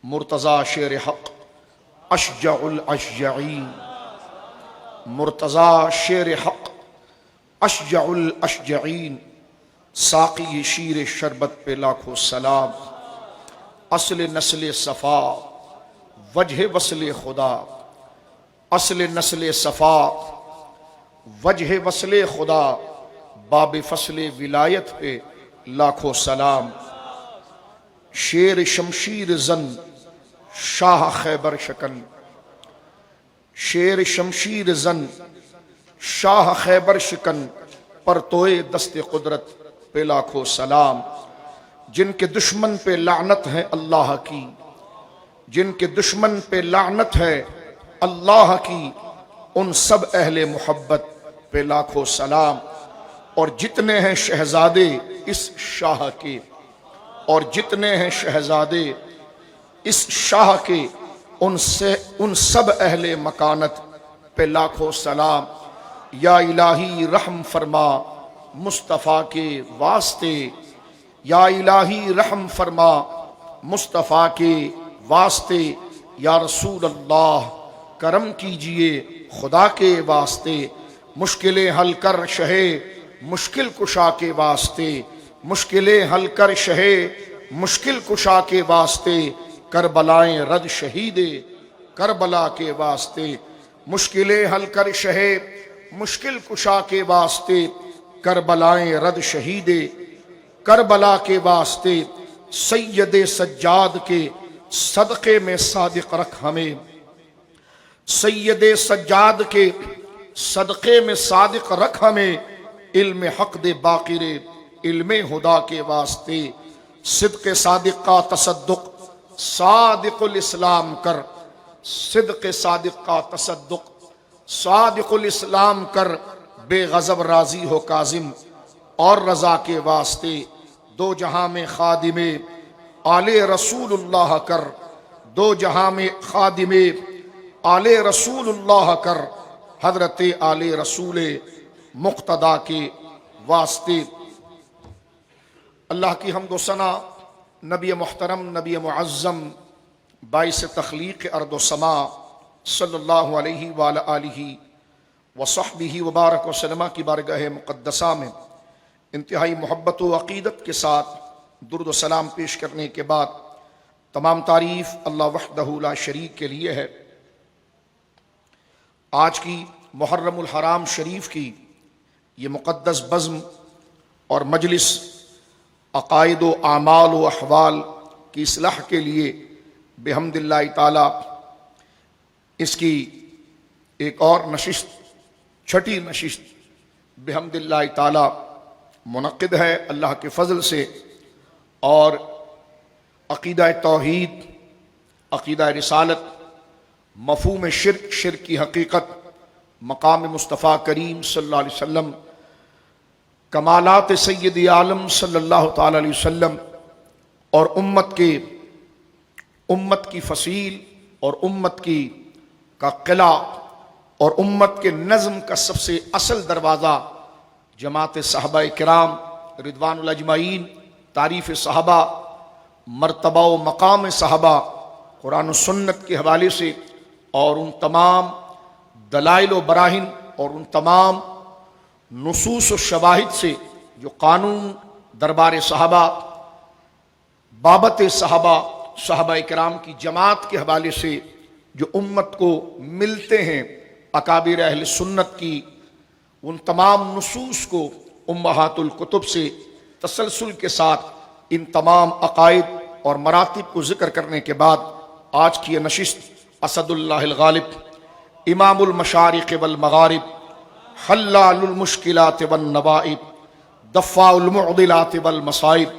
مرتضی شیر حق اشجع الاشجعین، مرتضی شیر حق اشجع الاشجعین، ساقی شیر شربت پہ لاکھوں سلام، اصل نسل صفا وجہ وصل خدا، اصل نسل صفا وجہ وصل خدا، باب فصل ولایت پہ لاکھوں سلام، شیر شمشیر زن شاہ خیبر شکن، شیر شمشیر زن شاہ خیبر شکن، پرتوئے دست قدرت پہ لاکھوں سلام، جن کے دشمن پہ لعنت ہے اللہ کی، جن کے دشمن پہ لعنت ہے اللہ کی، ان سب اہل محبت پہ لاکھوں سلام، اور جتنے ہیں شہزادے اس شاہ کے، اور جتنے ہیں شہزادے اس شاہ کے، ان سب اہل مکانت پہ لاکھوں سلام۔ یا الہی رحم فرما مصطفیٰ کے واسطے، یا الہی رحم فرما مصطفیٰ کے واسطے، یا رسول اللہ کرم کیجئے خدا کے واسطے، مشکلیں حل کر شہے مشکل کشا کے واسطے، مشکلیں حل کر شہے مشکل کشا کے واسطے، کربلائیں رد شہید کربلا کے واسطے، مشکلیں حل کر شہے مشکل کشا کے واسطے، کربلائیں رد شہید کربلا کے واسطے، سید سجاد کے صدقے میں صادق رکھ ہمیں، سید سجاد کے صدقے میں صادق رکھ ہمیں، علم حق دے باقر علم خدا کے واسطے، صدق صادق کا تصدق صادق الاسلام کر، صدق صادق کا تصدق صادق الاسلام کر، بے غضب راضی ہو کاظم اور رضا کے واسطے، دو جہاں میں خادم آل رسول اللہ کر، دو جہاں میں خادم آل رسول اللہ کر، حضرت آل رسول مقتدی کے واسطے۔ اللہ کی حمد و ثنا نبی محترم، نبی معظم، باعث تخلیق ارض و سما صلی اللہ علیہ وآلہ آلہ وصحبہ وبارک وسلم کی بارگاہ مقدسہ میں انتہائی محبت و عقیدت کے ساتھ درود و سلام پیش کرنے کے بعد، تمام تعریف اللہ وحدہ لا شریک کے لیے ہے۔ آج کی محرم الحرام شریف کی یہ مقدس بزم اور مجلس عقائد و اعمال و احوال کی اصلاح کے لیے بحمد اللہ تعالی اس کی ایک اور نشست، چھٹی نشست بحمد اللہ تعالی منعقد ہے اللہ کے فضل سے، اور عقیدہ توحید، عقیدہ رسالت، مفہوم شرک، شرک کی حقیقت، مقام مصطفیٰ کریم صلی اللہ علیہ وسلم، کمالات سید عالم صلی اللہ تعالی علیہ وسلم، اور امت کی فصیل اور امت کا قلعہ اور امت کے نظم کا سب سے اصل دروازہ جماعت صحابہ کرام رضوان الاجمعین، تعریف صحابہ، مرتبہ و مقام صحابہ قرآن و سنت کے حوالے سے، اور ان تمام دلائل و براہین اور ان تمام نصوص و شواہد سے جو قانون دربار صحابہ، بابت صحابہ، صحابہ کرام کی جماعت کے حوالے سے جو امت کو ملتے ہیں، اکابر اہل سنت کی ان تمام نصوص کو امہات الکتب سے تسلسل کے ساتھ ان تمام عقائد اور مراتب کو ذکر کرنے کے بعد، آج کی یہ نشست اسد اللہ الغالب، امام المشارق والمغارب، حلال المشکلات والنوائب، دفاع المعضلات والمصائب،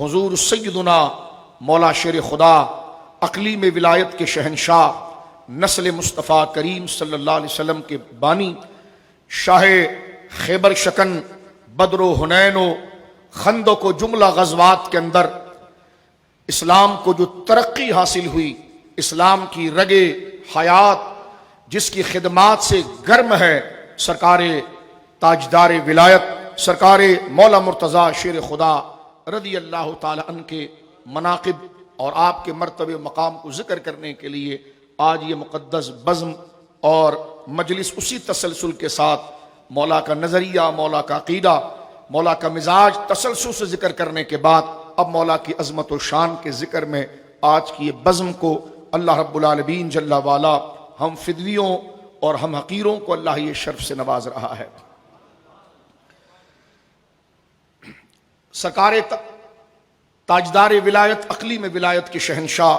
حضور سیدنا مولا شیر خدا، اقلیم ولایت کے شہنشاہ، نسل مصطفیٰ کریم صلی اللہ علیہ وسلم کے بانی، شاہ خیبر شکن، بدر و حنین و خندق و جملہ غزوات کے اندر اسلام کو جو ترقی حاصل ہوئی، اسلام کی رگ حیات جس کی خدمات سے گرم ہے، سرکار تاجدار ولایت سرکار مولا مرتضی شیر خدا رضی اللہ تعالی عنہ کے مناقب اور آپ کے مرتبے مقام کو ذکر کرنے کے لیے آج یہ مقدس بزم اور مجلس اسی تسلسل کے ساتھ مولا کا نظریہ، مولا کا عقیدہ، مولا کا مزاج تسلسل سے ذکر کرنے کے بعد اب مولا کی عظمت و شان کے ذکر میں آج کی یہ بزم کو اللہ رب العالمین جل والا ہم فدویوں اور ہم حقیروں کو اللہ یہ شرف سے نواز رہا ہے۔ سرکار تاجدار ولایت، اقلیم ولایت کے شہنشاہ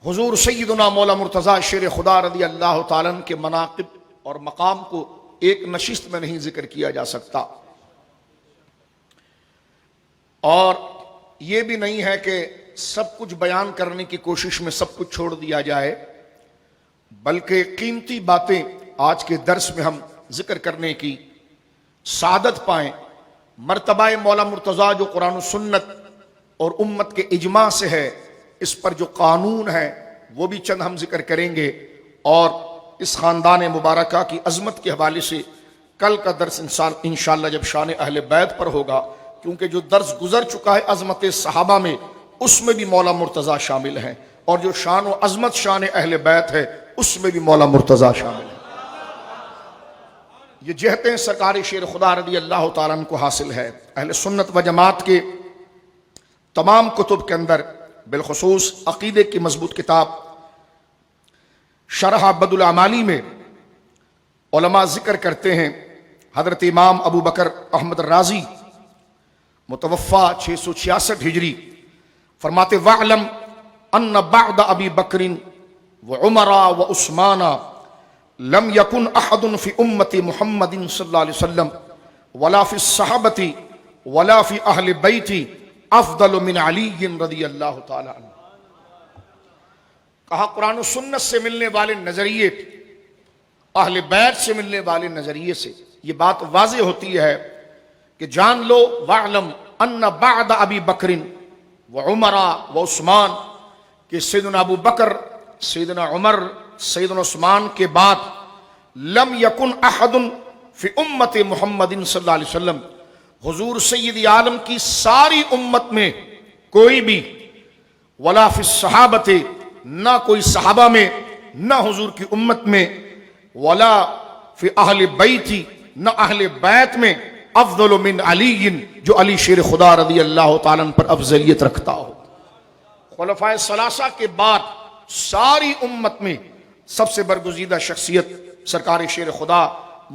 حضور سیدنا مولا مرتضیٰ شیر خدا رضی اللہ تعالیٰ عنہ کے مناقب اور مقام کو ایک نشست میں نہیں ذکر کیا جا سکتا، اور یہ بھی نہیں ہے کہ سب کچھ بیان کرنے کی کوشش میں سب کچھ چھوڑ دیا جائے، بلکہ قیمتی باتیں آج کے درس میں ہم ذکر کرنے کی سعادت پائیں۔ مرتبہ مولا مرتضیٰ جو قرآن و سنت اور امت کے اجماع سے ہے، اس پر جو قانون ہے وہ بھی چند ہم ذکر کریں گے، اور اس خاندان مبارکہ کی عظمت کے حوالے سے کل کا درس انشاءاللہ جب شان اہل بیت پر ہوگا، کیونکہ جو درس گزر چکا ہے عظمت صحابہ میں، اس میں بھی مولا مرتضیٰ شامل ہیں، اور جو شان و عظمت شان اہل بیت ہے اس میں بھی مولا مرتضیٰ شامل ہیں۔ یہ جہتیں سرکار شیر خدا رضی اللہ تعالیٰ عنہ کو حاصل ہے۔ اہل سنت و جماعت کے تمام کتب کے اندر، بالخصوص عقیدے کی مضبوط کتاب شرح بد العمالی میں علماء ذکر کرتے ہیں، حضرت امام ابو بکر احمد رازی متوفا 666 ہجری فرماتے وَعْلَمْ أَنَّ بَعْدَ أَبِي بَكْرٍ وَعُمَرَ وَعُثْمَانَ لم يكن احد في امت محمد صلی اللہ علیہ وسلم ولا في الصحابة ولا في اہل بیت افضل من علی رضی اللہ تعالی عنہ۔ کہا قرآن و سنت سے ملنے والے نظریے، اہل بیت سے ملنے والے نظریے سے یہ بات واضح ہوتی ہے کہ جان لو وَعْلَمْ أَنَّ بَعْدَ أَبِي بَكْرٍ وَعُمَرَ وَعُثْمَانَ کہ سیدنا ابو بکر، سیدنا عمر، سیدنا عثمان کے بعد لم یکن احد فی امت محمد صلی اللہ علیہ وسلم، حضور سید عالم کی ساری امت میں کوئی بھی، ولا فی الصحابۃ نہ کوئی صحابہ میں، نہ حضور کی امت میں، ولا فی اہل بیت نہ اہل بیت میں، افضل من علی جو علی شیر خدا رضی اللہ تعالیٰ پر افضلیت رکھتا ہو۔ خلفائے ثلاثہ کے بعد ساری امت میں سب سے برگزیدہ شخصیت سرکار شیر خدا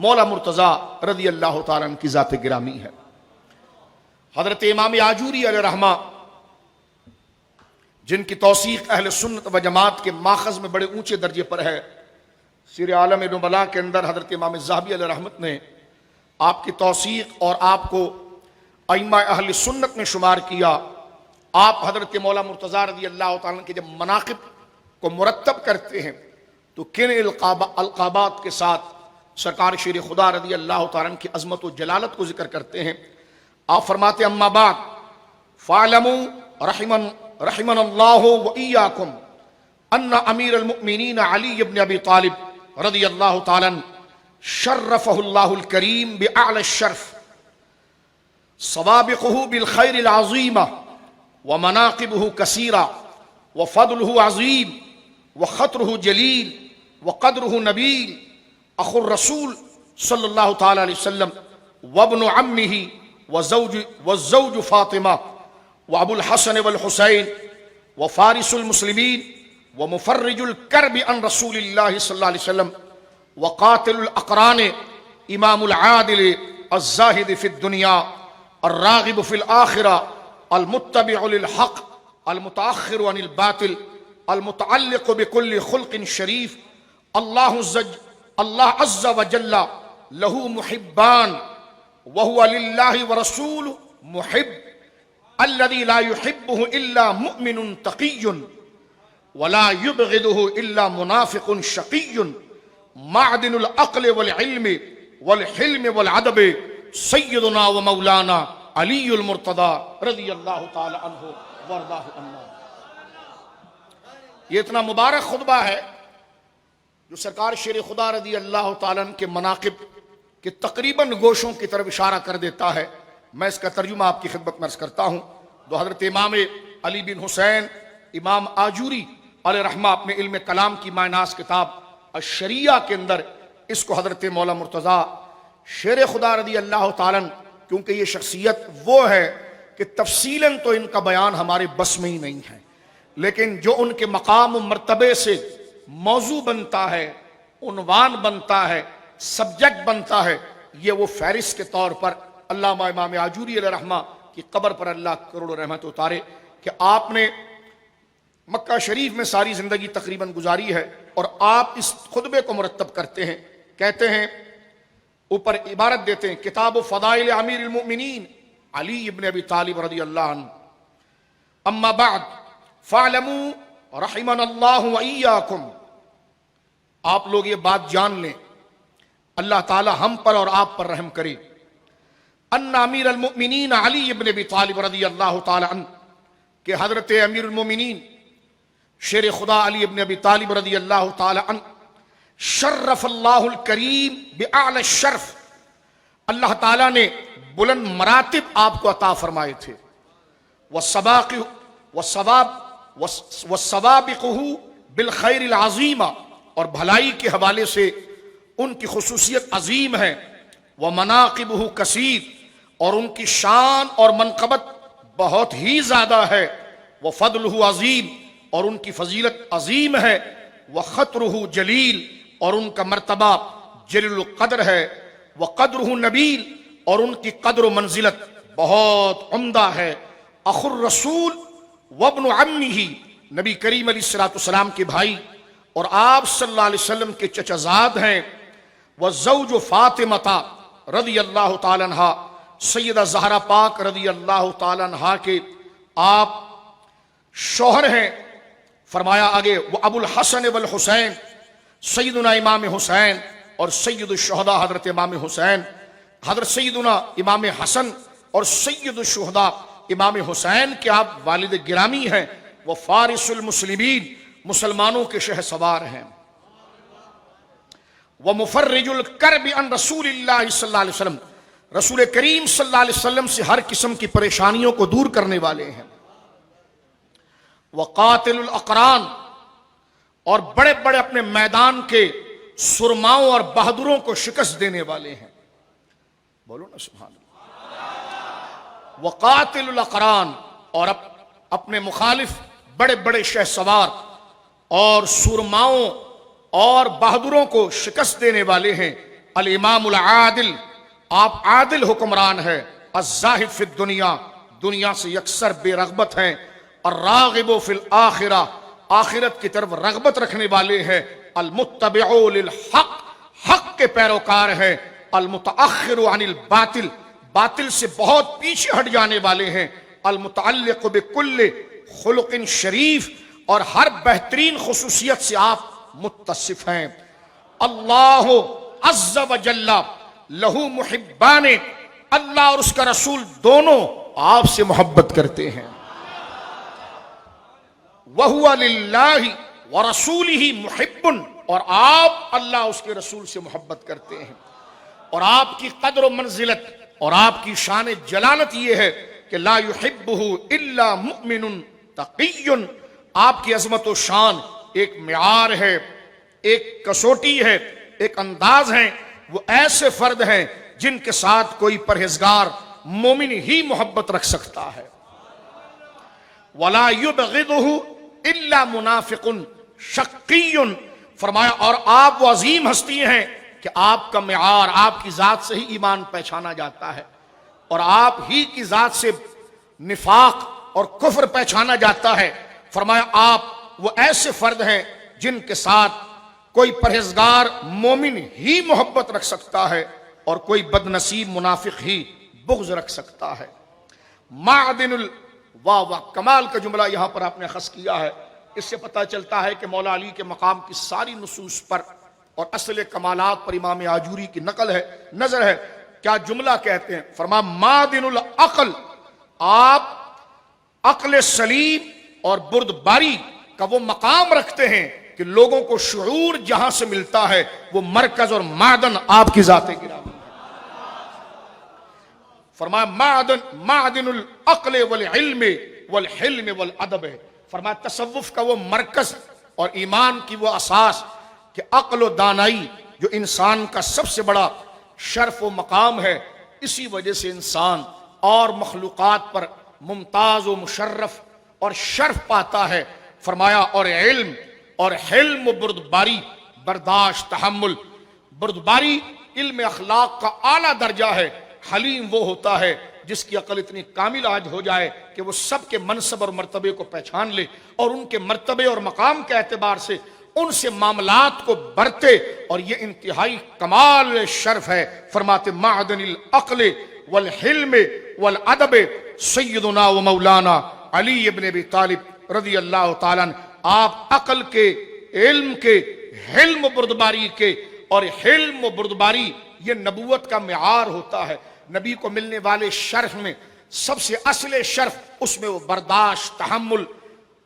مولا مرتضیٰ رضی اللہ تعالیٰ عنہ کی ذات گرامی ہے۔ حضرت امام آجوری علیہ رحمہ، جن کی توثیق اہل سنت و جماعت کے ماخذ میں بڑے اونچے درجے پر ہے، سیر عالم نبلاء کے اندر حضرت امام ذہبی علیہ رحمت نے آپ کی توثیق اور آپ کو ائمہ اہل سنت میں شمار کیا۔ آپ حضرت مولا مرتضیٰ رضی اللہ تعالیٰ کے جب مناقب کو مرتب کرتے ہیں تو کن القابات کے ساتھ سرکار شیر خدا رضی اللہ تعالیٰ کی عظمت و جلالت کو ذکر کرتے ہیں۔ آپ فرماتے اما بعد فاعلموا رحمن اللہ وإیاکم ان امیر المؤمنین علی بن ابی طالب رضی اللہ تعالیٰ شرفہ اللہ الکریم بأعلی الشرف سوابقہ بالخیر العظیمہ ومناقبہ کثیرہ وفضلہ عظیم وخطرہ جلیل وقدرہ نبیل اخو الرسول صلی اللہ تعالی علیہ وسلم وابن عمہ والزوج فاطمہ وابو الحسن والحسین وفارس المسلمین ومفرج الكرب عن رسول اللہ صلی اللہ علیہ وسلم وقاتل الاقران امام العادل الزاہد فی الدنیا الراغب فی الآخرہ المتبع للحق المتأخر عن الباطل المتعلق بكل خلق شریف اللہ عز وجل له محبان وهو لله ورسول محب الذي لا يحبه إلا مؤمن تقي ولا يبغضه إلا منافق شقي معدن العقل والعلم والحلم والعدب سيدنا ومولانا علی المرتضی رضی اللہ تعالی عنہ وارضاہ عنا۔ یہ اتنا مبارک خطبہ ہے جو سرکار شیر خدا رضی اللہ تعالیٰ عنہ کے مناقب کہ تقریباً گوشوں کی طرف اشارہ کر دیتا ہے. میں اس کا ترجمہ آپ کی خدمت میں عرض کرتا ہوں. تو حضرت امام علی بن حسین امام آجوری علیہ رحمہ اپنے علم کلام کی معناس کتاب الشریعہ کے اندر اس کو حضرت مولا مرتضیٰ شیر خدا رضی اللہ تعالیٰ، کیونکہ یہ شخصیت وہ ہے کہ تفصیلاً تو ان کا بیان ہمارے بس میں ہی نہیں ہے، لیکن جو ان کے مقام و مرتبے سے موضوع بنتا ہے، عنوان بنتا ہے، سبجیکٹ بنتا ہے، یہ وہ فہرست کے طور پر علامہ امام آجوری علیہ رحمہ کی قبر پر اللہ کروڑ رحمت اتارے کہ آپ نے مکہ شریف میں ساری زندگی تقریباً گزاری ہے، اور آپ اس خطبے کو مرتب کرتے ہیں. کہتے ہیں، اوپر عبارت دیتے ہیں، کتاب و فضائل امیر المؤمنین علی ابن ابی طالب رضی اللہ عنہ. اما بعد فاعلموا رحمنا اللہ وإیاکم، آپ لوگ یہ بات جان لیں، اللہ تعالی ہم پر اور آپ پر رحم کرے، ان امیر المؤمنین علی ابن ابی طالب رضی اللہ تعالی عنہ، کہ حضرت امیر المؤمنین شیر خدا علی ابن ابی طالب رضی اللہ تعالی عنہ شرف اللہ الکریم باعلی الشرف، اللہ تعالیٰ نے بلند مراتب آپ کو عطا فرمائے تھے. وَالسَّوَابِقُهُ بِالْخَيْرِ الْعَظِيمَ، اور بھلائی کے حوالے سے ان کی خصوصیت عظیم ہے. وَمَنَاقِبُهُ كَثِيرٌ، اور ان کی شان اور منقبت بہت ہی زیادہ ہے. وَفَضْلُهُ عظیم، اور ان کی فضیلت عظیم ہے. وَخَطْرُهُ جلیل، اور ان کا مرتبہ جلیل القدر ہے. وَقَدْرُهُ نبیل، اور ان کی قدر و منزلت بہت عمدہ ہے. اخو الرسول وابن عمہ، نبی کریم علیہ السلام کے بھائی اور آپ صلی اللہ علیہ وسلم کے چچا زاد ہیں. وزوج فاطمہ رضی اللہ تعالی عنہ، سیدہ زہرا پاک رضی اللہ تعالی عنہ کے آپ شوہر ہیں. فرمایا آگے، وہ ابو الحسن والحسین، سیدنا امام حسین اور سید الشہداء حضرت امام حسین، حضرت سیدنا امام حسن اور سید الشہداء امام حسین کے آپ والد گرامی ہیں. وہ فارس المسلمین، مسلمانوں کے شہ سوار ہیں. وہ مفرج الکرب عن رسول اللہ صلی اللہ علیہ وسلم، رسول کریم صلی اللہ علیہ وسلم سے ہر قسم کی پریشانیوں کو دور کرنے والے ہیں. وہ قاتل الاقران، اور بڑے بڑے اپنے میدان کے سرماؤں اور بہادروں کو شکست دینے والے ہیں. بولو نا سبحان اللہ. وقاتل الاقران، اور اپنے مخالف بڑے بڑے شہ سوار اور سرماؤں اور بہادروں کو شکست دینے والے ہیں. الامام العادل، آپ عادل حکمران ہیں. الزاہد فی الدنیا، دنیا سے یکسر بے رغبت ہیں. الراغب فی الآخرہ، آخرت کی طرف رغبت رکھنے والے ہیں. المتبع للحق، حق کے پیروکار ہیں. المتأخر عن الباطل، باطل سے بہت پیچھے ہٹ جانے والے ہیں. المتعلق بکل خلق شریف، اور ہر بہترین خصوصیت سے آپ متصف ہیں. اللہ عز و جل لہو محبان، اللہ اور اس کا رسول دونوں آپ سے محبت کرتے ہیں. وَهُوَ لِلَّهِ وَرَسُولِهِ مُحِبٌ، اور آپ اللہ اس کے رسول سے محبت کرتے ہیں. اور آپ کی قدر و منزلت اور آپ کی شان جلالت یہ ہے کہ لا يحبه الا مؤمن تقی، آپ کی عظمت و شان ایک معیار ہے، ایک کسوٹی ہے، ایک انداز ہے. وہ ایسے فرد ہیں جن کے ساتھ کوئی پرہیزگار مومن ہی محبت رکھ سکتا ہے. وَلَا يُبْغِضُهُ الا منافق شقی، فرمایا اور آپ وہ عظیم ہستی ہیں کہ آپ کا معیار آپ کی ذات سے ہی ایمان پہچانا جاتا ہے، اور آپ ہی کی ذات سے نفاق اور کفر پہچانا جاتا ہے. فرمایا آپ وہ ایسے فرد ہیں جن کے ساتھ کوئی پرہیزگار مومن ہی محبت رکھ سکتا ہے اور کوئی بد نصیب منافق ہی بغض رکھ سکتا ہے. معدن واہ کمال کا جملہ یہاں پر آپ نے اخذ کیا ہے. اس سے پتہ چلتا ہے کہ مولا علی کے مقام کی ساری نصوص پر اور اصل کمالات پر امام آجوری کی نقل ہے، نظر ہے. کیا جملہ کہتے ہیں؟ فرما معدن العقل، آپ عقل سلیم اور بردباری کا وہ مقام رکھتے ہیں کہ لوگوں کو شعور جہاں سے ملتا ہے وہ مرکز اور معدن آپ کی ذات گرامی ہے. فرمایا معدن العقل والعلم والحلم والادب ہے. فرمایا تصوف کا وہ مرکز اور ایمان کی وہ اساس کہ عقل و دانائی جو انسان کا سب سے بڑا شرف و مقام ہے، اسی وجہ سے انسان اور مخلوقات پر ممتاز و مشرف اور شرف پاتا ہے. فرمایا اور علم اور حلم و بردباری، برداشت، تحمل. بردباری علم اخلاق کا اعلیٰ درجہ ہے. حلیم وہ ہوتا ہے جس کی عقل اتنی کامل آج ہو جائے کہ وہ سب کے منصب اور مرتبے کو پہچان لے اور ان کے مرتبے اور مقام کے اعتبار سے ان سے معاملات کو برتے، اور یہ انتہائی کمال شرف ہے. فرماتے معدن العقل والحلم والادب سیدنا و مولانا علی ابن ابی طالب رضی اللہ تعالیٰ عنہ. آپ عقل کے، علم کے، حلم و بردباری کے، اور حلم و بردباری یہ نبوت کا معیار ہوتا ہے. نبی کو ملنے والے شرف میں سب سے اصل شرف اس میں وہ برداشت، تحمل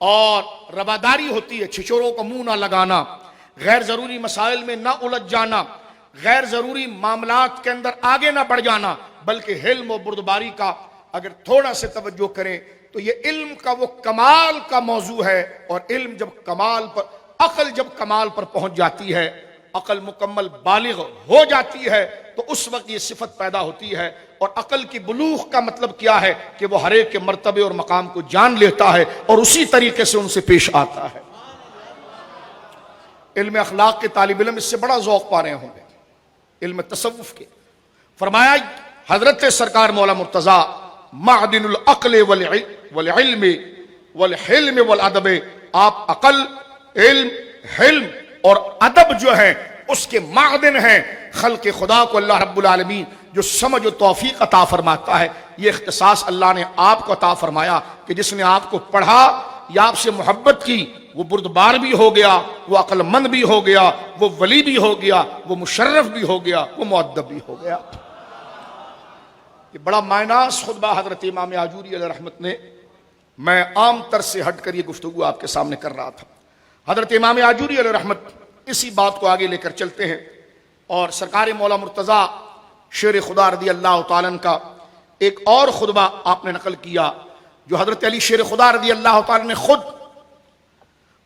اور رواداری ہوتی ہے. چھچوروں کو منہ نہ لگانا، غیر ضروری مسائل میں نہ الجھ جانا، غیر ضروری معاملات کے اندر آگے نہ بڑھ جانا، بلکہ حلم و بردباری کا اگر تھوڑا سے توجہ کریں تو یہ علم کا وہ کمال کا موضوع ہے. اور علم جب کمال پر، عقل جب کمال پر پہنچ جاتی ہے، عقل مکمل بالغ ہو جاتی ہے، تو اس وقت یہ صفت پیدا ہوتی ہے. اور عقل کی بلوغ کا مطلب کیا ہے کہ وہ ہر ایک کے مرتبے اور مقام کو جان لیتا ہے اور اسی طریقے سے ان سے پیش آتا ہے. علم اخلاق کے طالب علم اس سے بڑا ذوق پا رہے ہوں گے، علم تصوف کے. فرمایا حضرت سرکار مولا مرتضی معدن العقل والعلم والحلم والادب، آپ عقل، علم، حلم اور ادب جو ہے اس کے معدن ہیں. خلق خدا کو اللہ رب العالمین جو سمجھ و توفیق عطا فرماتا ہے، یہ اختصاص اللہ نے آپ کو عطا فرمایا کہ جس نے آپ کو پڑھا یا آپ سے محبت کی، وہ بردبار بھی ہو گیا، وہ عقل مند بھی ہو گیا، وہ ولی بھی ہو گیا، وہ مشرف بھی ہو گیا، وہ مؤدب بھی ہو گیا. یہ بڑا معناس خطبہ حضرت امام آجوری علیہ رحمت نے، میں عام طرز سے ہٹ کر یہ گفتگو آپ کے سامنے کر رہا تھا. حضرت امام آجوری علیہ رحمت اسی بات کو آگے لے کر چلتے ہیں، اور سرکار مولا مرتضی شیر خدا رضی اللہ تعالیٰ عنہ کا ایک اور خطبہ آپ نے نقل کیا جو حضرت علی شیر خدا رضی اللہ تعالیٰ نے خود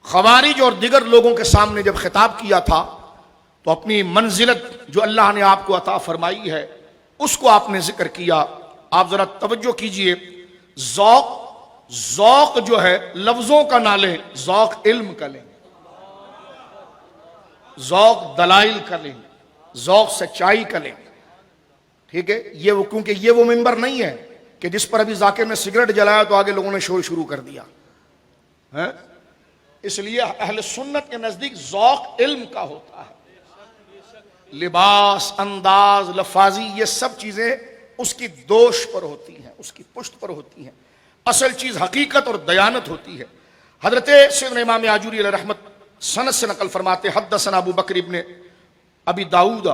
خوارج اور دیگر لوگوں کے سامنے جب خطاب کیا تھا تو اپنی منزلت جو اللہ نے آپ کو عطا فرمائی ہے اس کو آپ نے ذکر کیا. آپ ذرا توجہ کیجئے، ذوق جو ہے لفظوں کا نہ لیں، ذوق علم کا لیں، ذوق دلائل کا لیں، ذوق سچائی کا لیں. ٹھیک ہے، یہ وہ کیونکہ یہ وہ ممبر نہیں ہے کہ جس پر ابھی ذاکر نے سگریٹ جلایا تو آگے لوگوں نے شور شروع کر دیا. اس لیے اہل سنت کے نزدیک ذوق علم کا ہوتا ہے. لباس، انداز، لفاظی، یہ سب چیزیں اس کی دوش پر ہوتی ہیں، اس کی پشت پر ہوتی ہیں. اصل چیز حقیقت اور دیانت ہوتی ہے. حضرت سیدنا امام آجوری علیہ رحمت سند سے نقل فرماتے حدثنا ابو بکر ابن ابی داؤد.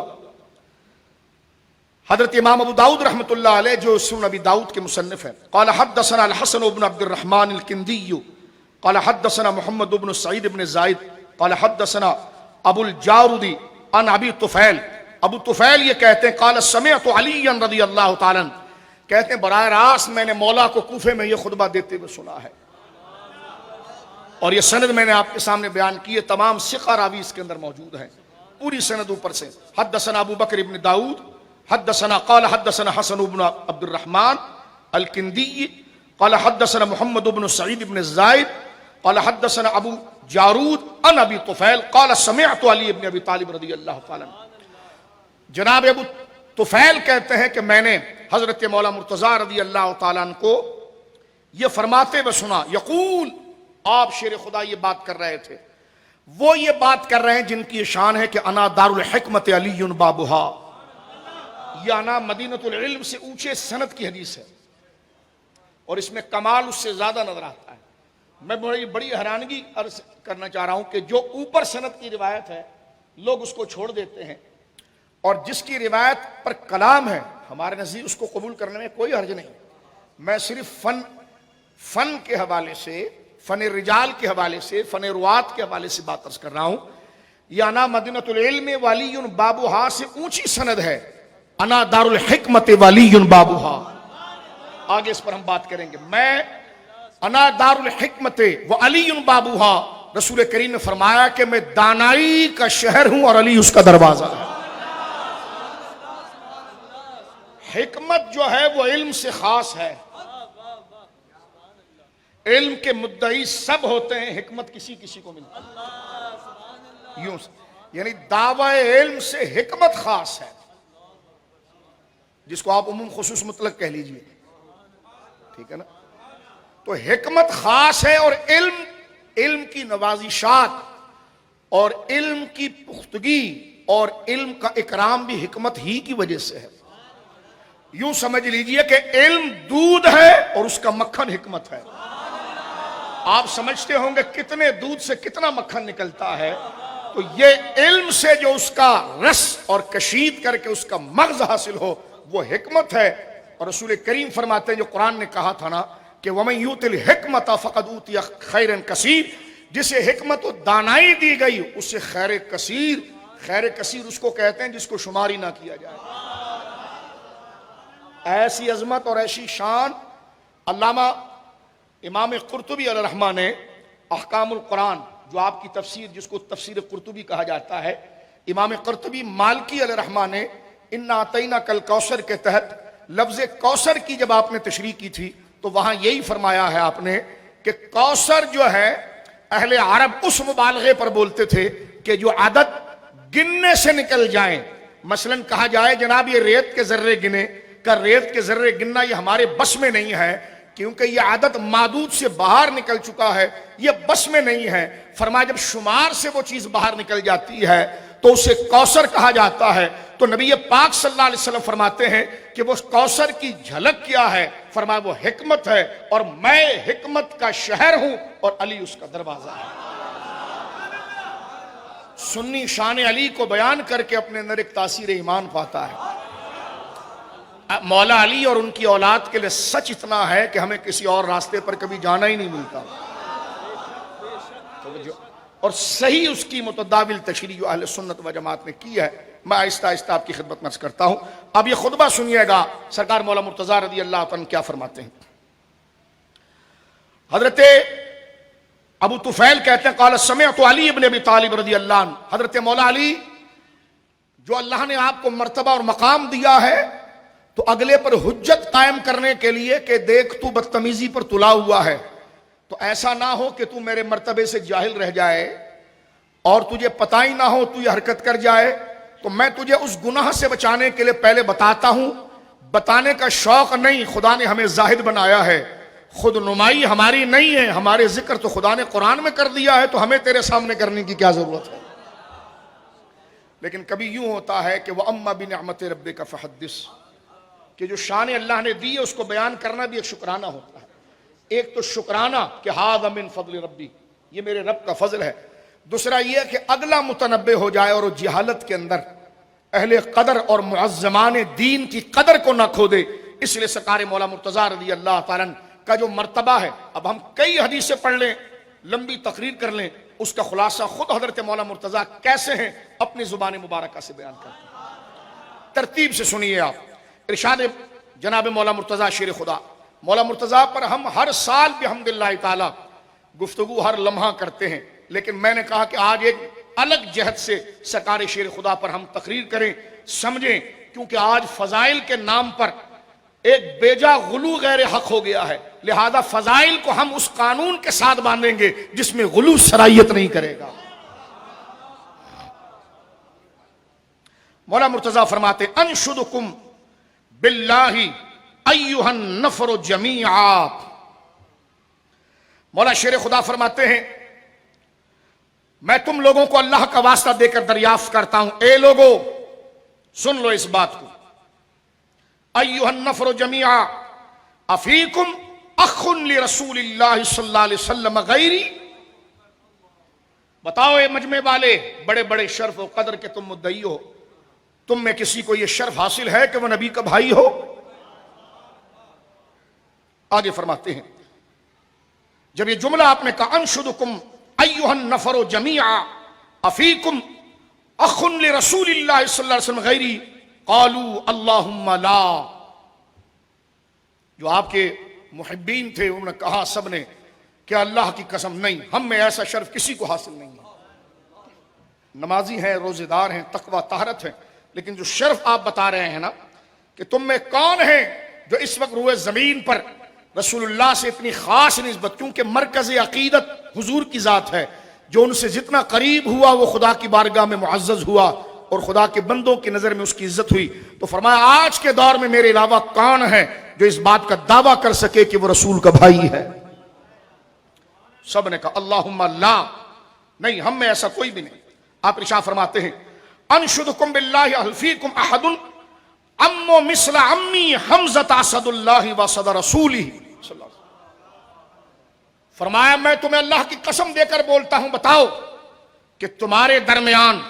حضرت امام ابو داؤد رحمۃ اللہ علیہ جو سنن ابی داؤد کے مصنف ہیں، قال حدثنا الحسن بن عبد الرحمن الکندی قال حدثنا محمد بن سعید بن زائد قال حدثنا ابو الجارودی عن ابی طفیل. ابو طفیل یہ کہتے ہیں قال سمعت علی رضی اللہ تعالی عنہ، کہتے ہیں براہ راست میں نے مولا کو کوفے میں یہ خطبہ دیتے ہوئے سنا ہے، اور یہ سند میں نے آپ کے سامنے بیان کی ہے. تمام ثقہ راوی اس کے اندر موجود ہیں، پوری سند اوپر سے. حدثنا ابو بکر ابن داؤد حدثنا قال حدثنا حسن بن عبد الرحمن الکندی قال حدثنا محمد بن سعید بن زائد قال حدثنا ابو جارود عن ابی طفیل قال سمعت علی بن ابی طالب رضی اللہ تعالی عنہ. جناب ابو طفیل کہتے ہیں کہ میں نے حضرت مولا مرتضی رضی اللہ تعالیٰ عنہ کو یہ فرماتے ہوئے سنا، یقول، آپ شیر خدا یہ بات کر رہے تھے، وہ یہ بات کر رہے ہیں جن کی شان ہے کہ انا دار الحکمت علی بابہا. یہ انا مدینۃ العلم سے اونچے سند کی حدیث ہے، اور اس میں کمال اس سے زیادہ نظر آتا ہے. میں بڑی حیرانگی عرض کرنا چاہ رہا ہوں کہ جو اوپر سند کی روایت ہے لوگ اس کو چھوڑ دیتے ہیں، اور جس کی روایت پر کلام ہے ہمارے نزدیک اس کو قبول کرنے میں کوئی حرج نہیں. میں صرف فن کے حوالے سے، فن رجال کے حوالے سے، فن روات کے حوالے سے بات عرض کر رہا ہوں. یہ انا مدینۃ العلم والی بابوہا سے اونچی سند ہے، انا دار الحکمت والی بابوہا. آگے اس پر ہم بات کریں گے. میں انا دار الحکمت و علی بابوہا، رسول کریم نے فرمایا کہ میں دانائی کا شہر ہوں اور علی اس کا دروازہ ہے. حکمت جو ہے وہ علم سے خاص ہے. علم کے مدعی سب ہوتے ہیں، حکمت کسی کسی کو ملتی ہے. یوں یعنی دعوی علم سے حکمت خاص ہے، جس کو آپ عموم خصوص مطلق کہہ لیجئے. ٹھیک ہے نا؟ تو حکمت خاص ہے، اور علم کی نوازشات اور علم کی پختگی اور علم کا اکرام بھی حکمت ہی کی وجہ سے ہے. یوں سمجھ لیجئے کہ علم دودھ ہے اور اس کا مکھن حکمت ہے. آپ سمجھتے ہوں گے کتنے دودھ سے کتنا مکھن نکلتا ہے، تو یہ علم سے جو اس کا رس اور کشید کر کے اس کا مغز حاصل ہو وہ حکمت ہے. اور رسول کریم فرماتے ہیں، جو قرآن نے کہا تھا نا کہ وَمَن يُؤْتِ الْحِكْمَةَ فَقَدْ أُوتِيَ خَيْرًا كَثِيرًا، جسے حکمت و دانائی دی گئی اسے خیر کثیر. خیر کثیر اس کو کہتے ہیں جس کو شمار ہی نہ کیا جائے. ایسی عظمت اور ایسی شان علامہ امام قرطبی علیہ الرحمہ نے احکام القرآن، جو آپ کی تفسیر جس کو تفسیر قرطبی کہا جاتا ہے، امام قرطبی مالکی علیہ الرحمہ نے اِنَّا أَعْطَيْنَاكَ الْكَوْثَرَ کے تحت لفظ کوثر کی جب آپ نے تشریح کی تھی تو وہاں یہی فرمایا ہے آپ نے کہ کوثر جو ہے اہل عرب اس مبالغے پر بولتے تھے کہ جو عدد گننے سے نکل جائیں. مثلا کہا جائے جناب یہ ریت کے ذرے گنے کا، ریت کے ذرے گننا یہ ہمارے بس میں نہیں ہے، کیونکہ یہ عدد معدود سے باہر نکل چکا ہے، یہ بس میں نہیں ہے. فرمایا جب شمار سے وہ چیز باہر نکل جاتی ہے تو اسے کوثر کہا جاتا ہے. تو نبی پاک صلی اللہ علیہ وسلم فرماتے ہیں کہ وہ کوثر کی جھلک کیا ہے؟ فرمایا وہ حکمت ہے، اور میں حکمت کا شہر ہوں اور علی اس کا دروازہ ہے. سنی شان علی کو بیان کر کے اپنے اندر ایک تاثیر ایمان پاتا ہے. مولا علی اور ان کی اولاد کے لیے سچ اتنا ہے کہ ہمیں کسی اور راستے پر کبھی جانا ہی نہیں ملتا. اور صحیح اس کی متداول تشریح جو اہل سنت و جماعت نے کی ہے، میں آہستہ آہستہ آپ کی خدمت میں عرض کرتا ہوں. اب یہ خطبہ سنیے گا، سرکار مولا مرتضیٰ رضی اللہ عنہ کیا فرماتے ہیں. حضرت ابو طفیل کہتے ہیں قال سمعت علی ابن ابی طالب رضی اللہ عنہ، حضرت مولا علی جو اللہ نے آپ کو مرتبہ اور مقام دیا ہے تو اگلے پر حجت قائم کرنے کے لیے کہ دیکھ تو بدتمیزی پر تلا ہوا ہے، تو ایسا نہ ہو کہ تو میرے مرتبے سے جاہل رہ جائے اور تجھے پتہ ہی نہ ہو تو یہ حرکت کر جائے، تو میں تجھے اس گناہ سے بچانے کے لیے پہلے بتاتا ہوں. بتانے کا شوق نہیں، خدا نے ہمیں زاہد بنایا ہے، خود نمائی ہماری نہیں ہے، ہمارے ذکر تو خدا نے قرآن میں کر دیا ہے، تو ہمیں تیرے سامنے کرنے کی کیا ضرورت ہے. لیکن کبھی یوں ہوتا ہے کہ وَأَمَّا بِنِعْمَتِ رَبِّكَ فَحَدِّثْ، کہ جو شان اللہ نے دی ہے اس کو بیان کرنا بھی ایک شکرانہ ہوتا ہے. ایک تو شکرانہ کہ ہذا من فضل ربی، یہ میرے رب کا فضل ہے. دوسرا یہ کہ اگلا متنبہ ہو جائے اور وہ جہالت کے اندر اہل قدر اور معظمان دین کی قدر کو نہ کھو دے. اس لیے سرکار مولا مرتضیٰ رضی اللہ تعالیٰ کا جو مرتبہ ہے، اب ہم کئی حدیثیں پڑھ لیں، لمبی تقریر کر لیں، اس کا خلاصہ خود حضرت مولا مرتضیٰ کیسے ہیں اپنی زبان مبارکہ سے بیان کرتے ہیں. ترتیب سے سنیے آپ. ارشاد جناب مولا مرتضیٰ شیر خدا. مولا مرتضیٰ پر ہم ہر سال بحمدللہ تعالی گفتگو ہر لمحہ کرتے ہیں، لیکن میں نے کہا کہ آج ایک الگ جہت سے سرکار شیر خدا پر ہم تقریر کریں، سمجھیں، کیونکہ آج فضائل کے نام پر ایک بیجا غلو غیر حق ہو گیا ہے. لہذا فضائل کو ہم اس قانون کے ساتھ باندھیں گے جس میں غلو سرائیت نہیں کرے گا. مولا مرتضیٰ فرماتے انشدکم باللہ ایہا النفر جمیعا. مولا شیر خدا فرماتے ہیں میں تم لوگوں کو اللہ کا واسطہ دے کر دریافت کرتا ہوں، اے لوگو سن لو اس بات کو. ایہا النفر جمیعا افیکم اخ لرسول اللہ صلی اللہ علیہ وسلم غیری. بتاؤ اے مجمع والے، بڑے بڑے شرف و قدر کے تم مدعی ہو، تم میں کسی کو یہ شرف حاصل ہے کہ وہ نبی کا بھائی ہو؟ آگے فرماتے ہیں جب یہ جملہ آپ نے کہا انشدکم ایہا النفر جمیعا افیکم اخ لرسول اللہ صلی اللہ علیہ وسلم غیری قالوا اللہم لا. جو آپ کے محبین تھے انہوں نے کہا سب نے کہ اللہ کی قسم نہیں، ہم میں ایسا شرف کسی کو حاصل نہیں ہے. نمازی ہیں، روزے دار ہیں، تقوی طہارت ہیں، لیکن جو شرف آپ بتا رہے ہیں نا کہ تم میں کون ہے جو اس وقت روئے زمین پر رسول اللہ سے اتنی خاص نسبت، کیونکہ مرکز عقیدت حضور کی ذات ہے، جو ان سے جتنا قریب ہوا وہ خدا کی بارگاہ میں معزز ہوا اور خدا کے بندوں کی نظر میں اس کی عزت ہوئی. تو فرمایا آج کے دور میں میرے علاوہ کون ہے جو اس بات کا دعویٰ کر سکے کہ وہ رسول کا بھائی ہے؟ سب نے کہا اللہم لا، نہیں ہم میں ایسا کوئی بھی نہیں. آپ ارشاد فرماتے ہیں انشدکم باللہ هل فیکم احد امو مثل امی حمزۃ اسد اللہ واسد رسولہ. فرمایا میں تمہیں اللہ کی قسم دے کر بولتا ہوں، بتاؤ کہ تمہارے درمیان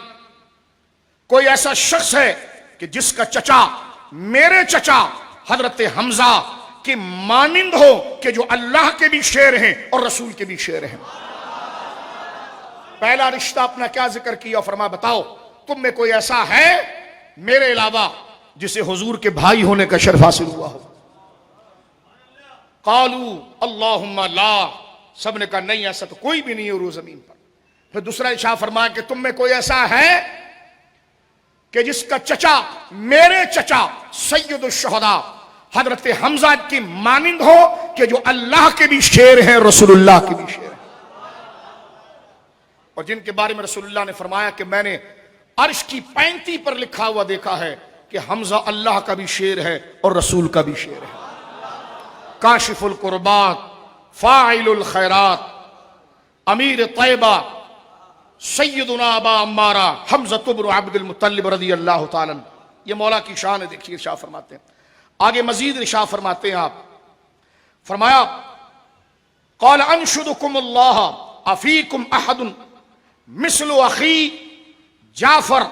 کوئی ایسا شخص ہے کہ جس کا چچا میرے چچا حضرت حمزہ کی مانند ہو، کہ جو اللہ کے بھی شیر ہیں اور رسول کے بھی شیر ہیں. پہلا رشتہ اپنا کیا ذکر کیا؟ فرمایا بتاؤ تم میں کوئی ایسا ہے میرے علاوہ جسے حضور کے بھائی ہونے کا شرف حاصل ہوا ہو؟ قالوا اللہم لا، سب نے کہا نہیں ایسا تو کوئی بھی نہیں ہے روز زمین پر. پھر دوسرا ارشاد فرمایا کہ تم میں کوئی ایسا ہے کہ جس کا چچا میرے چچا سید الشہداء حضرت حمزہ کی مانند ہو، کہ جو اللہ کے بھی شیر ہیں رسول اللہ کے بھی شیر ہیں، اور جن کے بارے میں رسول اللہ نے فرمایا کہ میں نے عرش کی پینتی پر لکھا ہوا دیکھا ہے کہ حمزہ اللہ کا بھی شیر ہے اور رسول کا بھی شیر ہے. کاشف القربات، فاعل الخیرات، امیر طیبہ، سیدنا ابا عمارہ حمزہ بن عبد المطلب رضی اللہ تعالیٰ. یہ مولا کی شان ہے. دیکھیے ارشاد فرماتے ہیں آگے، مزید ارشاد فرماتے ہیں آپ، فرمایا قال انشدکم اللہ افیکم احد مثل اخی جعفر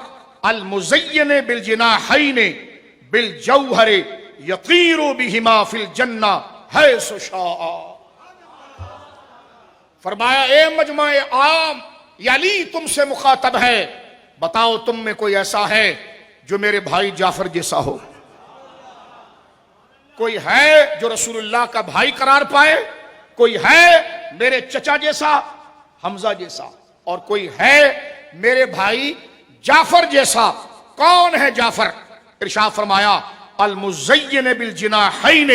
المزین بالجناحین بالجوہر یطیر بہما فی الجنہ حیث شاء. فرمایا اے مجمع عام، یا علی تم سے مخاطب ہے، بتاؤ تم میں کوئی ایسا ہے جو میرے بھائی جعفر جیسا ہو؟ کوئی ہے جو رسول اللہ کا بھائی قرار پائے؟ کوئی ہے میرے چچا جیسا حمزہ جیسا؟ اور کوئی ہے میرے بھائی جعفر جیسا؟ کون ہے جعفر؟ ارشاد فرمایا المزین بالجناحین،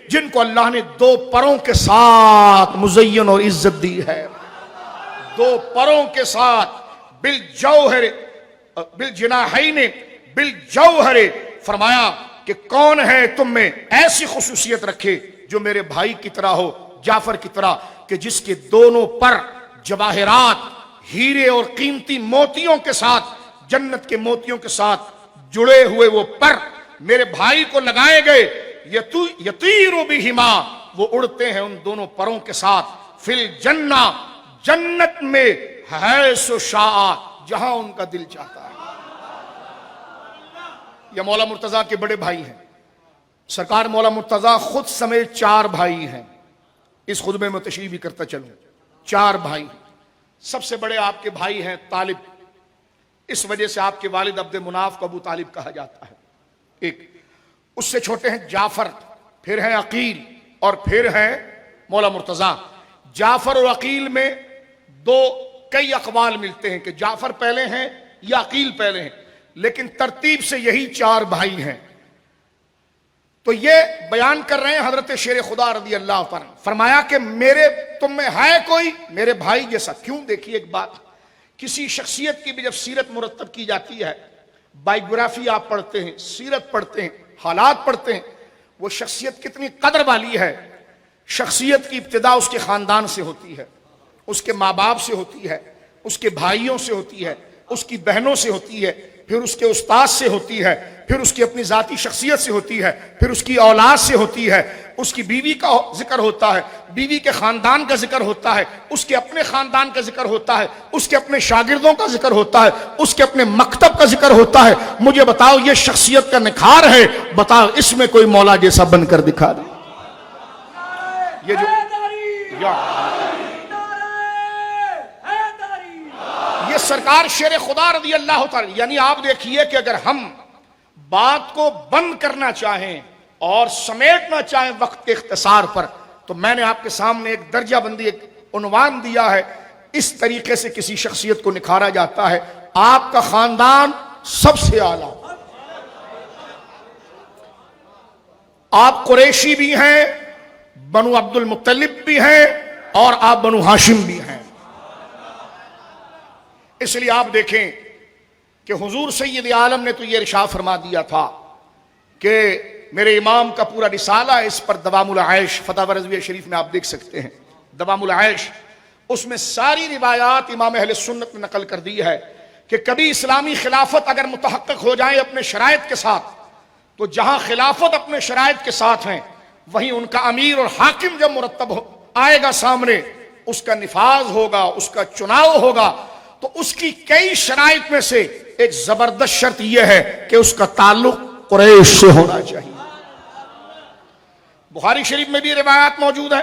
جن کو اللہ نے دو پروں کے ساتھ مزین اور عزت دی ہے، دو پروں کے ساتھ، بالجوہر بالجناحین بالجوہر. فرمایا کہ کون ہے تم میں ایسی خصوصیت رکھے جو میرے بھائی کی طرح ہو، جعفر کی طرح، کہ جس کے دونوں پر جواہرات، ہیرے اور قیمتی موتیوں کے ساتھ، جنت کے موتیوں کے ساتھ جڑے ہوئے وہ پر میرے بھائی کو لگائے گئے. یطیر بہما، وہ اڑتے ہیں ان دونوں پروں کے ساتھ، فی الجنہ، جنت میں، حیث شاء، جہاں ان کا دل چاہتا ہے. یہ مولا مرتضیٰ کے بڑے بھائی ہیں. سرکار مولا مرتضیٰ خود سمیت 4 بھائی ہیں. اس خطبے میں تشریح بھی کرتا چلوں، 4 بھائی. سب سے بڑے آپ کے بھائی ہیں طالب، اس وجہ سے آپ کے والد عبد مناف کو ابو طالب کہا جاتا ہے. ایک اس سے چھوٹے ہیں جعفر، پھر ہیں عقیل، اور پھر ہیں مولا مرتضیٰ. جعفر اور عقیل میں کئی اقوال ملتے ہیں کہ جعفر پہلے ہیں یا عقیل پہلے ہیں، لیکن ترتیب سے یہی 4 بھائی ہیں. تو یہ بیان کر رہے ہیں حضرت شیر خدا رضی اللہ عنہ. فرمایا کہ تم میں ہے کوئی میرے بھائی جیسا؟ کیوں؟ دیکھیے ایک بات، کسی شخصیت کی بھی جب سیرت مرتب کی جاتی ہے، بائیوگرافی آپ پڑھتے ہیں، سیرت پڑھتے ہیں، حالات پڑھتے ہیں، وہ شخصیت کتنی قدر والی ہے. شخصیت کی ابتدا اس کے خاندان سے ہوتی ہے، اس کے ماں باپ سے ہوتی ہے، اس کے بھائیوں سے ہوتی ہے، اس کی بہنوں سے ہوتی ہے، پھر اس کے استاد سے ہوتی ہے، پھر اس کی اپنی ذاتی شخصیت سے ہوتی ہے، پھر اس کی اولاد سے ہوتی ہے، اس کی بیوی کا ذکر ہوتا ہے، بیوی کے خاندان کا ذکر ہوتا ہے، اس کے اپنے خاندان کا ذکر ہوتا ہے، اس کے اپنے شاگردوں کا ذکر ہوتا ہے، اس کے اپنے مکتب کا ذکر ہوتا ہے. مجھے بتاؤ یہ شخصیت کا نکھار ہے؟ بتاؤ اس میں کوئی مولا جیسا بن کر دکھا دے. یہ جو یہ سرکار شیر خدا رضی اللہ تعالی، یعنی آپ دیکھیے کہ اگر ہم بات کو بند کرنا چاہیں اور سمیٹنا چاہیں وقت کے اختصار پر، تو میں نے آپ کے سامنے ایک درجہ بندی، ایک عنوان دیا ہے. اس طریقے سے کسی شخصیت کو نکھارا جاتا ہے. آپ کا خاندان سب سے اعلیٰ، آپ قریشی بھی ہیں، بنو عبد المطلب بھی ہیں، اور آپ بنو ہاشم بھی ہیں. اس لیے آپ دیکھیں کہ حضور سید عالم نے تو یہ ارشاد فرما دیا تھا کہ میرے امام کا پورا رسالہ ہے، اس پر دوام العیش، فتح رضویہ شریف میں آپ دیکھ سکتے ہیں دوام العیش، اس میں ساری روایات امام اہل سنت نے نقل کر دی ہے کہ کبھی اسلامی خلافت اگر متحقق ہو جائے اپنے شرائط کے ساتھ، تو جہاں خلافت اپنے شرائط کے ساتھ ہیں وہیں ان کا امیر اور حاکم جب مرتب آئے گا سامنے، اس کا نفاذ ہوگا، اس کا چناؤ ہوگا، تو اس کی کئی شرائط میں سے ایک زبردست شرط یہ ہے کہ اس کا تعلق قریش سے ہونا چاہیے. بخاری شریف میں بھی روایات موجود ہیں،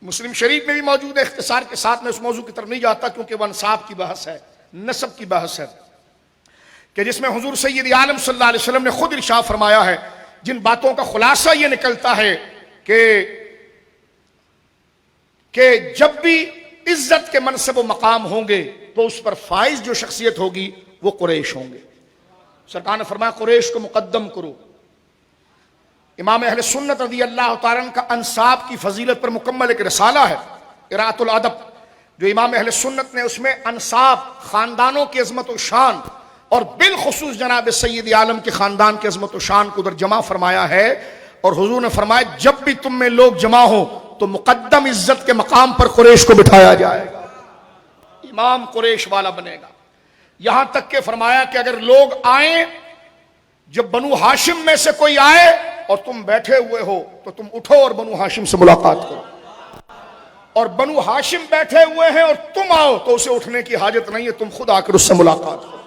مسلم شریف میں بھی موجود ہے. اختصار کے ساتھ میں اس موضوع کی طرف نہیں جاتا کیونکہ وہ انساب کی بحث ہے، نسب کی بحث ہے، کہ جس میں حضور سید عالم صلی اللہ علیہ وسلم نے خود ارشاد فرمایا ہے، جن باتوں کا خلاصہ یہ نکلتا ہے کہ جب بھی عزت کے منصب و مقام ہوں گے تو اس پر فائز جو شخصیت ہوگی وہ قریش ہوں گے. سرکار نے فرمایا قریش کو مقدم کرو. امام اہل سنت رضی اللہ تعالیٰ عنہ کا انساب کی فضیلت پر مکمل ایک رسالہ ہے، قراءۃ الادب، جو امام اہل سنت نے اس میں انساب، خاندانوں کی عظمت و شان، اور بالخصوص جناب سید عالم کے خاندان کی عظمت و شان کو ادھر جمع فرمایا ہے. اور حضور نے فرمایا جب بھی تم میں لوگ جمع ہو تو مقدم عزت کے مقام پر قریش کو بٹھایا جائے گا، امام قریش والا بنے گا. یہاں تک کہ فرمایا کہ اگر لوگ آئیں، جب بنو ہاشم میں سے کوئی آئے اور تم بیٹھے ہوئے ہو تو تم اٹھو اور بنو ہاشم سے ملاقات کرو، اور بنو ہاشم بیٹھے ہوئے ہیں اور تم آؤ تو اسے اٹھنے کی حاجت نہیں ہے، تم خود آ کر اس سے ملاقات کرو.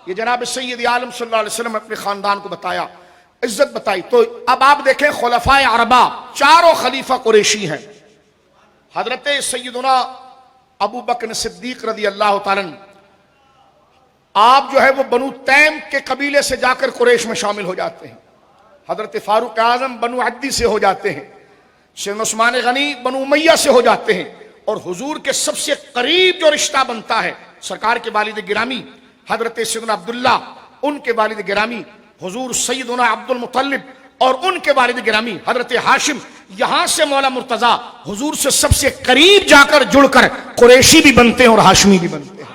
یہ جناب سید عالم صلی اللہ علیہ وسلم نے اپنے خاندان کو بتایا، عزت بتائی. تو اب آپ دیکھیں خلفائے اربعہ، چاروں خلیفہ قریشی ہیں. حضرت سیدنا ابو بکر صدیق رضی اللہ تعالیٰ آپ جو ہے وہ بنو تیم کے قبیلے سے جا کر قریش میں شامل ہو جاتے ہیں. حضرت فاروق اعظم بنو عدی سے ہو جاتے ہیں. سیدنا عثمان غنی بنو امیہ سے ہو جاتے ہیں. اور حضور کے سب سے قریب جو رشتہ بنتا ہے سرکار کے والد گرامی حضرت سیدنا عبداللہ، ان کے والد گرامی حضور سیدنا عبد المطلب، اور ان کے والد گرامی حضرت ہاشم، یہاں سے مولا مرتضیٰ حضور سے سب سے قریب جا کر جڑ کر قریشی بھی بنتے ہیں اور ہاشمی بھی بنتے ہیں.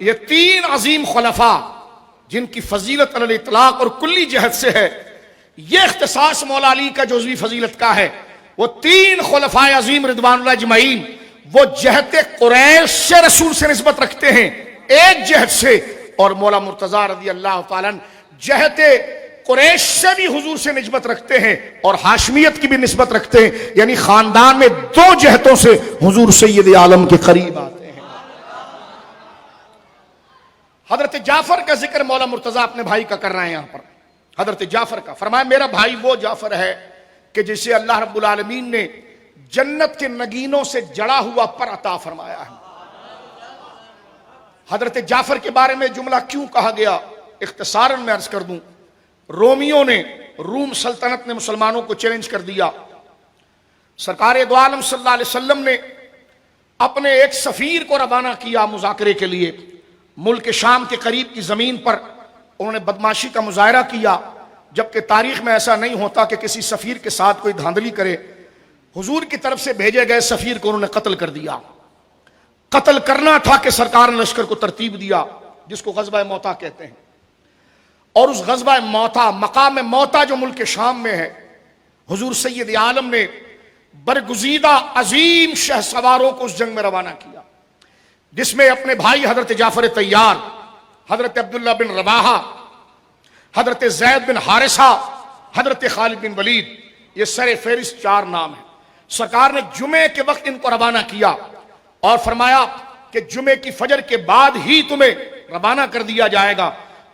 یہ تین عظیم خلفاء جن کی فضیلت علی الاطلاق اور کلی جہت سے ہے، یہ اختصاص مولا علی کا جزوی فضیلت کا ہے. وہ تین خلفاء عظیم رضوان اللہ اجمعین وہ جہت قریش سے رسول سے نسبت رکھتے ہیں ایک جہت سے، اور مولا مرتضیٰ رضی اللہ تعالیٰ جہت قریش سے بھی حضور سے نسبت رکھتے ہیں اور ہاشمیت کی بھی نسبت رکھتے ہیں، یعنی خاندان میں دو جہتوں سے حضور سید عالم کے قریب آتے ہیں. حضرت جعفر کا ذکر مولا مرتضیٰ اپنے بھائی کا کر رہے ہیں. یہاں پر حضرت جعفر کا فرمایا میرا بھائی وہ جعفر ہے کہ جسے اللہ رب العالمین نے جنت کے نگینوں سے جڑا ہوا پر عطا فرمایا ہے. حضرت جعفر کے بارے میں جملہ کیوں کہا گیا اختصاراً میں عرض کر دوں. رومیوں نے، روم سلطنت نے مسلمانوں کو چیلنج کر دیا. سرکار دو عالم صلی اللہ علیہ وسلم نے اپنے ایک سفیر کو روانہ کیا مذاکرے کے لیے. ملک شام کے قریب کی زمین پر انہوں نے بدماشی کا مظاہرہ کیا، جبکہ تاریخ میں ایسا نہیں ہوتا کہ کسی سفیر کے ساتھ کوئی دھاندلی کرے. حضور کی طرف سے بھیجے گئے سفیر کو انہوں نے قتل کر دیا. قتل کرنا تھا کہ سرکار نے لشکر کو ترتیب دیا جس کو غزوہ موتا کہتے ہیں. اور اس غزوہ موتا، مقام موتا جو ملک شام میں ہے، حضور سید عالم نے برگزیدہ عظیم شہ سواروں کو اس جنگ میں روانہ کیا، جس میں اپنے بھائی حضرت جعفر طیار، حضرت عبداللہ بن رواحہ، حضرت زید بن حارثہ، حضرت خالد بن ولید، یہ سر فہرست چار نام ہیں. سرکار نے جمعے کے وقت ان کو روانہ کیا اور فرمایا کہ جمعے کی فجر کے بعد ہی تمہیں روانہ کر دیا جائے گا.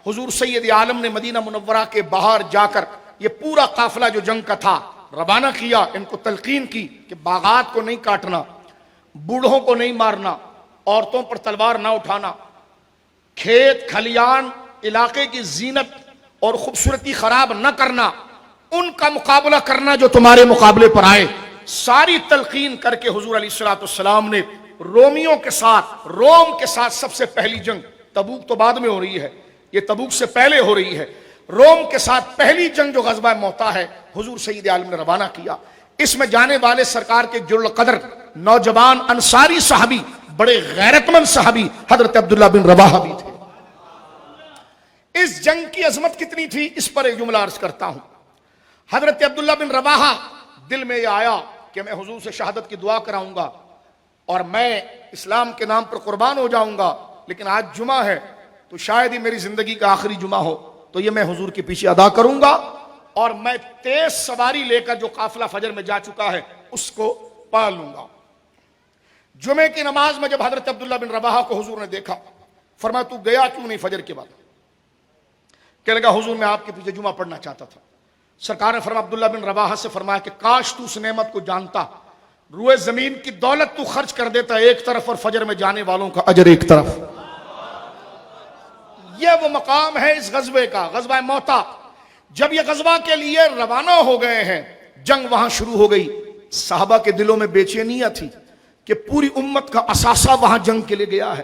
حضور سید عالم نے مدینہ منورہ کے باہر جا کر یہ پورا قافلہ جو جنگ کا تھا روانہ کیا. ان کو تلقین کی کہ باغات کو نہیں کاٹنا، بوڑھوں کو نہیں مارنا، عورتوں پر تلوار نہ اٹھانا، کھیت کھلیان علاقے کی زینت اور خوبصورتی خراب نہ کرنا، ان کا مقابلہ کرنا جو تمہارے مقابلے پر آئے، ساری تلقین کر کے حضور علیہ الصلوۃ والسلام نے رومیوں کے ساتھ، روم کے ساتھ سب سے پہلی جنگ، تبوک تو بعد میں ہو رہی ہے، یہ تبوک سے پہلے ہو رہی ہے، روم کے ساتھ پہلی جنگ جو غزوہ موطا ہے حضور سید عالم نے روانہ کیا۔ اس میں جانے والے سرکار کے جل قدر نوجوان انصاری صحابی، بڑے غیرت مند صحابی حضرت عبداللہ بن رواحہ بھی تھے۔ اس جنگ کی عظمت کتنی تھی، اس پر ایک جملہ عرض کرتا ہوں۔ حضرت عبداللہ بن رواحہ دل میں یہ آیا کہ میں حضور سے شہادت کی دعا کراؤں گا اور میں اسلام کے نام پر قربان ہو جاؤں گا، لیکن آج جمعہ ہے تو شاید ہی میری زندگی کا آخری جمعہ ہو، تو یہ میں حضور کے پیچھے ادا کروں گا اور میں تیز سواری لے کر جو قافلہ فجر میں جا چکا ہے اس کو پا لوں گا۔ جمعے کی نماز میں جب حضرت عبداللہ بن رواحہ کو حضور نے دیکھا، فرمایا تو گیا کیوں نہیں فجر کے بعد؟ کہنے لگا حضور میں آپ کے پیچھے جمعہ پڑھنا چاہتا تھا۔ سرکار نے فرمایا عبداللہ بن رواحہ سے فرمایا کہ کاش تو اس نعمت کو جانتا، روئے زمین کی دولت تو خرچ کر دیتا ایک طرف اور فجر میں جانے والوں کا اجر ایک طرف۔ یہ وہ مقام ہے اس غزوے کا، غزوہ موطا۔ جب یہ غزوہ کے لیے روانہ ہو گئے ہیں، جنگ وہاں شروع ہو گئی، صحابہ کے دلوں میں بے چینیاں تھی کہ پوری امت کا اثاثہ وہاں جنگ کے لیے گیا ہے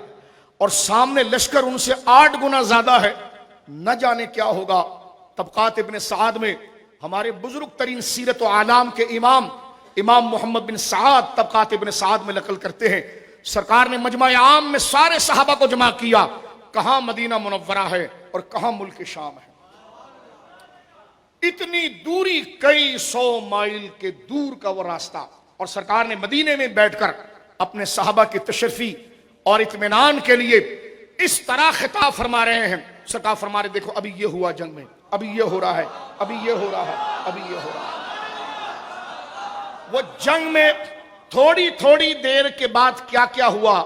اور سامنے لشکر ان سے 8 گنا زیادہ ہے، نہ جانے کیا ہوگا۔ طبقات ابن سعد میں ہمارے بزرگ ترین سیرت و اعلام کے امام محمد بن سعد طبقات ابن سعد میں نقل کرتے ہیں، سرکار نے مجمع عام میں سارے صحابہ کو جمع کیا، کہاں مدینہ منورہ ہے اور کہاں ملک شام ہے۔ اتنی دوری، کئی 100 مائل کے دور کا وہ راستہ، اور سرکار نے مدینے میں بیٹھ کر اپنے صحابہ کی تشریفی اور اطمینان کے لیے اس طرح خطاب فرما رہے ہیں۔ سرکار فرما رہے دیکھو ابھی یہ ہوا جنگ میں، ابھی یہ ہو رہا ہے، ابھی یہ ہو رہا ہے، ابھی یہ ہو رہا ہے۔ وہ جنگ میں تھوڑی تھوڑی دیر کے بعد کیا کیا ہوا،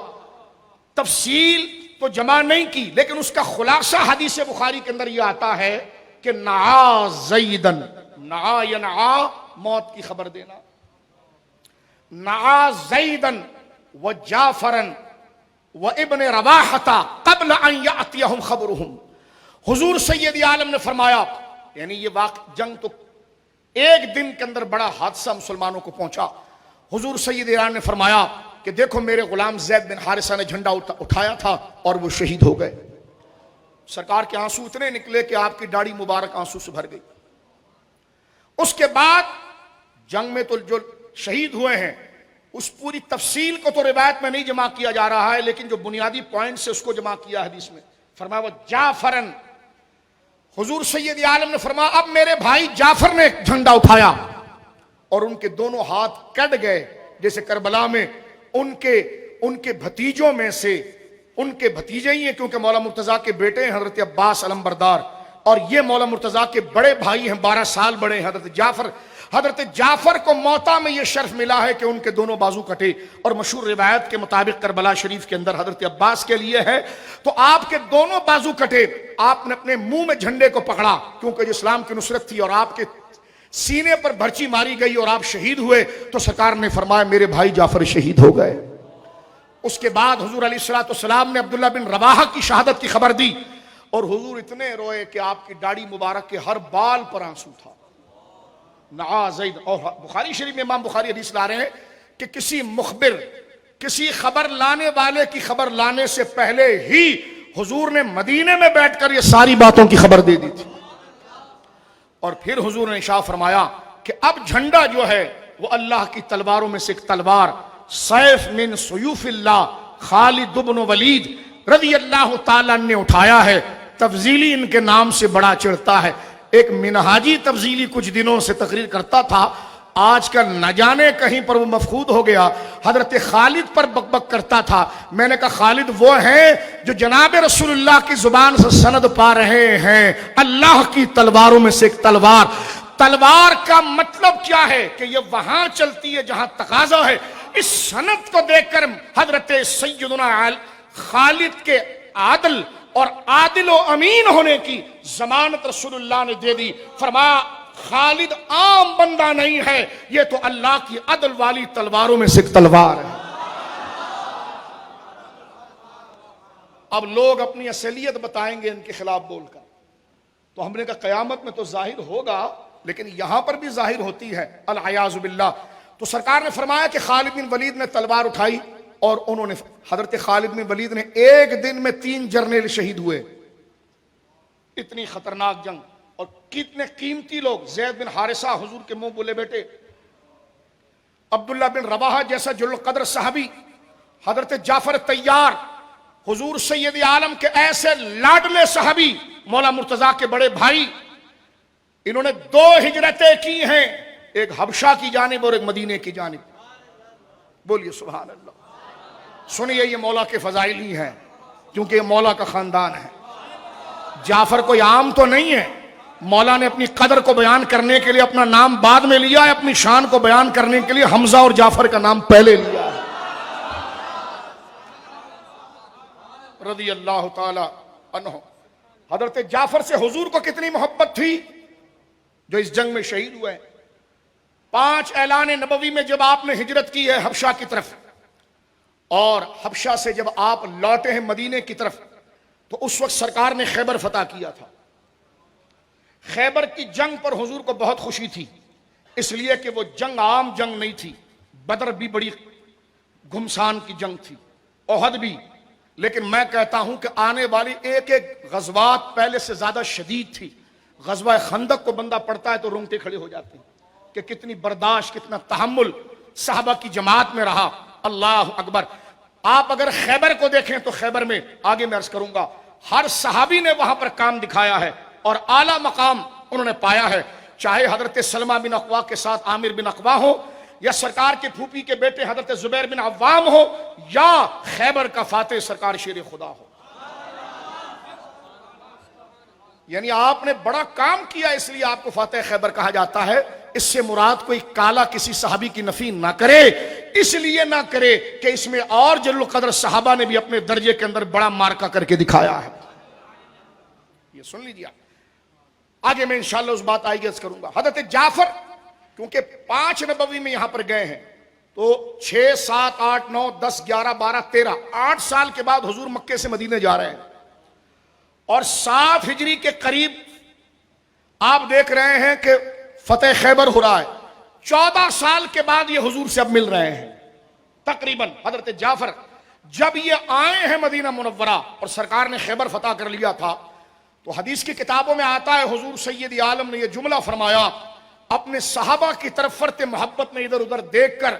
تفصیل تو جمع نہیں کی، لیکن اس کا خلاصہ حدیث بخاری کے اندر یہ آتا ہے کہ نعا زیدن، نعا ینعا موت کی خبر دینا، نعا زیدن و جعفرن و ابن رواحہ قبل ان یاتیہم خبرہم۔ حضور سید عالم نے فرمایا، یعنی یہ جنگ تو ایک دن کے اندر بڑا حادثہ مسلمانوں کو پہنچا۔ حضور سید عالم نے فرمایا کہ دیکھو میرے غلام زید بن حارثہ نے جھنڈا اٹھایا تھا اور وہ شہید ہو گئے۔ سرکار کے آنسو اتنے نکلے کہ آپ کی داڑھی مبارک آنسو سے بھر گئی۔ اس کے بعد جنگ میں تو جو شہید ہوئے ہیں اس پوری تفصیل کو تو روایت میں نہیں جمع کیا جا رہا ہے، لیکن جو بنیادی پوائنٹ سے اس کو جمع کیا حدیث میں، فرمایا وہ جعفرن، حضور سید عالم نے فرمایا اب میرے بھائی جعفر نے جھنڈا اٹھایا اور ان کے دونوں ہاتھ کٹ گئے، جیسے کربلا میں ان کے بھتیجوں میں سے، ان کے بھتیجے ہی ہیں کیونکہ مولا مرتضیٰ کے بیٹے ہیں حضرت عباس علمبردار، اور یہ مولا مرتضیٰ کے بڑے بھائی ہیں، 12 سال بڑے ہیں حضرت جعفر۔ حضرت جعفر کو موتا میں یہ شرف ملا ہے کہ ان کے دونوں بازو کٹے، اور مشہور روایت کے مطابق کربلا شریف کے اندر حضرت عباس کے لیے ہے تو آپ کے دونوں بازو کٹے، آپ نے اپنے منہ میں جھنڈے کو پکڑا کیونکہ جو اسلام کی نصرت تھی، اور آپ کے سینے پر بھرچی ماری گئی اور آپ شہید ہوئے، تو سرکار نے فرمایا میرے بھائی جعفر شہید ہو گئے۔ اس کے بعد حضور علیہ الصلوۃ والسلام نے عبداللہ بن رواحہ کی شہادت کی خبر دی، اور حضور اتنے روئے کہ آپ کی داڑھی مبارک کے ہر بال پر آنسو تھا۔ نعا زید، اور بخاری شریف میں امام بخاری حدیث لا رہے ہیں کہ کسی مخبر، کسی خبر لانے والے کی خبر لانے سے پہلے ہی حضور نے مدینے میں بیٹھ کر یہ ساری باتوں کی خبر دے دی تھی، اور پھر حضور نے ارشاد فرمایا کہ اب جھنڈا جو ہے وہ اللہ کی تلواروں میں سے ایک تلوار، سیف من سیوف اللہ خالد بن ولید رضی اللہ تعالیٰ نے اٹھایا ہے۔ تفضیلی ان کے نام سے بڑا چڑھتا ہے، ایک منہاجی تفضیلی کچھ دنوں سے تقریر کرتا تھا، آج کل نہ جانے کہیں پر وہ مفقود ہو گیا، حضرت خالد پر بک بک کرتا تھا۔ میں نے کہا خالد وہ ہیں جو جناب رسول اللہ کی زبان سے سند پا رہے ہیں، اللہ کی تلواروں میں سے ایک تلوار۔ تلوار کا مطلب کیا ہے کہ یہ وہاں چلتی ہے جہاں تقاضا ہے۔ اس سند کو دیکھ کر حضرت سیدنا خالد کے عادل اور عادل و امین ہونے کی ضمانت رسول اللہ نے دے دی۔ فرمایا خالد عام بندہ نہیں ہے، یہ تو اللہ کی عدل والی تلواروں میں سے ایک تلوار ہے۔ اب لوگ اپنی اصلیت بتائیں گے ان کے خلاف بول کر، تو ہم نے کہا قیامت میں تو ظاہر ہوگا، لیکن یہاں پر بھی ظاہر ہوتی ہے العیاذ باللہ۔ تو سرکار نے فرمایا کہ خالد بن ولید نے تلوار اٹھائی اور انہوں نے، حضرت خالد بن ولید نے ایک دن میں 3 جرنیل شہید ہوئے۔ اتنی خطرناک جنگ، اور کتنے قیمتی لوگ، زید بن حارثہ حضور کے منہ بولے بیٹے، عبداللہ بن رواحہ جیسا جل القدر صحابی، حضرت جعفر طیار، حضور سید عالم کے ایسے لاڈلے صحابی، مولا مرتضیٰ کے بڑے بھائی، انہوں نے 2 ہجرتیں کی ہیں، ایک حبشہ کی جانب اور ایک مدینے کی جانب۔ بولیے سبحان اللہ۔ سنیے یہ مولا کے فضائل ہی ہیں، کیونکہ یہ مولا کا خاندان ہے۔ جعفر کوئی عام تو نہیں ہے، مولا نے اپنی قدر کو بیان کرنے کے لیے اپنا نام بعد میں لیا ہے، اپنی شان کو بیان کرنے کے لیے حمزہ اور جعفر کا نام پہلے لیا ہے۔ رضی اللہ تعالی عنہ۔ حضرت جعفر سے حضور کو کتنی محبت تھی جو اس جنگ میں شہید ہوئے۔ 5 اعلان نبوی میں جب آپ نے ہجرت کی ہے حبشہ کی طرف، اور حبشہ سے جب آپ لوٹے ہیں مدینے کی طرف، تو اس وقت سرکار نے خیبر فتح کیا تھا۔ خیبر کی جنگ پر حضور کو بہت خوشی تھی، اس لیے کہ وہ جنگ عام جنگ نہیں تھی، بدر بھی بڑی گھمسان کی جنگ تھی، احد بھی، لیکن میں کہتا ہوں کہ آنے والی ایک ایک غزوات پہلے سے زیادہ شدید تھی۔ غزوہ خندق کو بندہ پڑھتا ہے تو رونگٹے کھڑے ہو جاتے ہیں کہ کتنی برداشت، کتنا تحمل صحابہ کی جماعت میں رہا۔ اللہ اکبر۔ آپ اگر خیبر کو دیکھیں تو خیبر میں، آگے میں عرض کروں گا، ہر صحابی نے وہاں پر کام دکھایا ہے اور اعلیٰ مقام انہوں نے پایا ہے، چاہے حضرت سلمہ بن اقوا کے ساتھ عامر بن اقوا ہو، یا سرکار کے پھوپھی کے بیٹے حضرت زبیر بن عوام ہو، یا خیبر کا فاتح سرکار شیر خدا ہو۔ یعنی آپ نے بڑا کام کیا، اس لیے آپ کو فاتح خیبر کہا جاتا ہے۔ اس سے مراد کوئی کالا کسی صحابی کی نفی نہ کرے، اس لیے نہ کرے کہ اس میں اور جل القدر صحابہ نے بھی اپنے درجے کے اندر بڑا مارکا کر کے دکھایا ہے۔ یہ سن لیجیے، آگے میں انشاءاللہ اس بات آئی گز کروں گا۔ حضرت جعفر کیونکہ 5 نبوی میں یہاں پر گئے ہیں، تو 6 7 8 9 10 11 12 13 8 سال کے بعد حضور مکے سے مدینے جا رہے ہیں، اور 7 ہجری کے قریب آپ دیکھ رہے ہیں کہ فتح خیبر ہو رہا ہے۔ 14 سال کے بعد یہ حضور سے اب مل رہے ہیں تقریباً۔ حضرت جعفر جب یہ آئے ہیں مدینہ منورہ اور سرکار نے خیبر فتح کر لیا تھا، تو حدیث کی کتابوں میں آتا ہے حضور سید عالم نے یہ جملہ فرمایا اپنے صحابہ کی طرف فرط محبت میں ادھر ادھر دیکھ کر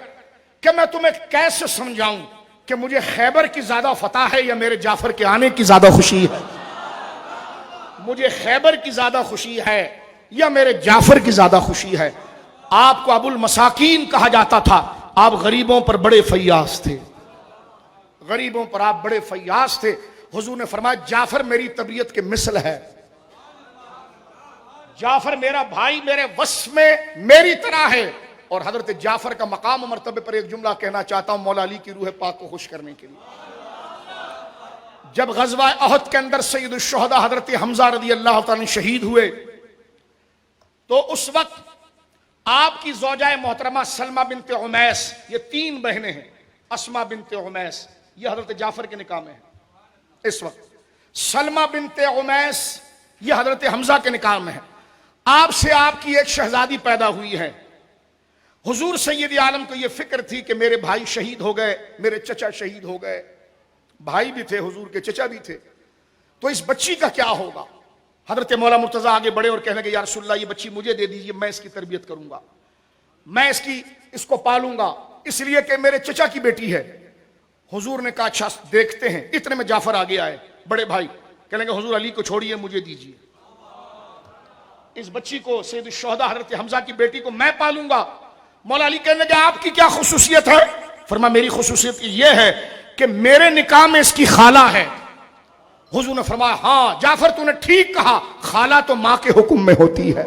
کہ میں تمہیں کیسے سمجھاؤں کہ مجھے خیبر کی زیادہ فتح ہے یا میرے جعفر کے آنے کی زیادہ خوشی ہے، مجھے خیبر کی زیادہ خوشی ہے یا میرے جعفر کی زیادہ خوشی ہے۔ آپ کو ابو المساکین کہا جاتا تھا، آپ غریبوں پر بڑے فیاض تھے، غریبوں پر آپ بڑے فیاض تھے۔ حضور نے فرمایا جعفر میری طبیعت کے مثل ہے، جعفر میرا بھائی میرے وصف میں میری طرح ہے۔ اور حضرت جعفر کا مقام و مرتبے پر ایک جملہ کہنا چاہتا ہوں مولا علی کی روح پاک کو خوش کرنے کے لیے۔ جب غزوہ احد کے اندر سید الشہداء حضرت حمزہ رضی اللہ تعالیٰ شہید ہوئے، تو اس وقت آپ کی زوجہ محترمہ سلمہ بنت عمیس، یہ 3 بہنیں ہیں، اسماء بنت عمیس، یہ حضرت جعفر کے نکاح میں ہیں اس وقت، سلمہ بنت عمیس یہ حضرت حمزہ کے نکاح میں ہے۔ آپ سے آپ کی ایک شہزادی پیدا ہوئی ہے۔ حضور سید عالم کو یہ فکر تھی کہ میرے بھائی شہید ہو گئے، میرے چچا شہید ہو گئے، بھائی بھی تھے حضور کے، چچا بھی تھے، تو اس بچی کا کیا ہوگا؟ حضرت مولا مرتضیٰ آگے بڑھے اور کہنے لگے یا رسول اللہ یہ بچی مجھے دے دیجئے، میں اس کی تربیت کروں گا، میں اس کو پالوں گا، اس لیے کہ میرے چچا کی بیٹی ہے۔ حضور نے کہا اچھا دیکھتے ہیں۔ اتنے میں جعفر آگے آئے، بڑے بھائی، کہنے لگے حضور علی کو چھوڑیے مجھے دیجئے، اس بچی کو سید الشہداء حضرت حمزہ کی بیٹی کو میں پالوں گا۔ مولا علی کہنے لگے آپ کی کیا خصوصیت ہے؟ فرمایا میری خصوصیت یہ ہے کہ میرے نکاح میں اس کی خالہ ہے۔ حضور نے فرمایا ہاں جعفر تو نے ٹھیک کہا، خالہ تو ماں کے حکم میں ہوتی ہے،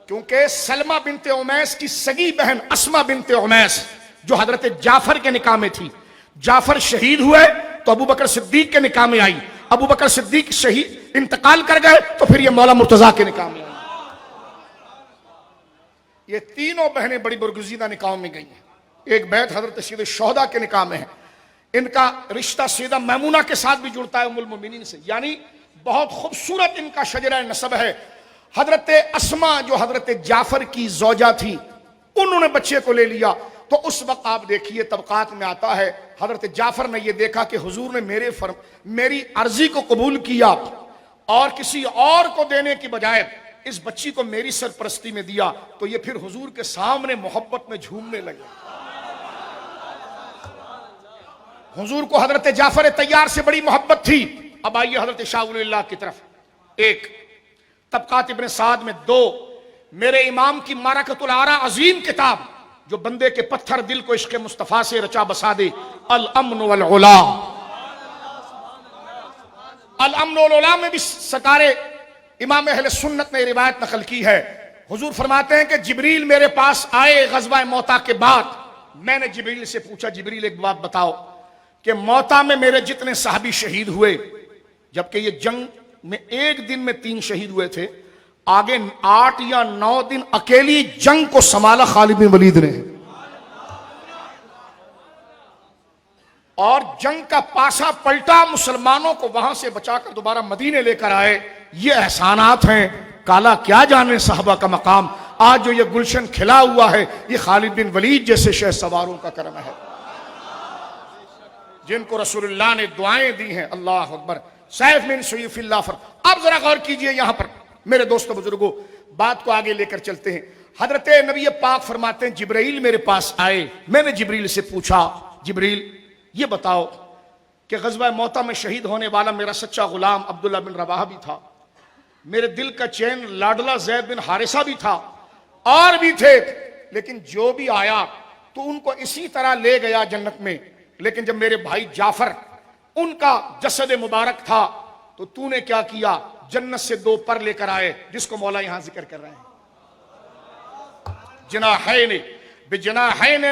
کیونکہ سلمہ بنت عمیس کی سگی بہن اسماء بنت عمیس جو حضرت جعفر کے نکاح میں تھی، جعفر شہید ہوئے تو ابو بکر صدیق کے نکاح میں آئی، ابو بکر صدیق شہید انتقال کر گئے تو پھر یہ مولا مرتضیٰ کے نکاح میں آئی۔ یہ تینوں بہنیں بڑی برگزیدہ نکاحوں میں گئی ہیں۔ ایک بیت حضرت سید الشہداء کے نکاح میں ہے، ان کا رشتہ سیدہ میمونہ کے ساتھ بھی جڑتا ہے ام المومنین سے، یعنی بہت خوبصورت ان کا شجرہ نسب ہے. حضرت اسما جو حضرت جعفر کی زوجہ تھی, انہوں نے بچے کو لے لیا. تو اس وقت آپ دیکھیے طبقات میں آتا ہے, حضرت جعفر نے یہ دیکھا کہ حضور نے میری عرضی کو قبول کیا اور کسی اور کو دینے کی بجائے اس بچی کو میری سرپرستی میں دیا, تو یہ پھر حضور کے سامنے محبت میں جھومنے لگے. حضور کو حضرت جعفر طیار سے بڑی محبت تھی. اب آئیے حضرت شاہ ولی اللہ کی طرف. ایک طبقات ابن سعد میں, دو میرے امام کی معرکۃ الآراء عظیم کتاب جو بندے کے پتھر دل کو عشق مصطفیٰ سے رچا بسا دے, الامن والعلا. الامن والعلا میں بھی سرکار امام اہل سنت نے روایت نقل کی ہے. حضور فرماتے ہیں کہ جبریل میرے پاس آئے غزوہ موتا کے بعد. میں نے جبریل سے پوچھا, جبریل ایک بات بتاؤ کہ موتا میں میرے جتنے صحابی شہید ہوئے, جبکہ یہ جنگ میں ایک دن میں 3 شہید ہوئے تھے, آگے 8 یا 9 دن اکیلی جنگ کو سنبھالا خالد بن ولید نے, اور جنگ کا پاسا پلٹا, مسلمانوں کو وہاں سے بچا کر دوبارہ مدینے لے کر آئے. یہ احسانات ہیں, کالا کیا جانے صحابہ کا مقام. آج جو یہ گلشن کھلا ہوا ہے یہ خالد بن ولید جیسے شہ سواروں کا کرم ہے, جن کو رسول اللہ نے دعائیں دی ہیں. اللہ اکبر. سیف من سیوف اللہ. اب ذرا غور کیجئے یہاں پر میرے دوستو بزرگوں, بات کو آگے لے کر چلتے ہیں. حضرت نبی پاک فرماتے ہیں جبرائیل میرے پاس آئے. میں نے جبریل سے پوچھا, جبریل یہ بتاؤ کہ غزوہ موتا میں شہید ہونے والا میرا سچا غلام عبداللہ بن رواحہ بھی تھا, میرے دل کا چین لاڈلا زید بن حارثہ بھی تھا, اور بھی تھے, لیکن جو بھی آیا تو ان کو اسی طرح لے گیا جنت میں. لیکن جب میرے بھائی جعفر ان کا جسد مبارک تھا تو تو نے کیا کیا, جنت سے 2 پر لے کر آئے, جس کو مولا یہاں ذکر کر رہے ہیں. جناحین بجناحین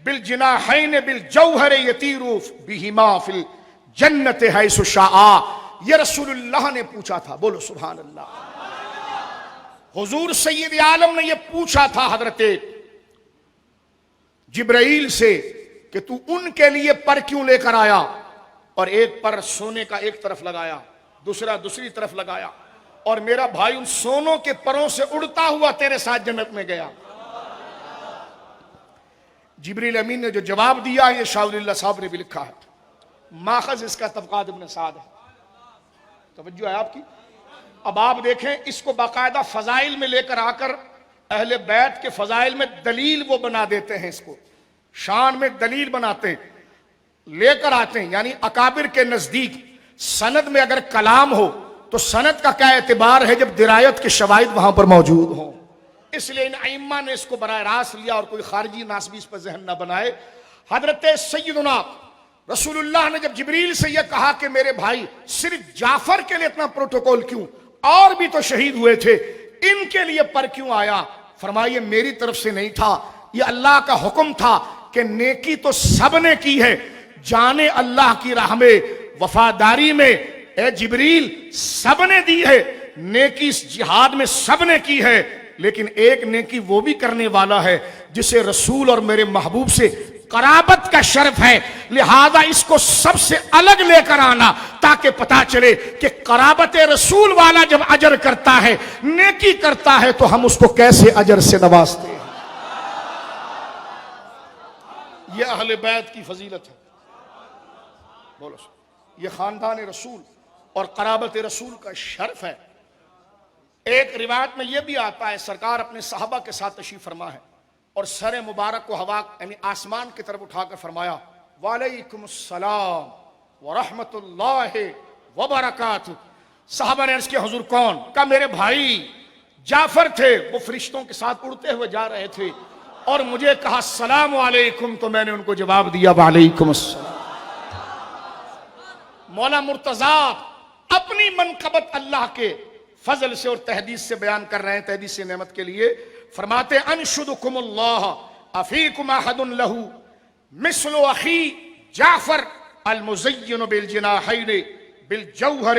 بالجناحین بالجوہر یطیر بہما فی الجنت حیث شاء. یہ رسول اللہ نے پوچھا تھا, بولو سبحان اللہ. حضور سید عالم نے یہ پوچھا تھا حضرت جبرائیل سے کہ تو ان کے لیے پر کیوں لے کر آیا, اور ایک پر سونے کا ایک طرف لگایا, دوسرا دوسری طرف لگایا, اور میرا بھائی ان سونوں کے پروں سے اڑتا ہوا تیرے ساتھ جنت میں گیا. جبریل امین نے جو جواب دیا یہ شاہ ولی اللہ صاحب نے بھی لکھا ہے, ماخذ اس کا طبقات ابن سعد ہے. توجہ ہے آپ کی. اب آپ دیکھیں اس کو باقاعدہ فضائل میں لے کر آ کر اہل بیت کے فضائل میں دلیل وہ بنا دیتے ہیں, اس کو شان میں دلیل بناتے ہیں, لے کر آتے ہیں. یعنی اکابر کے نزدیک سند میں اگر کلام ہو تو سند کا کیا اعتبار ہے جب درایت کے شواہد وہاں پر موجود ہوں. اس لیے ان ائمہ نے اس کو براہ راست لیا, اور کوئی خارجی ناسبی اس پر ذہن نہ بنائے. حضرت سیدنا رسول اللہ نے جب جبریل سے یہ کہا کہ میرے بھائی صرف جعفر کے لیے اتنا پروٹوکول کیوں, اور بھی تو شہید ہوئے تھے, ان کے لیے پر کیوں آیا, فرمائیے میری طرف سے نہیں تھا, یہ اللہ کا حکم تھا کہ نیکی تو سب نے کی ہے, جانے اللہ کی راہ میں وفاداری میں اے جبریل سب نے دی ہے, نیکی اس جہاد میں سب نے کی ہے, لیکن ایک نیکی وہ بھی کرنے والا ہے جسے رسول اور میرے محبوب سے قرابت کا شرف ہے, لہذا اس کو سب سے الگ لے کر آنا تاکہ پتا چلے کہ قرابت رسول والا جب اجر کرتا ہے, نیکی کرتا ہے, تو ہم اس کو کیسے اجر سے نوازتے ہیں. یہ اہل بیت کی فضیلت ہے. بولو, یہ خاندان رسول اور قرابت رسول کا شرف ہے. ایک روایت میں یہ بھی آتا ہے سرکار اپنے صحابہ کے ساتھ تشریف فرما ہے اور سر مبارک کو ہوا یعنی آسمان کی طرف اٹھا کر فرمایا وعلیکم السلام ورحمت اللہ وبرکاتہ. صحابہ نے عرض کیا حضور کون؟ کہا میرے بھائی جعفر تھے, وہ فرشتوں کے ساتھ اڑتے ہوئے جا رہے تھے اور مجھے کہا السلام علیکم, تو میں نے ان کو جواب دیا وعلیکم السلام. مولا مرتضیٰ اپنی منقبت اللہ کے فضل سے اور تحدیث سے بیان کر رہے ہیں, تحدیث نعمت کے لیے فرماتے انشدکم اللہ افیکم احد لہ مثل اخی جعفر المزین بالجناحین بالجوہر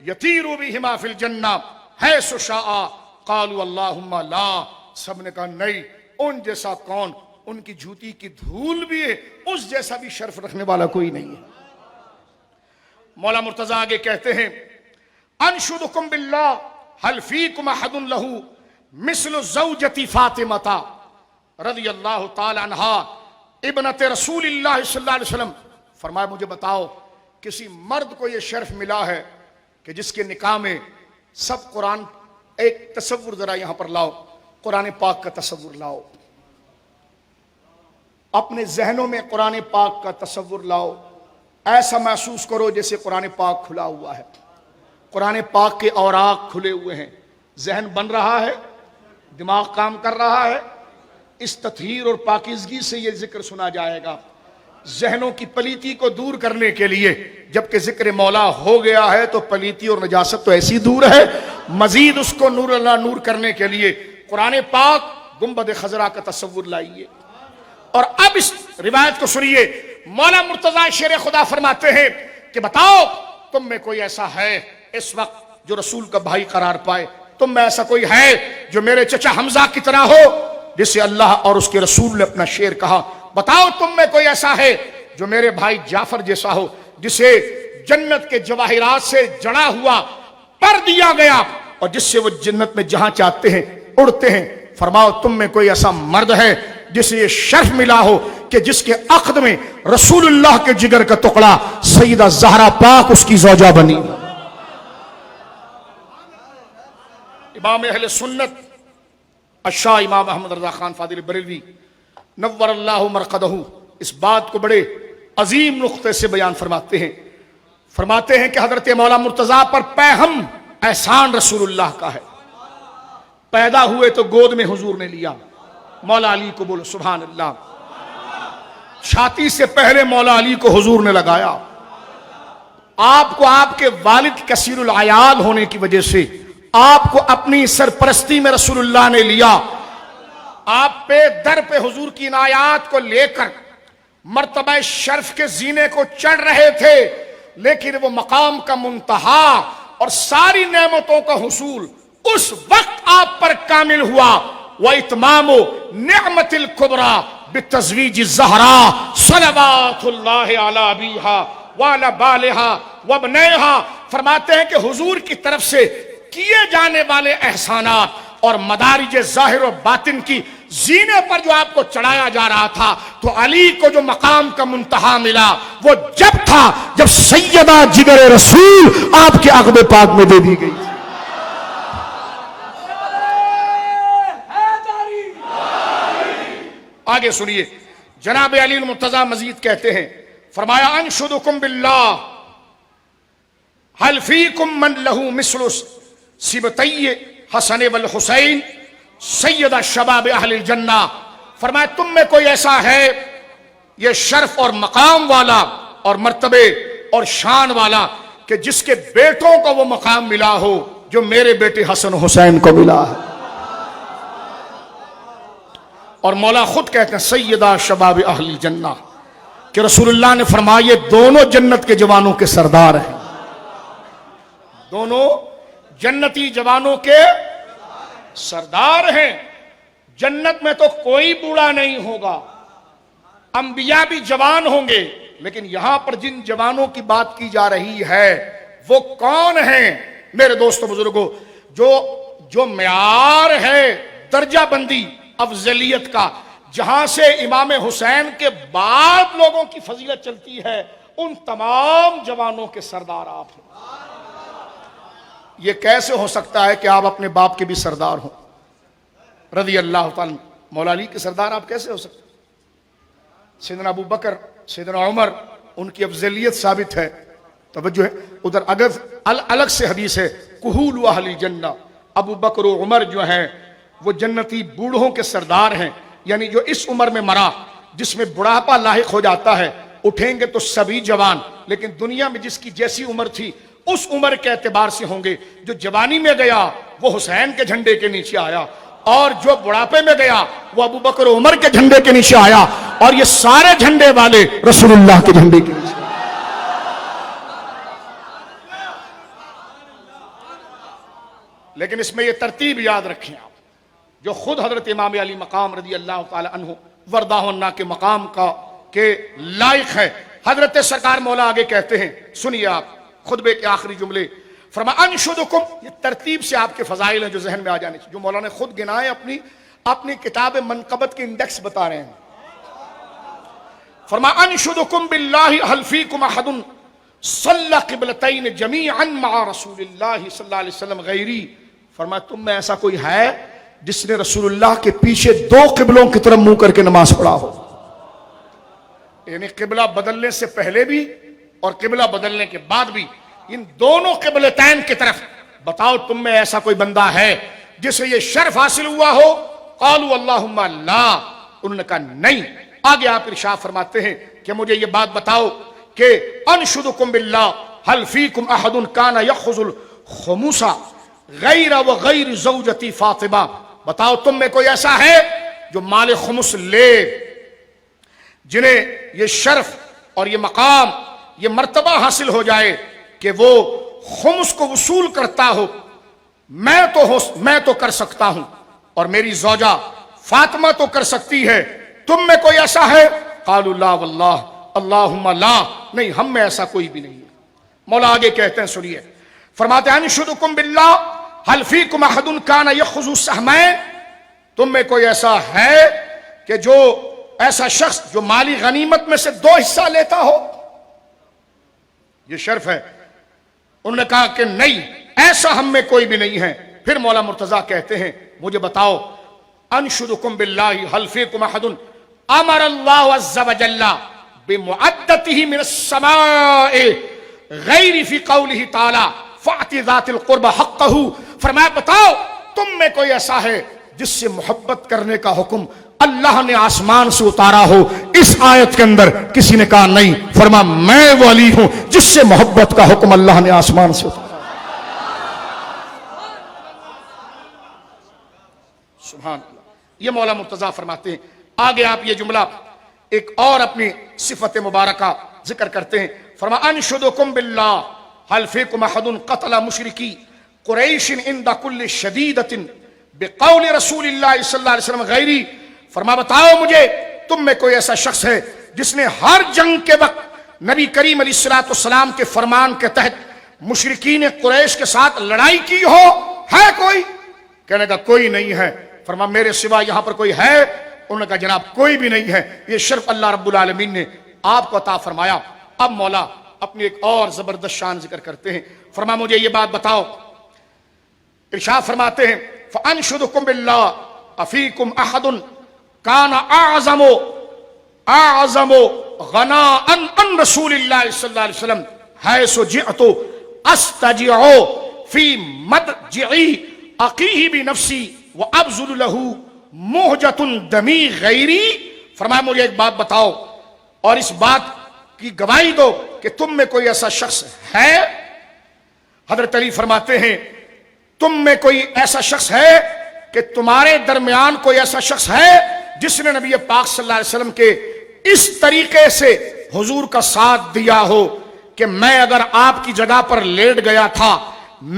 یطیر بہما فی الجنہ حیث شاء. قالوا اللہم لا, سب نے کہا نہیں, ان جیسا کون, ان کی جھوٹی کی دھول بھی ہے, اس جیسا بھی شرف رکھنے والا کوئی نہیں ہے. مولا مرتضیٰ آگے کہتے ہیں انشدکم باللہ حل فیکم احد لہو مثل زوجتی فاطمہ رضی اللہ تعالی عنہا ابنت رسول اللہ صلی اللہ علیہ وسلم، فرمایا مجھے بتاؤ کسی مرد کو یہ شرف ملا ہے کہ جس کے نکاح میں سب قرآن، ایک تصور ذرا یہاں پر لاؤ، قرآن پاک کا تصور لاؤ، اپنے ذہنوں میں قرآن پاک کا تصور لاؤ، ایسا محسوس کرو جیسے قرآن پاک کھلا ہوا ہے، قرآن پاک کے اوراق کھلے ہوئے ہیں، ذہن بن رہا ہے، دماغ کام کر رہا ہے، اس تطہیر اور پاکیزگی سے یہ ذکر سنا جائے گا، ذہنوں کی پلیتی کو دور کرنے کے لیے۔ جبکہ ذکر مولا ہو گیا ہے تو پلیتی اور نجاست تو ایسی دور ہے، مزید اس کو نور اللہ نور کرنے کے لیے قرآن پاک گنبد خضرا کا تصور لائیے۔ اور اب اس روایت کو سنیے، مولا مرتضی شیر خدا فرماتے ہیں کہ بتاؤ تم میں کوئی ایسا ہے اس وقت جو رسول کا بھائی قرار پائے، تم میں ایسا کوئی ہے جو میرے چچا حمزہ کی طرح ہو جسے اللہ اور اس کے رسول نے اپنا شعر کہا، بتاؤ تم میں کوئی ایسا ہے جو میرے بھائی جعفر جیسا ہو جسے جنت کے جواہرات سے جڑا ہوا پر دیا گیا اور جس سے وہ جنت میں جہاں چاہتے ہیں اڑتے ہیں۔ فرماؤ تم میں کوئی ایسا مرد ہے جسے یہ شرف ملا ہو کہ جس کے عقد میں رسول اللہ کے جگر کا ٹکڑا سیدہ زہرا پاک اس کی زوجہ بنی۔ امام اہل سنت الشاہ امام احمد رضا خان فاضل بریلوی نور اللہ مرقدہ اس بات کو بڑے عظیم نقطے سے بیان فرماتے ہیں کہ حضرت مولا مرتضیٰ پر پہم احسان رسول اللہ کا ہے۔ پیدا ہوئے تو گود میں حضور نے لیا، مولا علی کو بولو سبحان اللہ، چھاتی سے پہلے مولا علی کو حضور نے لگایا، آپ کو آپ کے والد کثیر العیال ہونے کی وجہ سے آپ کو اپنی سرپرستی میں رسول اللہ نے لیا، آپ پہ در پہ حضور کی عنایات کو لے کر مرتبہ شرف کے زینے کو چڑھ رہے تھے، لیکن وہ مقام کا منتہا اور ساری نعمتوں کا حصول اس وقت آپ پر کامل ہوا۔ وَإِتْمَامُ نِعْمَةِ الْكُبْرَى بِالتَّزْوِيجِ الزَّهْرَا صلوات اللہ علی ابیہا وعلی بالہا وابنیہا۔ فرماتے ہیں کہ حضور کی طرف سے کیے جانے والے احسانات اور مدارج ظاہر و باطن کی زینے پر جو آپ کو چڑھایا جا رہا تھا، تو علی کو جو مقام کا منتہا ملا وہ جب تھا جب سیدہ جگر رسول آپ کے عقد پاک میں دے دی گئی تھی۔ آگے سنیے، جناب علی المرتضیٰ مزید کہتے ہیں، فرمایا انشدکم باللہ حل فیکم من لہو مثل سبطی حسن والحسین سیدہ شباب اہل الجنہ۔ فرمایا تم میں کوئی ایسا ہے یہ شرف اور مقام والا اور مرتبے اور شان والا کہ جس کے بیٹوں کو وہ مقام ملا ہو جو میرے بیٹے حسن حسین کو ملا ہے۔ اور مولا خود کہتے ہیں سیدہ شباب اہل الجنہ کہ رسول اللہ نے فرمایا یہ دونوں جنت کے جوانوں کے سردار ہیں، دونوں جنتی جوانوں کے سردار ہیں۔ جنت میں تو کوئی بوڑھا نہیں ہوگا، انبیاء بھی جوان ہوں گے، لیکن یہاں پر جن جوانوں کی بات کی جا رہی ہے وہ کون ہیں میرے دوستو بزرگوں؟ جو معیار ہے درجہ بندی افضلیت کا، جہاں سے امام حسین کے بعد لوگوں کی فضیلت چلتی ہے، ان تمام جوانوں کے سردار آپ ہیں۔ یہ کیسے ہو سکتا ہے کہ آپ اپنے باپ کے بھی سردار ہوں؟ رضی اللہ تعالی مولا علی کے سردار آپ کیسے ہو سکتے؟ سیدنا ابو بکر، سیدنا عمر، ان کی افضلیت ثابت ہے، توجہ ہے ادھر۔ اگر الگ سے حدیث ہے کہول اہل الجنہ، ابو بکر و عمر جو ہیں وہ جنتی بوڑھوں کے سردار ہیں، یعنی جو اس عمر میں مرا جس میں بڑھاپا لاحق ہو جاتا ہے، اٹھیں گے تو سبھی جوان، لیکن دنیا میں جس کی جیسی عمر تھی اس عمر کے اعتبار سے ہوں گے۔ جو جوانی میں گیا وہ حسین کے جھنڈے کے نیچے آیا، اور جو بڑھاپے میں گیا وہ ابو بکر و عمر کے جھنڈے کے نیچے آیا، اور یہ سارے جھنڈے والے رسول اللہ کے جھنڈے کے نیچے۔ لیکن اس میں یہ ترتیب یاد رکھیں آپ، جو خود حضرت امام علی مقام رضی اللہ تعالی عنہ وردہ عنہ کے مقام کا کے لائق ہے۔ حضرت سرکار مولا آگے کہتے ہیں، سنیے آپ خطبے کے آخری جملے، فرمایا انشدکم، یہ ترتیب سے آپ کے فضائل ہیں جو ذہن میں آ جانے چاہیے، جو مولانا خود گنائے اپنی کتاب منقبت کے انڈیکس بتا رہے ہیں۔ فرمایا انشدکم باللہ هل فیکم احد صلی قبلتین جمیعا مع رسول اللہ صلی اللہ علیہ وسلم غیری، فرمایا تم میں ایسا کوئی ہے جس نے رسول اللہ کے پیچھے دو قبلوں کی طرف منہ کر کے نماز پڑھا ہو، یعنی قبلہ بدلنے سے پہلے بھی اور قبلہ بدلنے کے بعد بھی، ان دونوں قبلتین کی طرف بتاؤ تم میں ایسا کوئی بندہ ہے جسے یہ شرف حاصل ہوا ہو؟ قالوا اللہم لا، انہوں نے کہا نہیں۔ آگے آپ ارشاد فرماتے ہیں کہ مجھے یہ بات بتاؤ کہ انشدکم باللہ هل فیکم احد کان یأخذ الخمس غیر و غیر زوجتی فاطمہ، بتاؤ تم میں کوئی ایسا ہے جو مال خمس لے، جنہیں یہ شرف اور یہ مقام یہ مرتبہ حاصل ہو جائے کہ وہ خمس کو وصول کرتا ہو؟ میں تو کر سکتا ہوں اور میری زوجہ فاطمہ تو کر سکتی ہے، تم میں کوئی ایسا ہے؟ قالوا لا واللہ اللہم لا، نہیں ہم میں ایسا کوئی بھی نہیں ہے۔ مولا آگے کہتے ہیں سنیے، فرماتے ہیں انشدکم باللہ هل فیکم احد کان یأخذ السہمین، تم میں کوئی ایسا ہے کہ جو ایسا شخص جو مالی غنیمت میں سے دو حصہ لیتا ہو؟ یہ شرف ہے۔ انہوں نے کہا کہ نہیں، ایسا ہم میں کوئی بھی نہیں ہے۔ پھر مولا مرتضیٰ کہتے ہیں مجھے بتاؤ انشدکم باللہ هل فیکم احد امر اللہ عز وجل بمعدته من السماء غیر فی قولہ تعالی فأت ذات القربى حقہ، فرمایا بتاؤ تم میں کوئی ایسا ہے جس سے محبت کرنے کا حکم اللہ نے آسمان سے اتارا ہو؟ اس آیت کے اندر کسی نے کہا نہیں، فرمایا میں وہ علی ہوں جس سے محبت کا حکم اللہ نے آسمان سے اتارا۔ سبحان اللہ، یہ مولا مرتضیٰ فرماتے ہیں۔ آگے آپ یہ جملہ ایک اور اپنی صفت مبارکہ ذکر کرتے ہیں، فرمایا انشدکم باللہ هل فیکم احد قتل مشرکی قریش عند کل شدیدۃ بقول رسول اللہ صلی اللہ علیہ وسلم غیری، فرما بتاؤ مجھے تم میں کوئی ایسا شخص ہے جس نے ہر جنگ کے وقت نبی کریم علیہ الصلوۃ والسلام کے فرمان کے تحت مشرکین قریش کے ساتھ لڑائی کی ہو؟ ہے کوئی؟ کہنے کا کوئی نہیں ہے۔ فرما میرے سوا یہاں پر کوئی ہے؟ انہوں نے کہا جناب کوئی بھی نہیں ہے۔ یہ شرف اللہ رب العالمین نے آپ کو عطا فرمایا۔ اب مولا اپنی ایک اور زبردست شان ذکر کرتے ہیں، فرما مجھے یہ بات بتاؤ، ارشاد فرماتے ہیں فانشدکم باللہ افیکم احد کان اعظم غناء عن رسول اللہ صلی اللہ علیہ وسلم حیث جئت استجع فی مدجعی اقیہ بنفسی وابذل له مہجۃ دمی غیری، فرمایا مجھے ایک بات بتاؤ اور اس بات کی گواہی دو کہ تم میں کوئی ایسا شخص ہے؟ حضرت علی فرماتے ہیں تم میں کوئی ایسا شخص ہے کہ تمہارے درمیان کوئی ایسا شخص ہے جس نے نبی پاک صلی اللہ علیہ وسلم کے اس طریقے سے حضور کا ساتھ دیا ہو کہ میں اگر آپ کی جگہ پر لیٹ گیا تھا،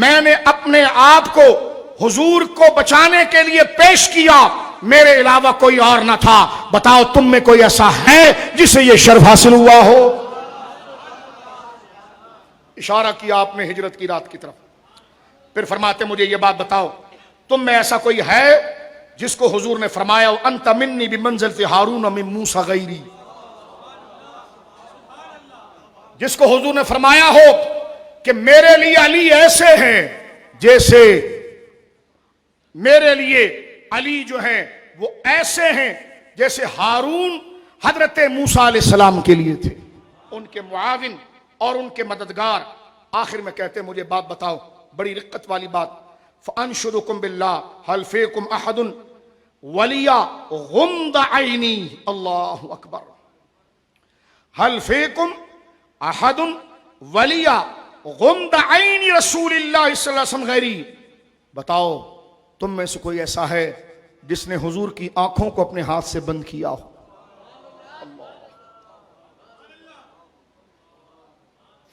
میں نے اپنے آپ کو حضور کو بچانے کے لیے پیش کیا، میرے علاوہ کوئی اور نہ تھا؟ بتاؤ تم میں کوئی ایسا ہے جسے یہ شرف حاصل ہوا ہو؟ اشارہ کیا آپ نے ہجرت کی رات کی طرف۔ پھر فرماتے مجھے یہ بات بتاؤ تم میں ایسا کوئی ہے جس کو حضور نے فرمایا انت منی بمنزلۃ ہارون من موسیٰ غیری، جس کو حضور نے فرمایا ہو کہ میرے لیے علی ایسے ہیں جیسے میرے لیے علی جو ہیں وہ ایسے ہیں جیسے ہارون حضرت موسیٰ علیہ السلام کے لیے تھے، ان کے معاون اور ان کے مددگار۔ آخر میں کہتے ہیں مجھے بات بتاؤ، بڑی رقت والی بات، فانشدکم باللہ هل فیکم احد ولی غمض عینی، اللہ اکبر، هل فیکم احد ولی غمض عین رسول اللہ صلی اللہ علیہ وسلم غیری، بتاؤ تم میں سے کوئی ایسا ہے جس نے حضور کی آنکھوں کو اپنے ہاتھ سے بند کیا ہو؟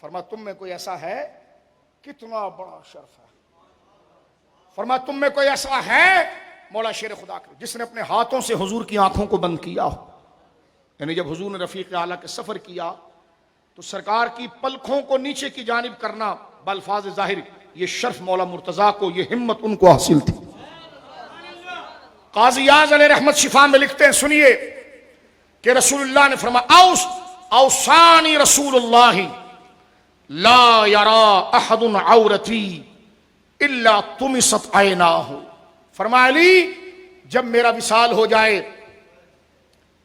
فرما تم میں کوئی ایسا ہے، کتنا بڑا شرف ہے۔ فرما تم میں کوئی ایسا ہے، مولا شیر خدا کے، جس نے اپنے ہاتھوں سے حضور کی آنکھوں کو بند کیا ہو۔ یعنی جب حضور نے رفیق اعلیٰ کے سفر کیا تو سرکار کی پلکوں کو نیچے کی جانب کرنا بالفاظ ظاہر یہ شرف مولا مرتضیٰ کو، یہ ہمت ان کو حاصل تھی۔ قاضی اعظم علیہ رحمت شفا میں لکھتے ہیں، سنیے کہ رسول اللہ نے فرمایا اوصانی رسول اللہ لا یرا احد عورتی الا طمست عیناہ۔ فرمایا علی جب میرا وصال ہو جائے،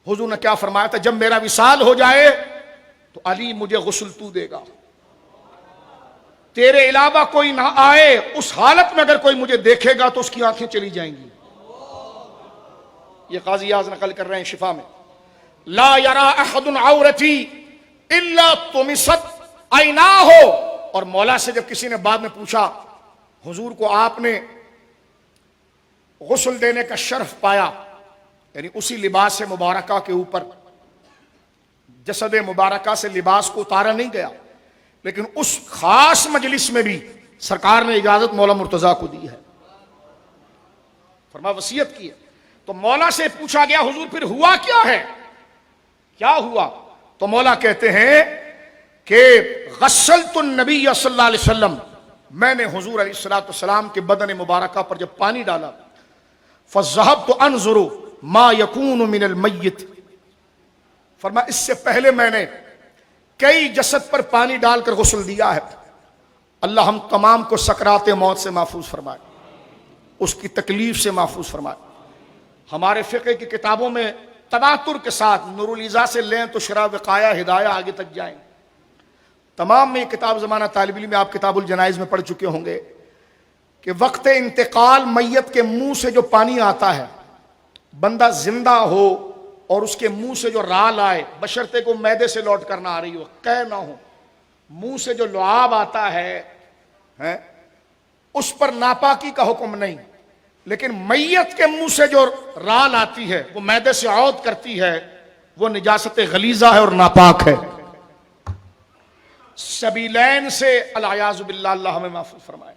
حضور نے کیا فرمایا تھا؟ جب میرا وصال ہو جائے تو علی مجھے غسل تو دے گا، تیرے علاوہ کوئی نہ آئے، اس حالت میں اگر کوئی مجھے دیکھے گا تو اس کی آنکھیں چلی جائیں گی۔ یہ قاضی اعظم نقل کر رہے ہیں شفا میں، لا یرا احد عورتی الا طمست عیناہ۔ اور مولا سے جب کسی نے بعد میں پوچھا حضور کو آپ نے غسل دینے کا شرف پایا، یعنی اسی لباس مبارکہ کے اوپر جسد مبارکہ سے لباس کو اتارا نہیں گیا، لیکن اس خاص مجلس میں بھی سرکار نے اجازت مولا مرتضیٰ کو دی ہے، فرما وصیت کی ہے۔ تو مولا سے پوچھا گیا حضور پھر ہوا کیا ہے، کیا ہوا؟ تو مولا کہتے ہیں کہ غسلت النبی صلی اللہ علیہ وسلم، میں نے حضور علیہ الصلوۃ والسلام کے بدن مبارکہ پر جب پانی ڈالا، فذهبت انظر ما يكون من المیت، فرمایا اس سے پہلے میں نے کئی جسد پر پانی ڈال کر غسل دیا ہے، اللہ ہم تمام کو سکرات موت سے محفوظ فرمائے، اس کی تکلیف سے محفوظ فرمائے۔ ہمارے فقہ کی کتابوں میں تباتر کے ساتھ نور الیزا سے لیں تو شرح وقایہ ہدایہ آگے تک جائیں، تمام میں یہ کتاب زمانہ طالب علم میں آپ کتاب الجنائز میں پڑھ چکے ہوں گے کہ وقت انتقال میت کے منہ سے جو پانی آتا ہے، بندہ زندہ ہو اور اس کے منہ سے جو رال آئے، بشرطے کو معدے سے لوٹ کر نہ آ رہی ہو، قے نہ ہو، منہ سے جو لعاب آتا ہے اس پر ناپاکی کا حکم نہیں، لیکن میت کے منہ سے جو رال آتی ہے وہ معدے سے عود کرتی ہے، وہ نجاست غلیظہ ہے اور ناپاک ہے۔ سبیلین سے العیاذ باللہ، اللہ ہمیں محفوظ فرمائے،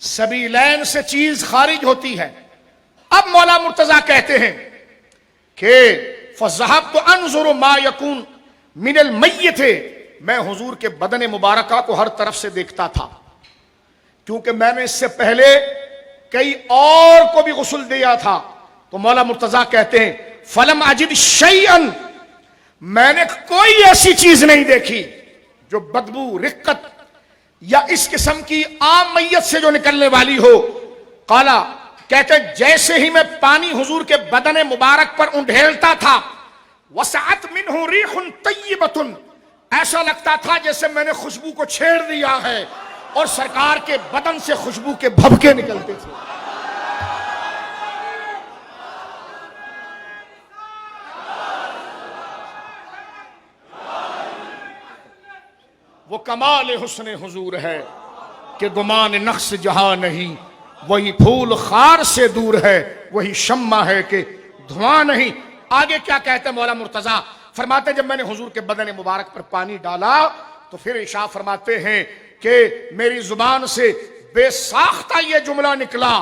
سبیلین سے چیز خارج ہوتی ہے۔ اب مولا مرتضیٰ کہتے ہیں کہ فذهبت انظر ما يكون من المیت، میں حضور کے بدن مبارکہ کو ہر طرف سے دیکھتا تھا، کیونکہ میں نے اس سے پہلے کئی اور کو بھی غسل دیا تھا۔ تو مولا مرتضیٰ کہتے ہیں فلم اجد شیئا، میں نے کوئی ایسی چیز نہیں دیکھی جو بدبو، رقت یا اس قسم کی عام میت سے جو نکلنے والی ہو۔ قالا، کہتے ہیں جیسے ہی میں پانی حضور کے بدن مبارک پر انڈھیلتا تھا، وسعت منہ ریح طیبۃ، ایسا لگتا تھا جیسے میں نے خوشبو کو چھیڑ دیا ہے، اور سرکار کے بدن سے خوشبو کے بھبکے نکلتے تھے۔ وہ کمال حسن حضور ہے کہ گمان نقص جہاں نہیں، وہی پھول خار سے دور ہے، وہی شمع ہے کہ دھواں نہیں۔ آگے کیا کہتے ہیں مولا مرتضیٰ؟ فرماتے جب میں نے حضور کے بدن مبارک پر پانی ڈالا تو پھر ارشاد فرماتے ہیں کہ میری زبان سے بے ساختہ یہ جملہ نکلا،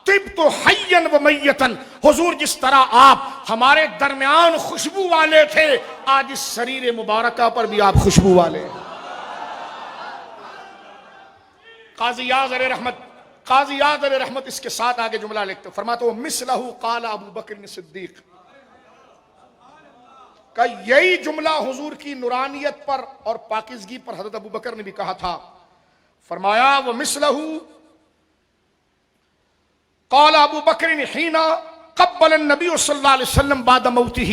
طبت حیا و میتا، حضور جس طرح آپ ہمارے درمیان خوشبو والے تھے، آج اس سریر مبارکہ پر بھی آپ خوشبو والے ہیں۔ قاضی اعظم علیہ رحمت اس کے ساتھ آگے جملہ لکھتے فرماتے مثلہ قال ابو بکر صدیق، کہ یہی جملہ حضور کی نورانیت پر اور پاکیزگی پر حضرت ابو بکر نے بھی کہا تھا۔ فرمایا ومثلہ قال ابو بکر حین قبل النبی صلی اللہ علیہ وسلم بعد موتہ،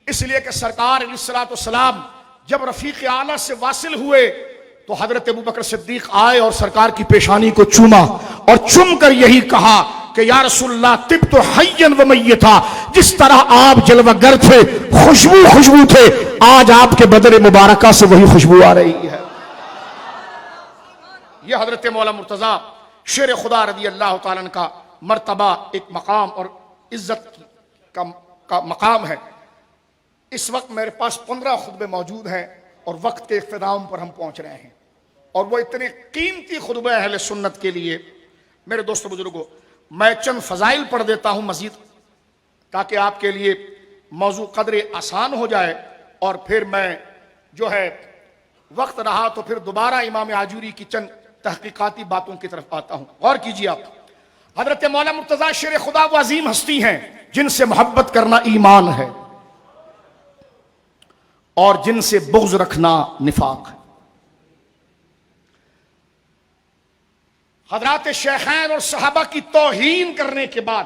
اس لیے کہ سرکار علیہ الصلوۃ والسلام جب رفیق اعلیٰ سے واصل ہوئے تو حضرت ابو بکر صدیق آئے اور سرکار کی پیشانی کو چوما اور چوم کر یہی کہا کہ یا رسول اللہ طبت حیا و میتا، جس طرح آپ جلوہ گر تھے، خوشبو تھے، آج آپ کے بدن مبارکہ سے وہی خوشبو آ رہی ہے۔ یہ حضرت مولا مرتضیٰ شیر خدا رضی اللہ تعالیٰ کا مرتبہ، ایک مقام اور عزت کا مقام ہے۔ اس وقت میرے پاس 15 خطبے موجود ہیں اور وقت کے اختتام پر ہم پہنچ رہے ہیں، اور وہ اتنے قیمتی خطبے اہل سنت کے لیے۔ میرے دوستو بزرگوں، میں چند فضائل پڑھ دیتا ہوں مزید تاکہ آپ کے لیے موضوع قدر آسان ہو جائے، اور پھر میں جو ہے وقت رہا تو پھر دوبارہ امام آجوری کی چند تحقیقاتی باتوں کی طرف آتا ہوں. غور کیجیے آپ. حضرت مولانا مرتضی شیر خدا وہ عظیم ہستی ہیں جن سے محبت کرنا ایمان ہے اور جن سے بغض رکھنا نفاق ہے. حضرات شیخین اور صحابہ کی توہین کرنے کے بعد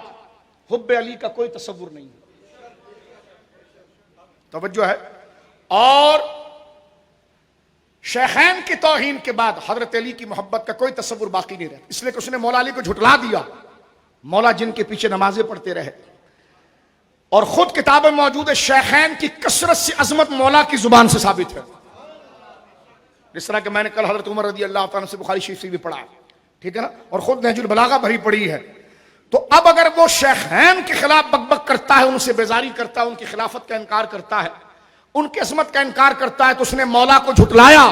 حب علی کا کوئی تصور نہیں ہے. توجہ ہے. اور شیخین کی توہین کے بعد حضرت علی کی محبت کا کوئی تصور باقی نہیں رہتا، اس لیے کہ اس نے مولا علی کو جھٹلا دیا. مولا جن کے پیچھے نمازیں پڑھتے رہے اور خود کتاب میں موجود ہے شیخین کی کثرت سے عظمت مولا کی زبان سے ثابت ہے. جس طرح کہ میں نے کل حضرت عمر رضی اللہ تعالیٰ سے بخاری شریف سے بھی پڑھا، ٹھیک ہے نا، اور خود نہج البلاغہ بھری پڑی ہے. تو اب اگر وہ شیخین کے خلاف بک کرتا ہے، ان سے بیزاری کرتا ہے، ان کی خلافت کا انکار کرتا ہے، ان کی عظمت کا انکار کرتا ہے، تو اس نے مولا کو جھٹلایا.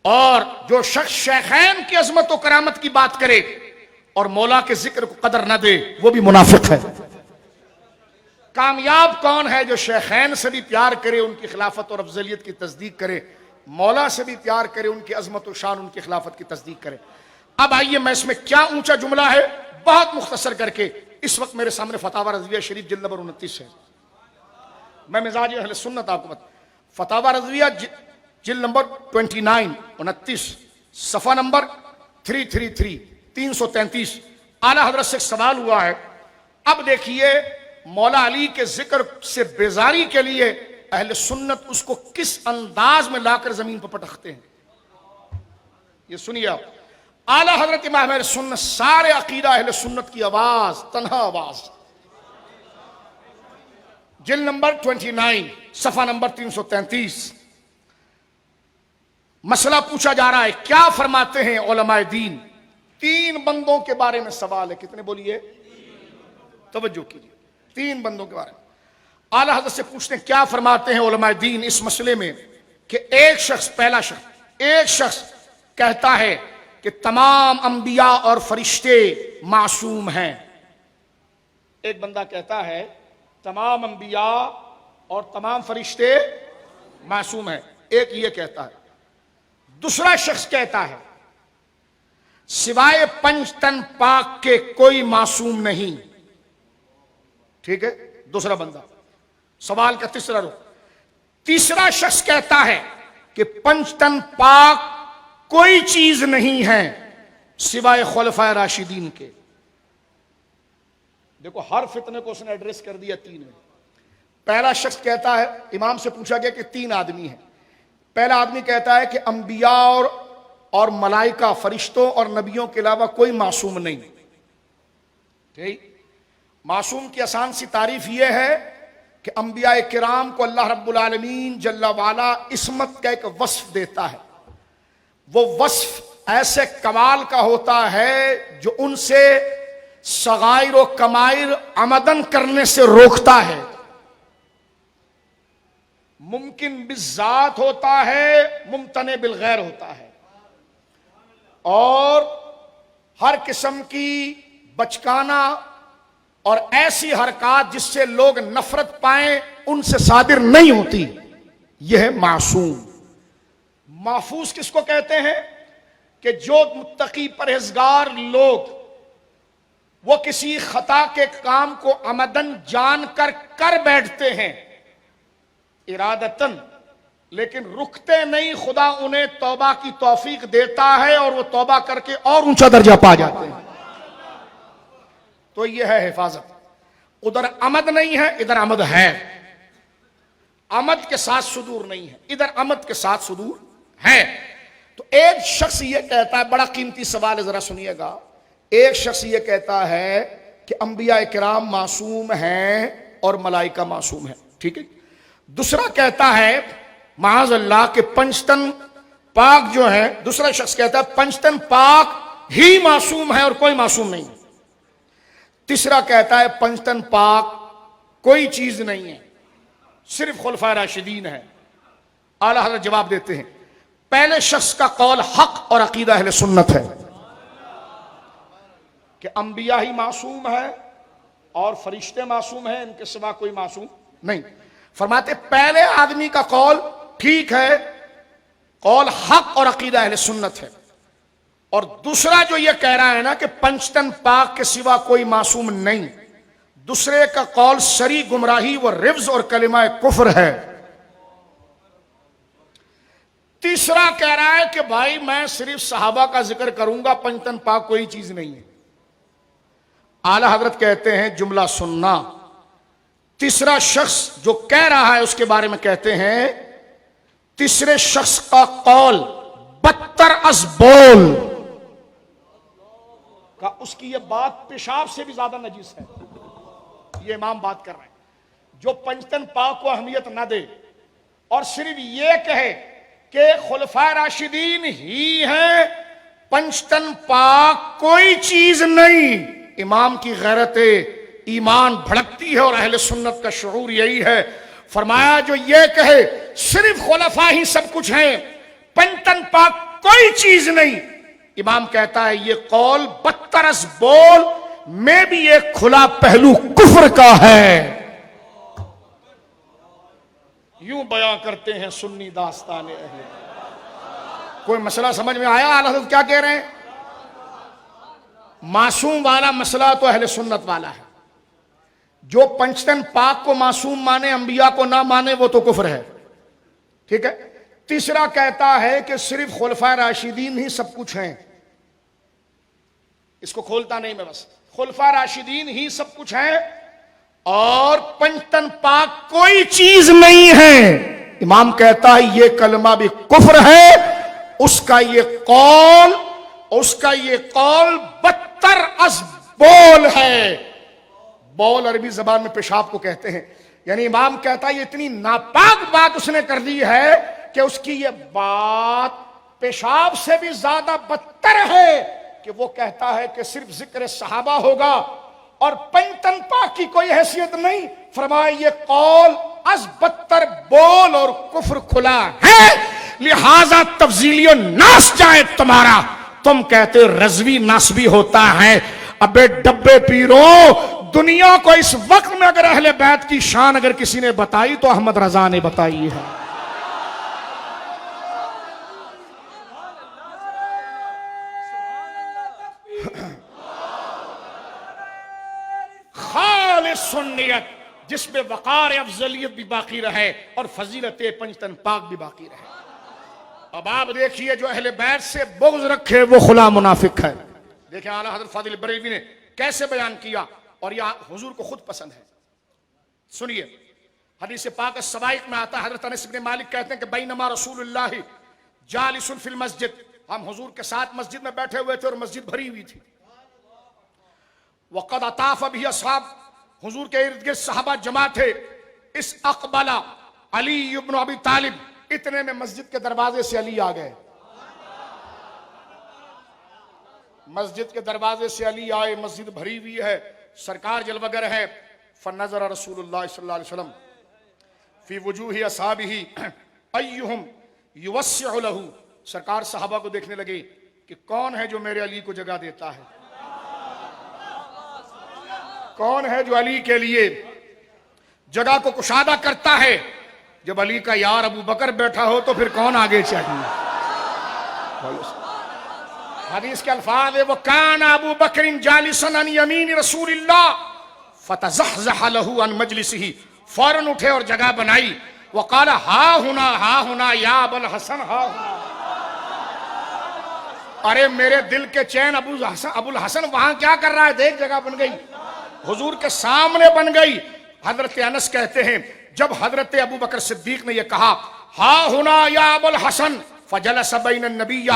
اور جو شخص شیخین کی عظمت و کرامت کی بات کرے اور مولا کے ذکر کو قدر نہ دے وہ بھی منافق ہے. کامیاب کون ہے؟ جو شیخین سے بھی پیار کرے، ان کی خلافت اور افضلیت کی تصدیق کرے، مولا سے بھی پیار کرے، ان کی عظمت و شان، ان کی خلافت کی تصدیق کرے. اب آئیے میں اس میں کیا اونچا جملہ ہے بہت مختصر کر کے. اس وقت میرے سامنے فتاوی رضویہ شریف جلد نمبر 29 ہے. میں مزاج اہل سنت آپ کو بتا. فتاوی رضویہ جلد نمبر 29 صفحہ نمبر 333 اعلیٰ حضرت سے سوال ہوا ہے. اب دیکھیے مولا علی کے ذکر سے بیزاری کے لیے اہل سنت اس کو کس انداز میں لا کر زمین پر پٹکتے ہیں. یہ سنیے آپ. اعلیٰ حضرت امام اہل سنت، سارے عقیدہ اہل سنت کی آواز، تنہا آواز، جلد نمبر 29 صفحہ نمبر 333. مسئلہ پوچھا جا رہا ہے کیا فرماتے ہیں علماء دین. 3 بندوں کے بارے میں سوال ہے. کتنے بولیے؟ توجہ کیجیے. 3 بندوں کے بارے میں اعلیٰ حضرت سے پوچھتے ہیں کیا فرماتے ہیں علماء دین اس مسئلے میں کہ پہلا شخص کہتا ہے کہ تمام انبیاء اور فرشتے معصوم ہیں. ایک بندہ کہتا ہے تمام انبیاء اور تمام فرشتے معصوم ہیں. ایک یہ کہتا ہے. دوسرا شخص کہتا ہے سوائے 5 تن پاک کے کوئی معصوم نہیں. ٹھیک ہے. دوسرا بندہ. سوال کا تیسرا رخ. تیسرا شخص کہتا ہے کہ 5 تن پاک کوئی چیز نہیں ہے سوائے خلفائے راشدین کے. دیکھو ہر فتنے کو اس نے ایڈریس کر دیا 3 میں. پہلا شخص کہتا ہے، امام سے پوچھا گیا کہ 3 آدمی ہیں. پہلا آدمی کہتا ہے کہ انبیاء اور ملائکہ، فرشتوں اور نبیوں کے علاوہ کوئی معصوم نہیں. ٹھیک. معصوم کی آسان سی تعریف یہ ہے کہ انبیاء کرام کو اللہ رب العالمین جل وعلا عصمت کا ایک وصف دیتا ہے. وہ وصف ایسے کمال کا ہوتا ہے جو ان سے صغائر و کمائر عمدن کرنے سے روکتا ہے. ممکن بالذات ہوتا ہے، ممتنع بالغیر ہوتا ہے. اور ہر قسم کی بچکانہ اور ایسی حرکات جس سے لوگ نفرت پائیں ان سے صادر نہیں ہوتی. یہ ہے معصوم. محفوظ کس کو کہتے ہیں؟ کہ جو متقی پرہیزگار لوگ وہ کسی خطا کے کام کو عمدن جان کر بیٹھتے ہیں ارادتن، لیکن رکتے نہیں. خدا انہیں توبہ کی توفیق دیتا ہے اور وہ توبہ کر کے اور اونچا درجہ پا جاتے ہیں. تو یہ ہے حفاظت. ادھر عمد نہیں ہے، ادھر عمد ہے. عمد کے ساتھ صدور نہیں ہے، ادھر عمد کے ساتھ صدور ہے. تو ایک شخص یہ کہتا ہے، بڑا قیمتی سوال ہے، ذرا سنیے گا. ایک شخص یہ کہتا ہے کہ انبیاء کرام معصوم ہیں اور ملائکہ معصوم ہیں. ٹھیک ہے. دوسرا کہتا ہے معاذ اللہ کہ 5 تن پاک جو ہے، دوسرا شخص کہتا ہے 5 تن پاک ہی معصوم ہے اور کوئی معصوم نہیں. تیسرا کہتا ہے 5 تن پاک کوئی چیز نہیں ہے، صرف خلفائے راشدین ہے. اعلیٰ حضرت جواب دیتے ہیں پہلے شخص کا قول حق اور عقیدہ اہل سنت ہے کہ انبیاء ہی معصوم ہے اور فرشتے معصوم ہیں، ان کے سوا کوئی معصوم نہیں. فرماتے پہلے آدمی کا قول ٹھیک ہے، قول حق اور عقیدہ اہل سنت ہے. اور دوسرا جو یہ کہہ رہا ہے نا کہ پنجتن پاک کے سوا کوئی معصوم نہیں، دوسرے کا قول شرعی گمراہی و رفض اور کلمہ کفر ہے۔ تیسرا کہہ رہا ہے کہ بھائی میں صرف صحابہ کا ذکر کروں گا، پنجتن پاک کوئی چیز نہیں ہے۔ اعلی حضرت کہتے ہیں جملہ سننا، تیسرا شخص جو کہہ رہا ہے اس کے بارے میں کہتے ہیں تیسرے شخص کا قول بدتر از بول کا، اس کی یہ بات پیشاب سے بھی زیادہ نجیس ہے۔ یہ امام بات کر رہے ہیں جو پنجتن پاک کو اہمیت نہ دے اور صرف یہ کہے کہ خلفائے راشدین ہی ہیں، پنجتن پاک کوئی چیز نہیں، امام کی غیرت ایمان بھڑکتی ہے اور اہل سنت کا شعور یہی ہے۔ فرمایا جو یہ کہے صرف خلفاء ہی سب کچھ ہیں، پنجتن پاک کوئی چیز نہیں، امام کہتا ہے یہ قول بدتر از بول میں بھی ایک کھلا پہلو کفر کا ہے۔ یوں بیان کرتے ہیں سنی داستان اہل۔ کوئی مسئلہ سمجھ میں آیا اعلیٰ حضرت کیا کہہ رہے ہیں؟ معصوم والا مسئلہ تو اہل سنت والا ہے، جو پنجتن پاک کو معصوم مانے انبیاء کو نہ مانے وہ تو کفر ہے، ٹھیک ہے۔ تیسرا کہتا ہے کہ صرف خلفائے راشدین ہی سب کچھ ہیں، اس کو کھولتا نہیں میں، بس خلفائے راشدین ہی سب کچھ ہیں اور پنجتن پاک کوئی چیز نہیں ہے۔ امام کہتا ہے یہ کلمہ بھی کفر ہے، اس کا یہ قول بدتر از بول ہے۔ بول عربی زبان میں پیشاب کو کہتے ہیں، یعنی امام کہتا ہے یہ اتنی ناپاک بات اس نے کر دی ہے کہ اس کی یہ بات پیشاب سے بھی زیادہ بدتر ہے کہ وہ کہتا ہے کہ صرف ذکر صحابہ ہوگا اور پنجتن پاک کی کوئی حیثیت نہیں۔ فرمایا یہ قول از بدتر بول اور کفر کھلا ہے، لہذا تفضیلی ناس جائے تمہارا۔ تم کہتے رضوی ناسبی ہوتا ہے، ابے ڈبے پیرو، دنیا کو اس وقت میں اگر اہل بیت کی شان اگر کسی نے بتائی تو احمد رضا نے بتائی ہے۔ خالص سنیت جس میں وقار افضلیت بھی باقی رہے اور فضیلت پنجتن پاک بھی باقی رہے۔ اب آپ دیکھیے جو اہل بیت سے بغض رکھے وہ خلا منافق ہے۔ دیکھیں اعلیٰ حضرت فاضل بریلوی نے کیسے بیان کیا اور یہ حضور کو خود پسند ہے۔ سنیے حدیث پاک السوائق میں آتا ہے، حضرت انس بن مالک کہتے ہیں کہ بینما رسول اللہ جالس فی المسجد، ہم حضور کے ساتھ مسجد میں بیٹھے ہوئے تھے اور مسجد بھری ہوئی تھی۔ وقد اطاف بھی اصحاب، حضور کے ارد گرد صحابہ جمع تھے۔ اس اقبل علی ابن ابی طالب، اتنے میں مسجد کے دروازے سے علی آ گئے، مسجد کے دروازے سے علی آئے، مسجد بھری ہوئی ہے، سرکار جلوگر ہے۔ فنظر رسول اللہ صلی اللہ علیہ وسلم فی وجوہ اصحابہ ایہم یوسع لہ، سرکار صحابہ کو دیکھنے لگے کہ کون ہے جو میرے علی کو جگہ دیتا ہے، کون ہے جو علی کے لیے جگہ کو کشادہ کرتا ہے۔ جب علی کا یار ابو بکر بیٹھا ہو تو پھر کون آگے چاہیے۔ حدیث کے الفاظ وَكَانَ أَبُو بَكْرٍ جَالِسًا عَنْ يَمِينِ رسول اللہ فَتَزَحْزَحَ لَهُ عَنْ مَجْلِسِهِ، فوراً اٹھے اور جگہ بنائی، وَقَالَ ہا ہونا یا ابو الحسن ہا ہونا، ارے میرے دل کے چین ابو الحسن وہاں کیا کر رہا ہے، دیکھ جگہ بن گئی، حضور کے سامنے بن گئی۔ حضرت انس کہتے ہیں جب حضرت ابو بکر صدیق نے یہ کہا ہا ہونا یا ابو الحسن، فجلس بین النبی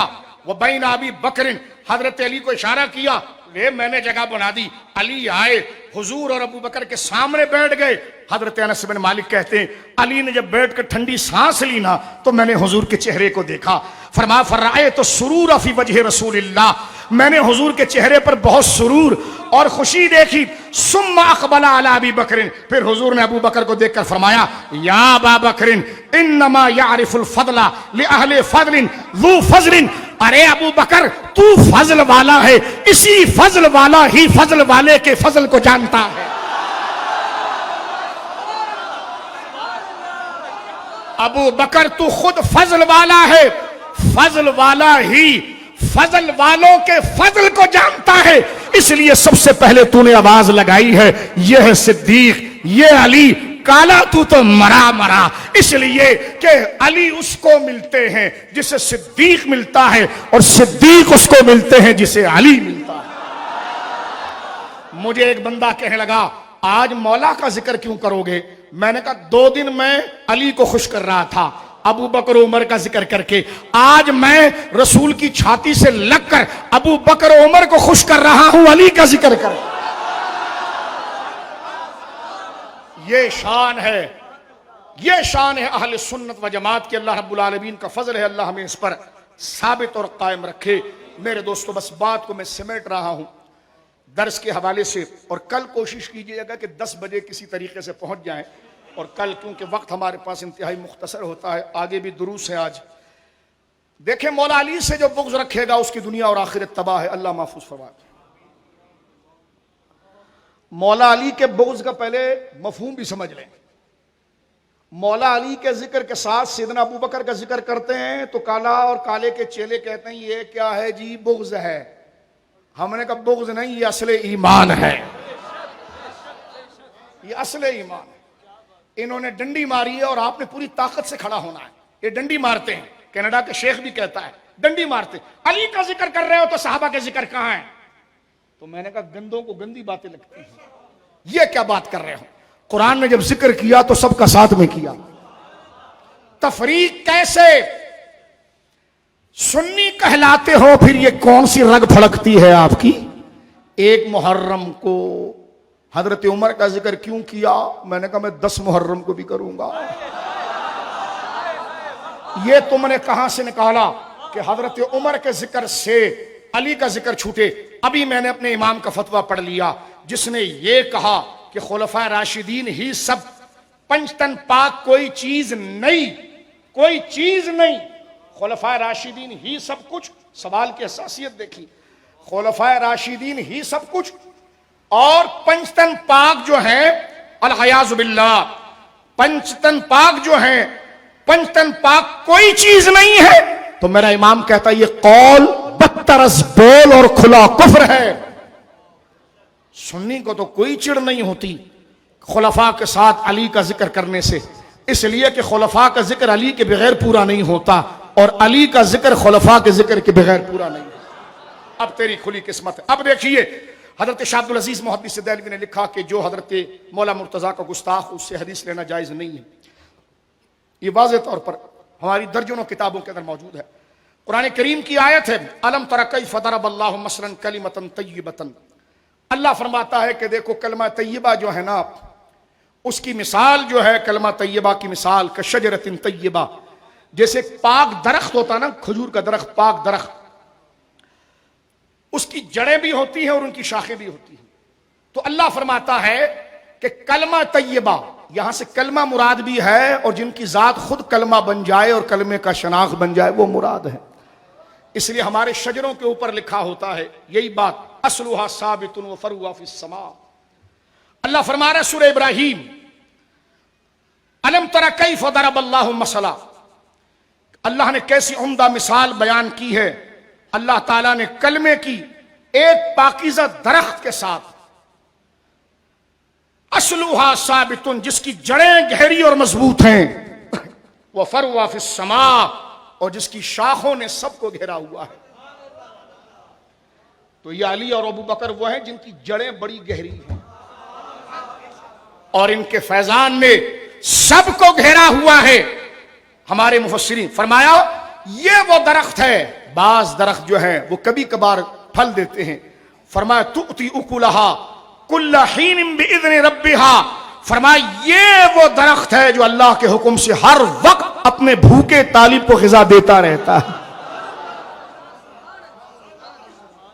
وبین ابی بکر، حضرت علی کو اشارہ کیا، میں نے جگہ بنا دی، علی آئے حضور اور ابو بکر کے سامنے بیٹھ گئے۔ حضرت انس بن مالک کہتے ہیں علی نے جب بیٹھ کر ٹھنڈی سانس لی نا تو میں نے حضور کے چہرے کو دیکھا، فرمایا فرأیت السرور فی وجہ رسول اللہ، میں نے حضور کے چہرے پر بہت سرور اور خوشی دیکھی۔ ثم اقبل علی ابی بکر، پھر حضور نے ابو بکر کو دیکھ کر فرمایا یا ابا بکر انما یعرف الفضل لأہل فضل ذو فضل، ارے ابو بکر تو فضل والا ہے، اسی فضل والا ہی فضل والے کے فضل کو جانتا ہے۔ ابو بکر تو خود فضل والا ہے، فضل والا ہی فضل والوں کے فضل کو جانتا ہے، اس لیے سب سے پہلے تو نے آواز لگائی ہے، یہ ہے صدیق، یہ علی، کالا تو مرا، اس لیے کہ علی اس کو ملتے ہیں جسے صدیق ملتا ہے، اور صدیق اس کو ملتے ہیں جسے علی ملتا ہے۔ مجھے ایک بندہ کہنے لگا آج مولا کا ذکر کیوں کرو گے؟ میں نے کہا 2 دن میں علی کو خوش کر رہا تھا ابو بکر عمر کا ذکر کر کے، آج میں رسول کی چھاتی سے لگ کر ابو بکر عمر کو خوش کر رہا ہوں علی کا ذکر کر۔ یہ شان ہے، یہ شان ہے اہل سنت و جماعت کی۔ اللہ رب العالمین کا فضل ہے، اللہ ہمیں اس پر ثابت اور قائم رکھے۔ میرے دوستو بس بات کو میں سمیٹ رہا ہوں درس کے حوالے سے، اور کل کوشش کیجئے گا کہ 10 بجے کسی طریقے سے پہنچ جائیں، اور کل کیونکہ وقت ہمارے پاس انتہائی مختصر ہوتا ہے، آگے بھی دروس ہیں آج۔ دیکھیں مولا علی سے جو بغض رکھے گا اس کی دنیا اور آخرت تباہ ہے، اللہ محفوظ فرمائے۔ مولا علی کے بغض کا پہلے مفہوم بھی سمجھ لیں۔ مولا علی کے ذکر کے ساتھ سیدنا ابو بکر کا ذکر کرتے ہیں تو کالا اور کالے کے چیلے کہتے ہیں یہ کیا ہے جی؟ بغض ہے۔ ہم نے کہا بغض نہیں، یہ اصل ایمان ہے، یہ اصل ایمان ہے۔ انہوں نے ڈنڈی ماری ہے اور آپ نے پوری طاقت سے کھڑا ہونا ہے۔ یہ ڈنڈی مارتے ہیں، کینیڈا کے شیخ بھی کہتا ہے ڈنڈی مارتے ہیں۔ علی کا ذکر کر رہے ہو تو صحابہ کے ذکر کہاں ہیں؟ تو میں نے کہا گندوں کو گندی باتیں لگتی ہیں، یہ کیا بات کر رہے ہو؟ قرآن نے جب ذکر کیا تو سب کا ساتھ میں کیا، تفریق کیسے؟ سنی کہلاتے ہو پھر یہ کون سی رگ پھڑکتی ہے آپ کی؟ ایک محرم کو حضرت عمر کا ذکر کیوں کیا؟ میں نے کہا میں 10 محرم کو بھی کروں گا۔ یہ تم نے کہاں سے نکالا کہ حضرت عمر کے ذکر سے علی کا ذکر چھوٹے؟ ابھی میں نے اپنے امام کا فتویٰ پڑھ لیا جس نے یہ کہا کہ خلفائے راشدین ہی سب، پنجتن پاک کوئی چیز نہیں، کوئی چیز نہیں، خلفائے راشدین ہی سب کچھ۔ سوال کی حساسیت دیکھی، خلفائے راشدین ہی سب کچھ، اور پنجتن پاک جو ہیں العیاذ باللہ، پنجتن پاک جو ہیں، پنجتن پاک کوئی چیز نہیں ہے۔ تو میرا امام کہتا ہے یہ قول بدتر از بول اور کھلا کفر ہے۔ سنی کو تو کوئی چڑ نہیں ہوتی خلفاء کے ساتھ علی کا ذکر کرنے سے، اس لیے کہ خلفاء کا ذکر علی کے بغیر پورا نہیں ہوتا، اور علی کا ذکر خلفاء کے ذکر کے بغیر پورا نہیں ہوتا۔ اب تیری کھلی قسمت ہے۔ اب دیکھیے حضرت شاہ عبدالعزیز محدث دہلوی نے لکھا کہ جو حضرت مولا مرتضیٰ کا گستاخ، اس سے حدیث لینا جائز نہیں ہے۔ یہ واضح طور پر ہماری درجنوں کتابوں کے اندر موجود ہے۔ قرآن کریم کی آیت ہے الم تر کیف ضرب اللہ مثلا کلمۃ طیبۃ۔ اللہ فرماتا ہے کہ دیکھو کلمہ طیبہ جو ہے نا، اس کی مثال جو ہے، کلمہ طیبہ کی مثال کشجرۃ طیبہ، جیسے پاک درخت ہوتا نا، کھجور کا درخت، پاک درخت، اس کی جڑیں بھی ہوتی ہیں اور ان کی شاخیں بھی ہوتی ہیں۔ تو اللہ فرماتا ہے کہ کلمہ طیبہ، یہاں سے کلمہ مراد بھی ہے، اور جن کی ذات خود کلمہ بن جائے اور کلمے کا شناخت بن جائے وہ مراد ہے۔ اس لیے ہمارے شجروں کے اوپر لکھا ہوتا ہے یہی بات، اصلها ثابت وفرعها فی السماء۔ اللہ فرما رہا ہے سورہ ابراہیم، الم تر کیف ضرب اللہ مثلا، اللہ نے کیسی عمدہ مثال بیان کی ہے۔ اللہ تعالیٰ نے کلمے کی ایک پاکیزہ درخت کے ساتھ، اصلها ثابت، جس کی جڑیں گہری اور مضبوط ہیں، وفرعها فی السماء، اور جس کی شاخوں نے سب کو گھیرا ہوا ہے۔ تو یہ علی اور ابو بکر وہ ہیں جن کی جڑیں بڑی گہری ہیں، اور ان کے فیضان نے سب کو گھیرا ہوا ہے۔ ہمارے مفسرین فرمایا یہ وہ درخت ہے، بعض درخت جو ہیں وہ کبھی کبھار پھل دیتے ہیں، فرمایا تؤتی اکلہا کل حین باذن ربہا، فرمایا یہ وہ درخت ہے جو اللہ کے حکم سے ہر وقت اپنے بھوکے طالب کو غذا دیتا رہتا ہے۔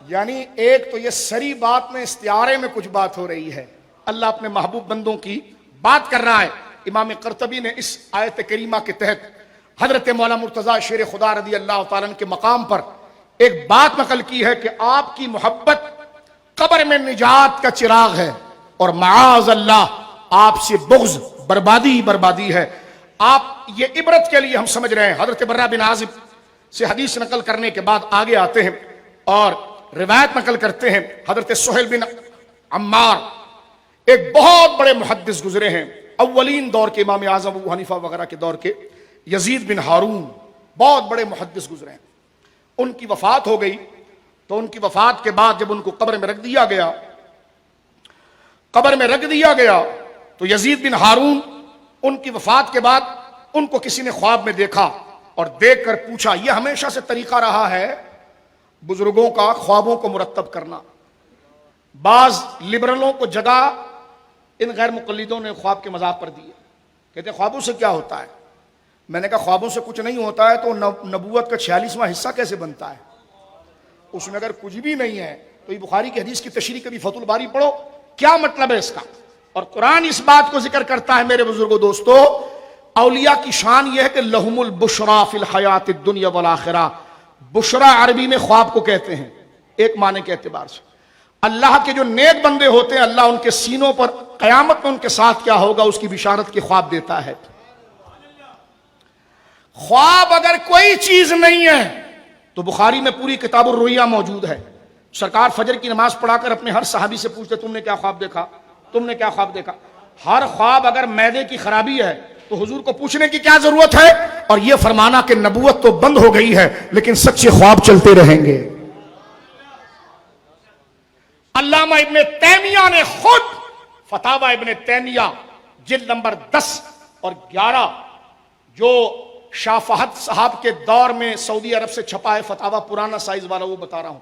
یعنی ایک تو یہ سری بات میں، استعارے میں کچھ بات ہو رہی ہے، اللہ اپنے محبوب بندوں کی بات کر رہا ہے۔ امام قرطبی نے اس آیت کریمہ کے تحت حضرت مولا مرتضیٰ شیر خدا رضی اللہ تعالیٰ عنہ کے مقام پر ایک بات نقل کی ہے کہ آپ کی محبت قبر میں نجات کا چراغ ہے، اور معاذ اللہ آپ سے بغض بربادی بربادی ہے۔ آپ یہ عبرت کے لیے ہم سمجھ رہے ہیں، حضرت برہ بن عازب سے حدیث نقل کرنے کے بعد آگے آتے ہیں اور روایت نقل کرتے ہیں. حضرت سہیل بن عمار ایک بہت بڑے محدث گزرے ہیں, اولین دور کے امام اعظم ابو حنیفہ وغیرہ کے دور کے. یزید بن ہارون بہت بڑے محدث گزرے ہیں. ان کی وفات ہو گئی تو ان کی وفات کے بعد جب ان کو قبر میں رکھ دیا گیا تو یزید بن ہارون ان کی وفات کے بعد ان کو کسی نے خواب میں دیکھا اور دیکھ کر پوچھا. یہ ہمیشہ سے طریقہ رہا ہے بزرگوں کا خوابوں کو مرتب کرنا. بعض لبرلوں کو جگہ ان غیر مقلدوں نے خواب کے مذاق پر دیے. کہتے ہیں خوابوں سے کیا ہوتا ہے؟ میں نے کہا خوابوں سے کچھ نہیں ہوتا ہے تو نبوت کا 46واں حصہ کیسے بنتا ہے؟ اس میں اگر کچھ بھی نہیں ہے تو یہ بخاری کی حدیث کی تشریح کبھی فتح الباری پڑھو, کیا مطلب ہے اس کا؟ اور قرآن اس بات کو ذکر کرتا ہے میرے بزرگوں دوستو, اولیاء کی شان یہ ہے کہ لہم البشرا فی الحیات الدنیا والآخرہ. بشرا عربی میں خواب کو کہتے ہیں ایک معنی کے اعتبار سے. اللہ کے جو نیک بندے ہوتے ہیں اللہ ان کے سینوں پر قیامت میں ان کے ساتھ کیا ہوگا اس کی بشارت کی خواب دیتا ہے. خواب اگر کوئی چیز نہیں ہے تو بخاری میں پوری کتاب الرؤیا موجود ہے. سرکار فجر کی نماز پڑھا کر اپنے ہر صحابی سے پوچھتے تم نے کیا خواب دیکھا, تم نے کیا خواب دیکھا. ہر خواب اگر معدے کی خرابی ہے تو حضور کو پوچھنے کی کیا ضرورت ہے, اور یہ فرمانا کہ نبوت تو بند ہو گئی ہے لیکن سچے خواب چلتے رہیں گے. علامہ ابن تیمیہ نے خود فتاوی ابن تیمیہ جلد نمبر 10 اور 11 جو شاہ فہد صاحب کے دور میں سعودی عرب سے چھپا ہے فتاوی, پرانا سائز والا وہ بتا رہا ہوں,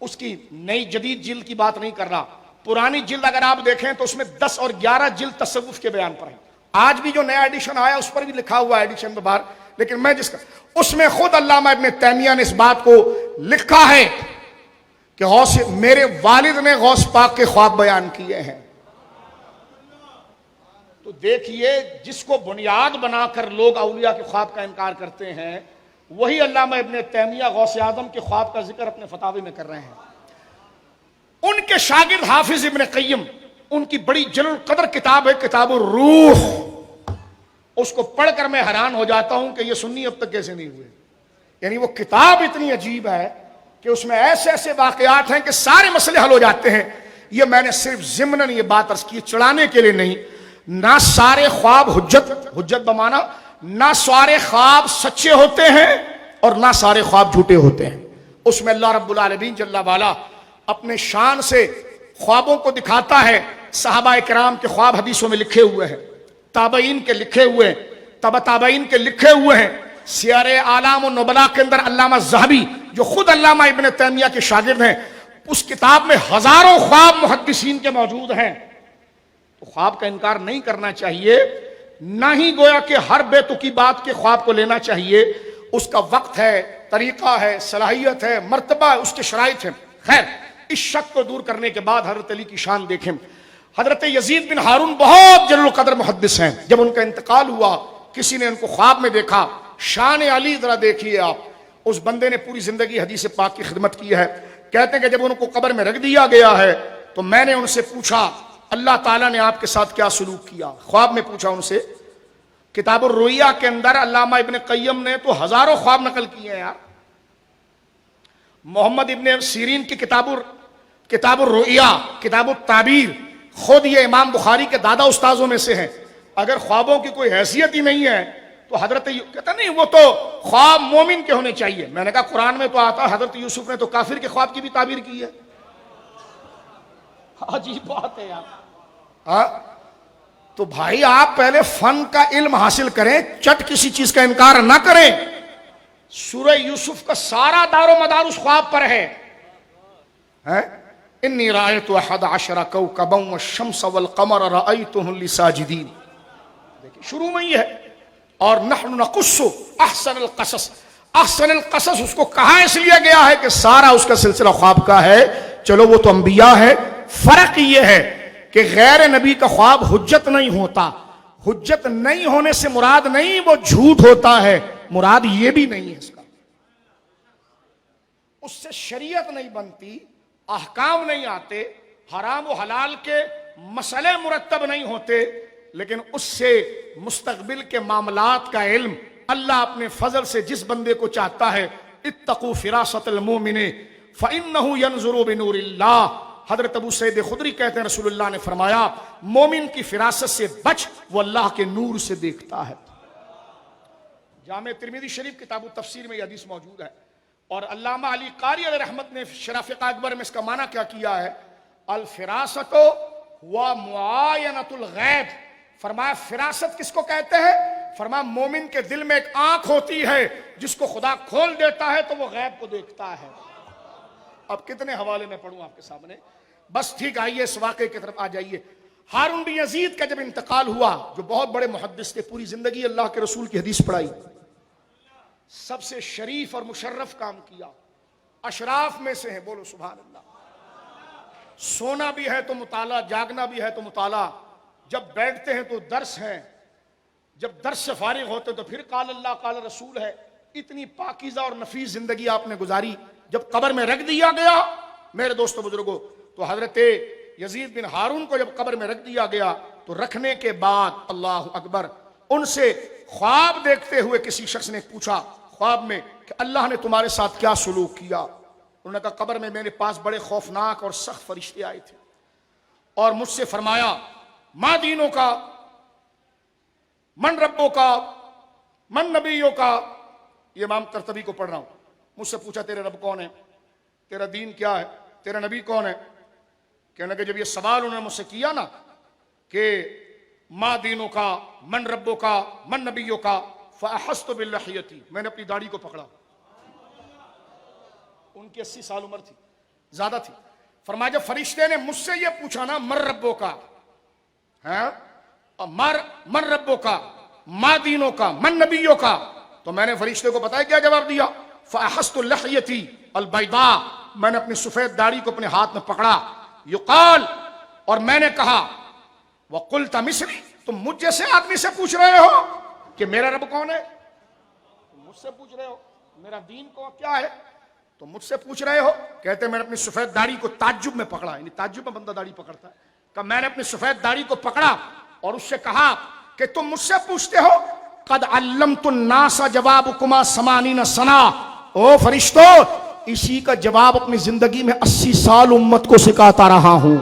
اس کی نئی جدید جلد کی بات نہیں کر رہا. پرانی جلد اگر آپ دیکھیں تو اس میں 10 اور 11 جلد تصوف کے بیان پر ہے. آج بھی جو نیا ایڈیشن آیا اس پر بھی لکھا ہوا ہے ایڈیشن میں باہر, لیکن میں جس کا اس میں خود علامہ ابن تیمیہ نے اس بات کو لکھا ہے کہ غوث میرے والد نے غوث پاک کے خواب بیان کیے ہیں. تو دیکھیے جس کو بنیاد بنا کر لوگ اولیاء کے خواب کا انکار کرتے ہیں وہی علامہ ابن تیمیہ غوث اعظم کے خواب کا ذکر اپنے فتاوی میں کر رہے ہیں. ان کے شاگرد حافظ ابن قیم, ان کی بڑی جلل القدر کتاب ہے کتاب الروح, اس کو پڑھ کر میں حیران ہو جاتا ہوں کہ یہ سنی اب تک کیسے نہیں ہوئے. یعنی وہ کتاب اتنی عجیب ہے کہ اس میں ایسے ایسے واقعات ہیں کہ سارے مسئلے حل ہو جاتے ہیں. یہ میں نے صرف ضمناً یہ بات عرض کی چڑھانے کے لیے نہیں. نہ سارے خواب حجت بمانا نہ سارے خواب سچے ہوتے ہیں اور نہ سارے خواب جھوٹے ہوتے ہیں. اس میں اللہ رب العالمین جل والا اپنے شان سے خوابوں کو دکھاتا ہے. صحابہ کرام کے خواب حدیثوں میں لکھے ہوئے ہیں, تابعین کے لکھے ہوئے ہیں, تبع تابعین کے لکھے ہوئے ہیں. سیار اعلام النبلاء کے اندر علامہ ذہبی جو خود علامہ ابن تیمیہ کے شاگرد ہیں, اس کتاب میں ہزاروں خواب محدثین کے موجود ہیں. تو خواب کا انکار نہیں کرنا چاہیے, نہ ہی گویا کہ ہر بے تکی بات کے خواب کو لینا چاہیے. اس کا وقت ہے, طریقہ ہے, صلاحیت ہے, مرتبہ ہے, اس کے شرائط ہیں. خیر, اس شک کو دور کرنے کے بعد حضرت علی کی شان دیکھیں. حضرت یزید بن ہارون بہت جلیل القدر محدث ہیں. جب ان کا انتقال ہوا کسی نے ان کو خواب میں دیکھا. شان علی ذرا دیکھیے آپ, اس بندے نے پوری زندگی حدیث پاک کی خدمت کی ہے. کہتے ہیں کہ جب ان کو قبر میں رکھ دیا گیا ہے تو میں نے ان سے پوچھا اللہ تعالیٰ نے آپ کے ساتھ کیا سلوک کیا. خواب میں پوچھا ان سے. کتاب الرؤیا کے اندر علامہ ابن قیم نے تو ہزاروں خواب نقل کیے ہیں یار. محمد ابن سیرین کی کتاب الرؤیا, کتاب التعبیر, خود یہ امام بخاری کے دادا استاذوں میں سے ہیں. اگر خوابوں کی کوئی حیثیت ہی نہیں ہے تو حضرت کہتا نہیں وہ تو خواب مومن کے ہونے چاہیے. میں نے کہا قرآن میں تو آتا حضرت یوسف نے تو کافر کے خواب کی بھی تعبیر کی ہے. عجیب بات ہے یار. تو بھائی آپ پہلے فن کا علم حاصل کریں, چٹ کسی چیز کا انکار نہ کریں. سورہ یوسف کا سارا دار و مدار اس خواب پر ہے. انی رأیت 11 کوکبا والشمس والقمر رأیتهم لی ساجدین. دیکھیں شروع میں ہی ہے. اور نحن نقص احسن القصص. احسن القصص اس کو کہا اس لیے گیا ہے کہ سارا اس کا سلسلہ خواب کا ہے. چلو وہ تو انبیاء ہے. فرق یہ ہے کہ غیر نبی کا خواب حجت نہیں ہوتا. حجت نہیں ہونے سے مراد نہیں وہ جھوٹ ہوتا ہے, مراد یہ بھی نہیں ہے اس کا, اس سے شریعت نہیں بنتی, احکام نہیں آتے, حرام و حلال کے مسئلے مرتب نہیں ہوتے, لیکن اس سے مستقبل کے معاملات کا علم اللہ اپنے فضل سے جس بندے کو چاہتا ہے، اتقوا فراست المومن فإنه ينظر بنور اللہ۔ حضرت ابو سعید خدری کہتے ہیں رسول اللہ نے فرمایا مومن کی فراست سے بچ، وہ اللہ کے نور سے دیکھتا ہے۔ جامع ترمذی شریف کتاب التفسیر میں یہ حدیث موجود ہے، اور علامہ علی قاری علیہ رحمت نے شرح فقہ اکبر میں اس کا معنی کیا کیا ہے، الفراست و معاینۃ الغیب۔ فرمایا فراست کس کو کہتے ہیں؟ فرمایا مومن کے دل میں ایک آنکھ ہوتی ہے جس کو خدا کھول دیتا ہے تو وہ غیب کو دیکھتا ہے۔ اب کتنے حوالے میں پڑھوں آپ کے سامنے، بس ٹھیک آئیے اس واقعے کی طرف آ جائیے۔ ہارون بن یزید کا جب انتقال ہوا، جو بہت بڑے محدث تھے، پوری زندگی اللہ کے رسول کی حدیث پڑھائی، سب سے شریف اور مشرف کام کیا، اشراف میں سے ہیں، بولو سبحان اللہ۔ سونا بھی ہے تو مطالعہ، جاگنا بھی ہے تو مطالعہ، جب بیٹھتے ہیں تو درس ہیں، جب درس سے فارغ ہوتے تو پھر قال اللہ قال رسول ہے۔ اتنی پاکیزہ اور نفیس زندگی آپ نے گزاری۔ جب قبر میں رکھ دیا گیا میرے دوستو بزرگوں، تو حضرت یزید بن ہارون کو جب قبر میں رکھ دیا گیا تو رکھنے کے بعد اللہ اکبر، ان سے خواب دیکھتے ہوئے کسی شخص نے پوچھا خواب میں کہ اللہ نے تمہارے ساتھ کیا سلوک کیا؟ انہوں نے کہا قبر میں میرے پاس بڑے خوفناک اور سخت فرشتے آئے تھے اور مجھ سے فرمایا ما دینوں کا، من ربوں کا، من نبیوں کا۔ یہ امام قرطبی کو پڑھ رہا ہوں۔ مجھ سے پوچھا تیرے رب کون ہے، تیرا دین کیا ہے، تیرا نبی کون ہے؟ کہنے کہ جب یہ سوال انہوں نے مجھ سے کیا نا کہ ما دینوں کا، من ربوں کا، من نبیوں کا، فاحست باللحیتی، میں نے اپنی داڑھی کو پکڑا۔ ان کی 80 سال عمر تھی، زیادہ تھی۔ فرمایا جب فرشتے نے مجھ سے یہ پوچھا نا من ربوں کا، من ربوں کا، ما دینوں کا، من نبیوں کا، تو میں نے فرشتے کو بتایا کیا جواب دیا، فاحست اللحیتی البیضاء، میں نے اپنی سفید داڑھی کو اپنے ہاتھ میں پکڑا، یقال، اور میں نے کہا وقلت مثلی، تم مجھ جیسے آدمی سے پوچھ رہے ہو کہ میرا رب کون ہے، تم مجھ سے پوچھ رہے ہو میرا دین کو کیا ہے، تم مجھ سے پوچھ رہے ہو؟ کہتے ہیں میں نے اپنی سفید داڑھی کو تعجب میں پکڑا، یعنی تعجب میں بندہ داڑھی پکڑتا ہے، کہ میں نے اپنی سفید داڑھی کو پکڑا اور اس سے کہا کہ تم مجھ سے پوچھتے ہو، قد علمت الناس جوابکما 80 سنہ، او فرشتو اسی کا جواب اپنی زندگی میں 80 سال امت کو سکھاتا رہا ہوں۔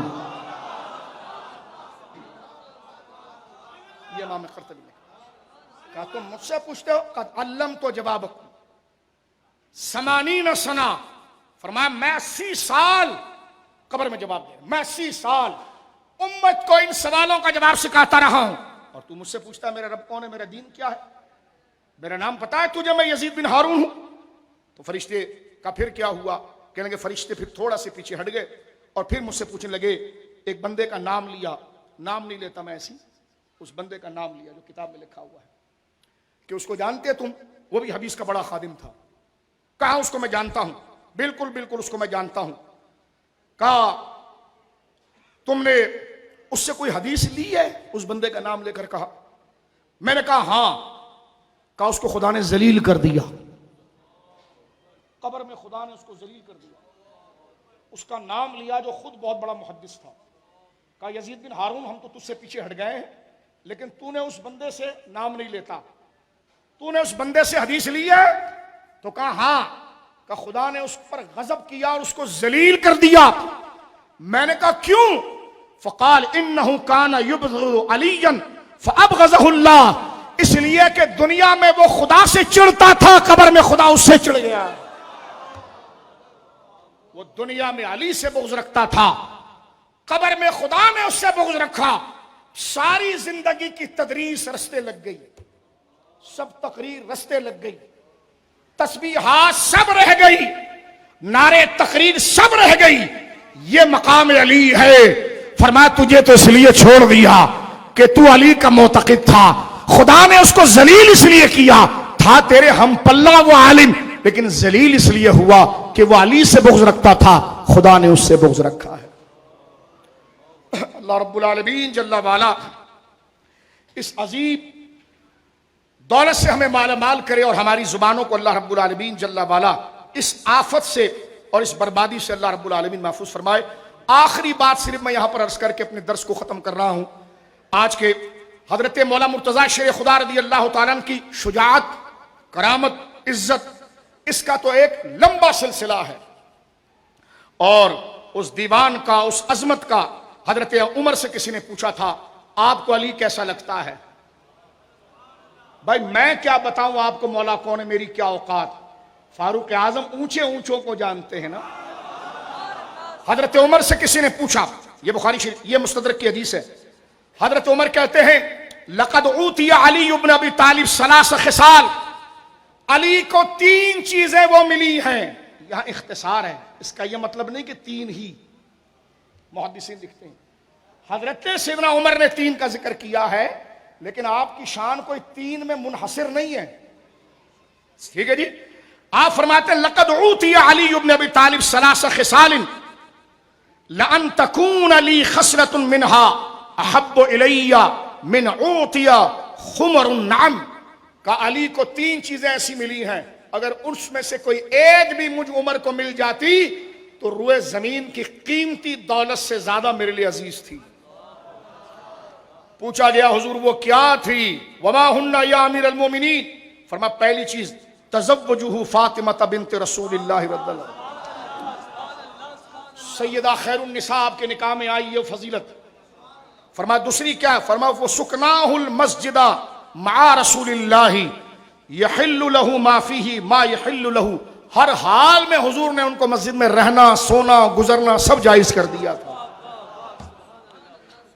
یہ امام قرطبی نے کہا تم مجھ سے پوچھتے ہو، قد علمت جوابکم 80 سنہ، فرمایا میں 80 سال قبر میں جواب دیا، میں 80 سال امت کو ان سوالوں کا جواب سکھاتا رہا ہوں، اور تو مجھ سے پوچھتا ہے میرا رب کون ہے، میرا دین کیا ہے، میرا نام پتا ہے تجھے، میں یزید بن ہارون ہوں؟ تو فرشتے کا پھر کیا ہوا؟ کہنے لگے فرشتے پھر تھوڑا سے پیچھے ہٹ گئے اور پھر مجھ سے پوچھنے لگے، ایک بندے کا نام لیا، نام نہیں لیتا میں ایسی، اس بندے کا نام لیا جو کتاب میں لکھا ہوا ہے کہ اس کو جانتے تم، وہ بھی حدیث کا بڑا خادم تھا۔ کہا اس کو میں جانتا ہوں، بالکل بالکل اس کو میں جانتا ہوں۔ کہا تم نے اس سے کوئی حدیث لی ہے؟ اس بندے کا نام لے کر کہا۔ میں نے کہا ہاں۔ کہا اس کو خدا نے ذلیل کر دیا، قبر میں خدا نے اس کو ذلیل کر دیا۔ اس کا نام لیا جو خود بہت بڑا محدث تھا۔ کہا یزید بن ہارون ہم تو تجھ سے پیچھے ہٹ گئے ہیں، لیکن تو نے اس بندے سے نام نہیں لیتا، تو نے اس بندے سے حدیث لی ہے؟ تو کہا ہاں۔ کہا خدا نے اس پر غضب کیا اور اس کو ذلیل کر دیا۔ میں نے کہا کیوں؟ فقال انه كان يبغض عليا فابغضه الله، اس لیے کہ دنیا میں وہ خدا سے چڑھتا تھا، قبر میں خدا اس سے چڑھ گیا۔ وہ دنیا میں علی سے بغض رکھتا تھا، قبر میں خدا نے اس سے بغض رکھا۔ ساری زندگی کی تدریس رستے لگ گئی، سب تقریر رستے لگ گئی، تسبیحات سب رہ گئی، نعرے تقریر سب رہ گئی۔ یہ مقام علی ہے۔ فرمایا تجھے تو اس لیے چھوڑ دیا کہ تو علی کا معتقد تھا، خدا نے اس کو ذلیل اس لیے کیا تھا، تیرے ہم پلہ وہ عالم، لیکن ذلیل اس لیے ہوا کہ وہ علی سے بغض رکھتا تھا، خدا نے اس سے بغض رکھا ہے۔ اللہ رب العالمین جل وعلا اس عظیم دولت سے ہمیں مالا مال کرے، اور ہماری زبانوں کو اللہ رب العالمین جل وعلا اس آفت سے اور اس بربادی سے اللہ رب العالمین محفوظ فرمائے۔ آخری بات صرف میں یہاں پر عرض کر کے اپنے درس کو ختم کر رہا ہوں۔ آج کے حضرت مولا مرتضیٰ شیر خدا رضی اللہ تعالیٰ عنہ کی شجاعت کرامت، عزت، اس کا تو ایک لمبا سلسلہ ہے. اور اس دیوان کا، اس عظمت کا حضرت عمر سے کسی نے پوچھا تھا آپ کو علی کیسا لگتا ہے؟ بھائی میں کیا بتاؤں آپ کو مولا کون ہے، میری کیا اوقات. فاروق اعظم اونچے اونچوں کو جانتے ہیں نا. حضرت عمر سے کسی نے پوچھا، یہ بخاری شریف، یہ مستدرک کی حدیث ہے. حضرت عمر کہتے ہیں لقد اوتی علی ابن ابی طالب ثلاث خصال، علی کو 3 چیزیں وہ ملی ہیں. یہاں اختصار ہے، اس کا یہ مطلب نہیں کہ 3 ہی. محدثین لکھتے ہیں حضرت سیدنا عمر نے 3 کا ذکر کیا ہے، لیکن آپ کی شان کوئی 3 میں منحصر نہیں ہے. ٹھیک ہے جی. آپ فرماتے ہیں لقد اوتی علی ابن ابی طالب ثلاث خصال لأن تكون لي خصلة منها احب الی من اوتی خمر النعم. کہ علی کو 3 چیزیں ایسی ملی ہیں، اگر اس میں سے کوئی ایک بھی مجھ عمر کو مل جاتی تو روئے زمین کی قیمتی دولت سے زیادہ میرے لیے عزیز تھی. پوچھا گیا حضور وہ کیا تھی؟ وما ہن یا امیر المومنین. فرما پہلی چیز تزوجہ فاطمہ بنت رسول اللہ رضی اللہ عنہ، سیدہ خیر النساء آپ کے نکاح میں آئی یہ فضیلت. فرما دوسری کیا؟ فرما وہ سکناہ المسجد مع رسول اللہ یحل له ما فیہ ما یحل له، ہر حال میں حضور نے ان کو مسجد میں رہنا، سونا، گزرنا سب جائز کر دیا تھا.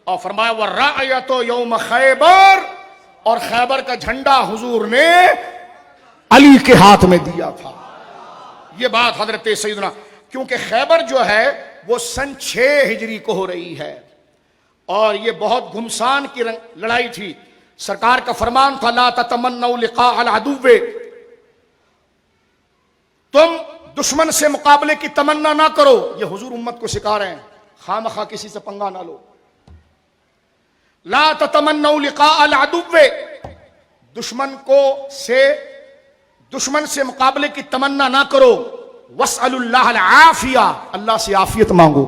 اور فرمایا وَالرَّعْيَةُ يَوْمَ خیبر، اور خیبر کا جھنڈا حضور نے علی کے ہاتھ میں دیا تھا. یہ بات حضرت سیدنا، کیونکہ خیبر جو ہے وہ سن 6 ہجری کو ہو رہی ہے، اور یہ بہت گھمسان کی لڑائی تھی. سرکار کا فرمان تھا لا تتمنوا لقاء العدو، تم دشمن سے مقابلے کی تمنا نہ کرو. یہ حضور امت کو سکھا رہے ہیں، خواہ مخواہ کسی سے پنگا نہ لو. لا تتمنوا لقاء العدو، دشمن سے مقابلے کی تمنا نہ کرو. واسألوا اللہ العافیہ، اللہ سے عافیت مانگو.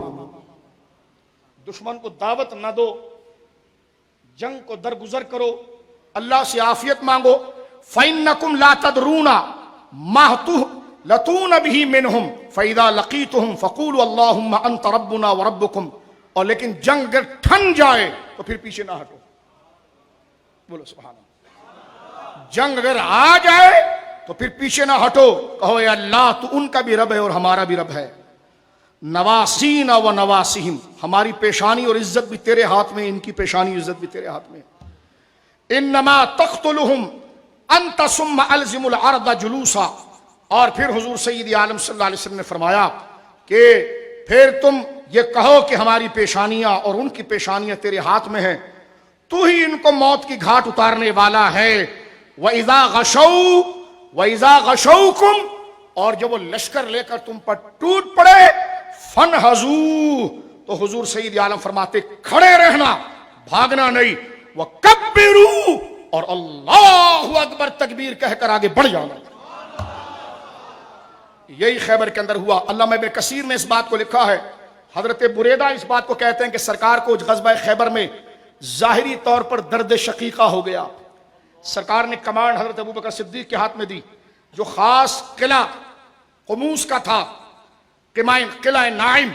دشمن کو دعوت نہ دو، جنگ کو درگزر کرو، اللہ سے عافیت مانگو. فإنکم لا تدرون ما لتون به منہم فإذا لقیتہم فقولوا اللہم انت ربنا وربکم. اور لیکن جنگ اگر ٹھن جائے تو پھر پیچھے نہ ہٹو. بولو سبحان اللہ. جنگ اگر آ جائے تو پھر پیچھے نہ ہٹو، کہو اے اللہ تو ان کا بھی رب ہے اور ہمارا بھی رب ہے. نواسینا و نواسیہم، ہماری پیشانی اور عزت بھی تیرے ہاتھ میں، ان کی پیشانی عزت بھی تیرے ہاتھ میں. انما تقتلہم انت ثم الزم العرض جلوسا. اور پھر حضور سید عالم صلی اللہ علیہ وسلم نے فرمایا کہ پھر تم یہ کہو کہ ہماری پیشانیاں اور ان کی پیشانیاں تیرے ہاتھ میں ہیں، تو ہی ان کو موت کی گھاٹ اتارنے والا ہے. وَإِذَا غَشَوْكُمْ، اور جب وہ لشکر لے کر تم پر ٹوٹ پڑے، فَانْحَزُوا، تو حضور سید عالم فرماتے کھڑے رہنا، بھاگنا نہیں. وَكَبِّرُوا، اور اللہ اکبر تکبیر کہہ کر آگے بڑھ جانا. یہی خیبر کے اندر ہوا. علامہ ابن کثیر نے اس بات کو لکھا ہے. حضرت بریدہ اس بات کو کہتے ہیں کہ سرکار کو غزوہ خیبر میں ظاہری طور پر درد شقیقہ ہو گیا. سرکار نے کمانڈ حضرت ابوبکر صدیق کے ہاتھ میں دی. جو خاص قلعہ قموس کا تھا، قلعہ نائم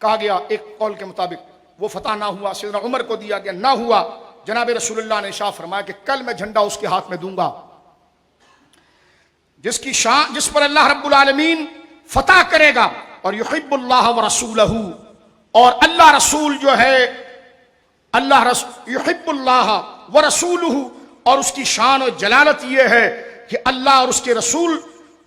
کہا گیا، ایک قول کے مطابق وہ فتح نہ ہوا، سیدنا عمر کو دیا گیا، نہ ہوا. جناب رسول اللہ نے ارشاد فرمایا کہ کل میں جھنڈا اس کے ہاتھ میں دوں گا. جس کی شان، جس پر اللہ رب العالمین فتح کرے گا، اور یحب اللہ ورسولہ، اور اللہ رسول جو ہے، یحب اللہ ورسولہ، اور اس کی شان و جلالت یہ ہے کہ اللہ اور اس کے رسول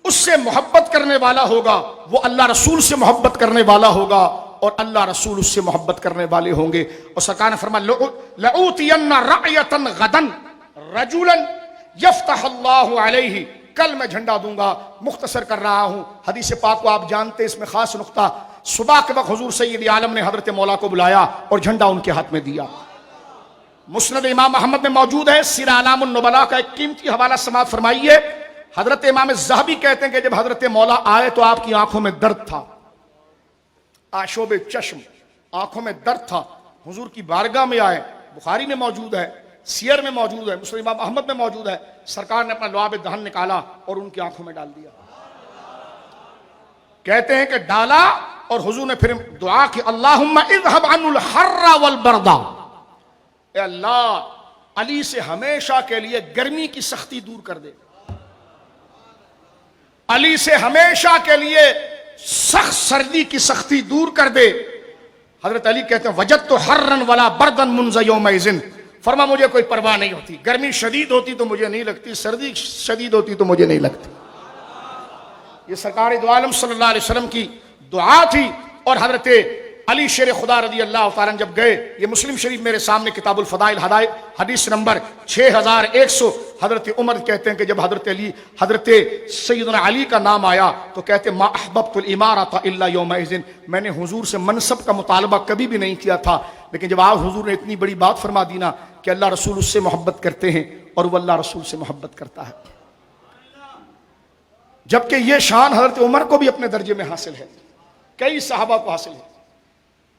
اس سے محبت کرنے والا ہوگا، وہ اللہ رسول سے محبت کرنے والا ہوگا، اور اللہ رسول اس سے محبت کرنے والے ہوں گے. اور سرکار نے فرمایا لأوتین رعیۃ غدا رجلا یفتح اللہ علیہ، کل میں جھنڈا دوں گا. مختصر کر رہا ہوں، حدیث پاک کو آپ جانتے، اس میں خاص نقطہ، صبح کے وقت حضور سید عالم نے حضرت مولا کو بلایا اور جھنڈا ان کے ہاتھ میں دیا. مسند امام محمد میں موجود ہے. سیر اعلام النبلاء کا ایک قیمتی حوالہ سماعت فرمائیے. حضرت امام الذہبی کہتے ہیں کہ جب حضرت مولا آئے تو آپ کی آنکھوں میں درد تھا، آشوب چشم، آنکھوں میں درد تھا. حضور کی بارگاہ میں آئے، بخاری میں موجود ہے سیر میں موجود ہے، مسلم امام احمد میں موجود ہے، سرکار نے اپنا لعاب دہن نکالا اور ان کی آنکھوں میں ڈال دیا. کہتے ہیں کہ ڈالا اور حضور نے پھر دعا کی اللہم اذھب عن الحر والبرد، اے اللہ علی سے ہمیشہ کے لیے گرمی کی سختی دور کر دے، علی سے ہمیشہ کے لیے سخت سردی کی سختی دور کر دے. حضرت علی کہتے ہیں وجدت حرا ولا بردا منذ یومئذ، فرما مجھے کوئی پرواہ نہیں ہوتی، گرمی شدید ہوتی تو مجھے نہیں لگتی، سردی شدید ہوتی تو مجھے نہیں لگتی. یہ سرکار دو عالم صلی اللہ علیہ وسلم کی دعا تھی. اور حضرت علی شیر خدا رضی اللہ تعالیٰ جب گئے، یہ مسلم شریف میرے سامنے کتاب الفضائل حدیث نمبر 6100، حضرت عمر کہتے ہیں کہ جب حضرت سیدنا علی کا نام آیا تو کہتے ما احببت الامارۃ الا یومئذ، میں نے حضور سے منصب کا مطالبہ کبھی بھی نہیں کیا تھا، لیکن جب آپ حضور نے اتنی بڑی بات فرما دی نا کہ اللہ رسول اس سے محبت کرتے ہیں اور وہ اللہ رسول سے محبت کرتا ہے. جبکہ یہ شان حضرت عمر کو بھی اپنے درجے میں حاصل ہے، کئی صحابہ کو حاصل ہے.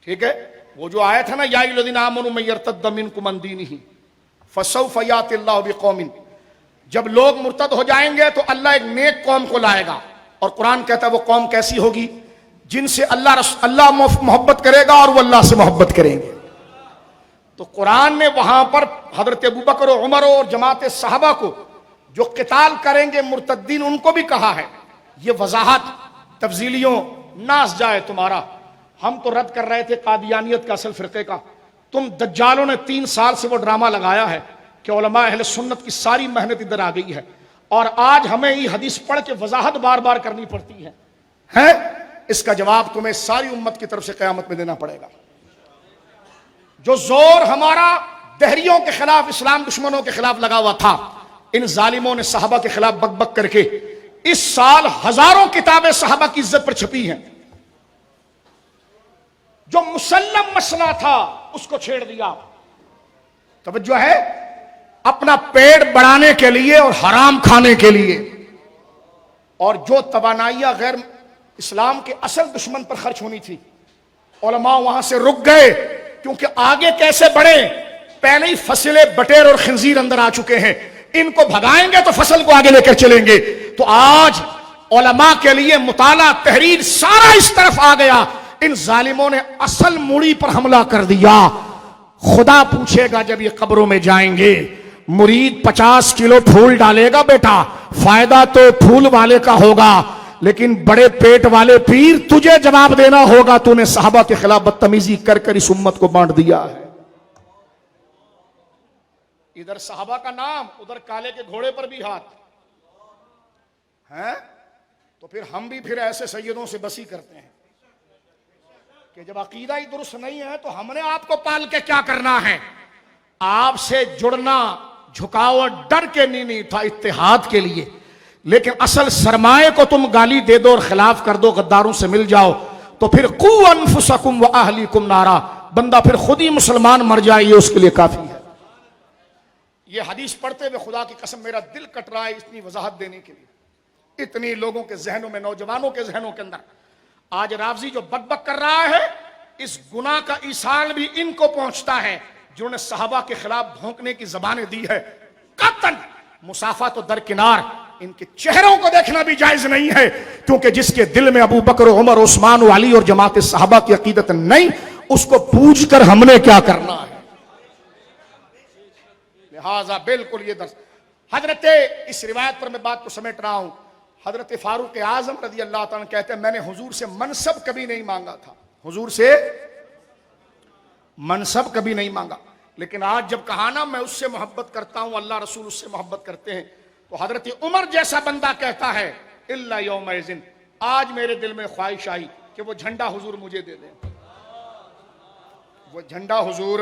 ٹھیک ہے، وہ جو آیت ہے نا یا الذین آمنوا من یرتد منکم عن دینہ فسوف یأتی اللہ بقوم، جب لوگ مرتد ہو جائیں گے تو اللہ ایک نیک قوم کو لائے گا. اور قرآن کہتا ہے وہ قوم کیسی ہوگی؟ جن سے اللہ محبت کرے گا اور وہ اللہ سے محبت کریں گے. تو قرآن نے وہاں پر حضرت ابوبکر و عمر اور جماعت صحابہ کو جو قتال کریں گے مرتدین ان کو بھی کہا ہے. یہ وضاحت تفضیلیوں ناس جائے تمہارا. ہم تو رد کر رہے تھے قادیانیت کا اصل فرقے کا، تم دجالوں نے 3 سال سے وہ ڈرامہ لگایا ہے کہ علماء اہل سنت کی ساری محنت ادھر آ گئی ہے، اور آج ہمیں یہ حدیث پڑھ کے وضاحت بار بار کرنی پڑتی ہے. اس کا جواب تمہیں ساری امت کی طرف سے قیامت میں دینا پڑے گا. جو زور ہمارا دہریوں کے خلاف، اسلام دشمنوں کے خلاف لگا ہوا تھا، ان ظالموں نے صحابہ کے خلاف بک بک کر کے اس سال ہزاروں کتابیں صحابہ کی عزت پر چھپی ہیں. جو مسلم مسئلہ تھا اس کو چھیڑ دیا. توجہ ہے، اپنا پیٹ بڑھانے کے لیے اور حرام کھانے کے لیے. اور جو توانائیاں غیر اسلام کے اصل دشمن پر خرچ ہونی تھی، علماء وہاں سے رک گئے، کیونکہ آگے کیسے بڑھے؟ پہلے ہی فصلیں بٹیر اور خنزیر اندر آ چکے ہیں، ان کو بھگائیں گے تو فصل کو آگے لے کر چلیں گے. تو آج علماء کے لیے مطالعہ تحریر سارا اس طرف آ گیا. ان ظالموں نے اصل موڑی پر حملہ کر دیا. خدا پوچھے گا جب یہ قبروں میں جائیں گے، مرید 50 کلو پھول ڈالے گا بیٹا، فائدہ تو پھول والے کا ہوگا، لیکن بڑے پیٹ والے پیر تجھے جواب دینا ہوگا، تو نے صحابہ کے خلاف بدتمیزی کر کر اس امت کو بانٹ دیا ہے. ادھر صحابہ کا نام، ادھر کالے کے گھوڑے پر بھی ہاتھ ہیں. تو پھر ہم بھی پھر ایسے سیدوں سے بسی کرتے ہیں کہ جب عقیدہ ہی درست نہیں ہے تو ہم نے آپ کو پال کے کیا کرنا ہے؟ آپ سے جڑنا جھکاؤ ڈر کے نہیں تھا، اتحاد کے لیے. لیکن اصل سرمایہ کو تم گالی دے دو اور خلاف کر دو، غداروں سے مل جاؤ، تو پھر قو انفسکم واہلیکم نارا، بندہ پھر خود ہی مسلمان مر جائے، یہ اس کے لیے کافی ہے. یہ حدیث پڑھتے ہوئے خدا کی قسم میرا دل کٹ رہا ہے اتنی وضاحت دینے کے لیے. اتنی لوگوں کے ذہنوں میں، نوجوانوں کے ذہنوں کے اندر آج رافضی جو بک بک کر رہا ہے، اس گناہ کا ایصال بھی ان کو پہنچتا ہے جنہوں نے صحابہ کے خلاف بھونکنے کی زبانیں دی ہے. قطعاً مسافہ تو درکنار، ان کے چہروں کو دیکھنا بھی جائز نہیں ہے، کیونکہ جس کے دل میں ابو بکر عمر عثمان و علی اور جماعت صحابہ کی عقیدت نہیں، اس کو پوچھ کر ہم نے کیا کرنا ہے. لہذا بالکل یہ درس حضرت، اس روایت پر میں بات کو سمیٹ رہا ہوں. حضرت فاروق اعظم رضی اللہ تعالیٰ کہتے ہیں میں نے حضور سے منصب کبھی نہیں مانگا تھا، حضور سے منصب کبھی نہیں مانگا، لیکن آج جب کہا نا میں اس سے محبت کرتا ہوں، اللہ رسول اس سے محبت کرتے ہیں، تو حضرت عمر جیسا بندہ کہتا ہے الا یومئذ، آج میرے دل میں خواہش آئی کہ وہ جھنڈا حضور مجھے دے دیں، وہ جھنڈا حضور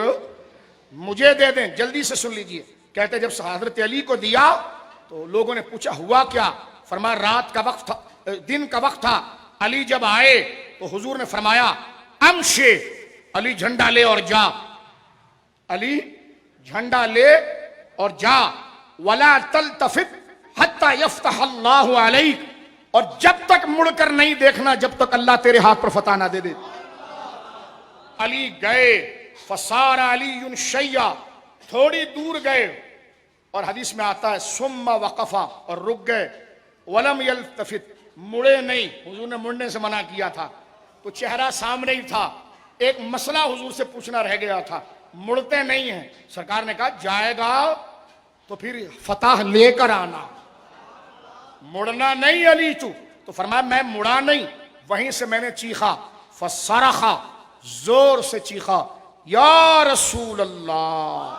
مجھے دے دیں. جلدی سے سن لیجئے. کہتے جب حضرت علی کو دیا تو لوگوں نے پوچھا ہوا کیا؟ فرمایا رات کا وقت تھا، دن کا وقت تھا. علی جب آئے تو حضور نے فرمایا امشے، علی جھنڈا لے اور جا، علی جھنڈا لے اور جا، ولا تلتفت حتی یفتح اللہ علیک، اور جب تک مڑ کر نہیں دیکھنا جب تک اللہ تیرے ہاتھ پر فتح نہ دے دے. علی گئے، فصار علی شیعہ، تھوڑی دور گئے اور حدیث میں آتا ہے ثم وقفا، اور رک گئے، ولم یلتفت، مڑے نہیں، حضور نے مڑنے سے منع کیا تھا، تو چہرہ سامنے ہی تھا، ایک مسئلہ حضور سے پوچھنا رہ گیا تھا، مڑتے نہیں ہیں، سرکار نے کہا جائے گا تو پھر فتح لے کر آنا، مڑنا نہیں علی تو فرمایا میں مڑا نہیں، وہیں سے میں نے چیخا، فصرخا، زور سے چیخا، یا رسول اللہ،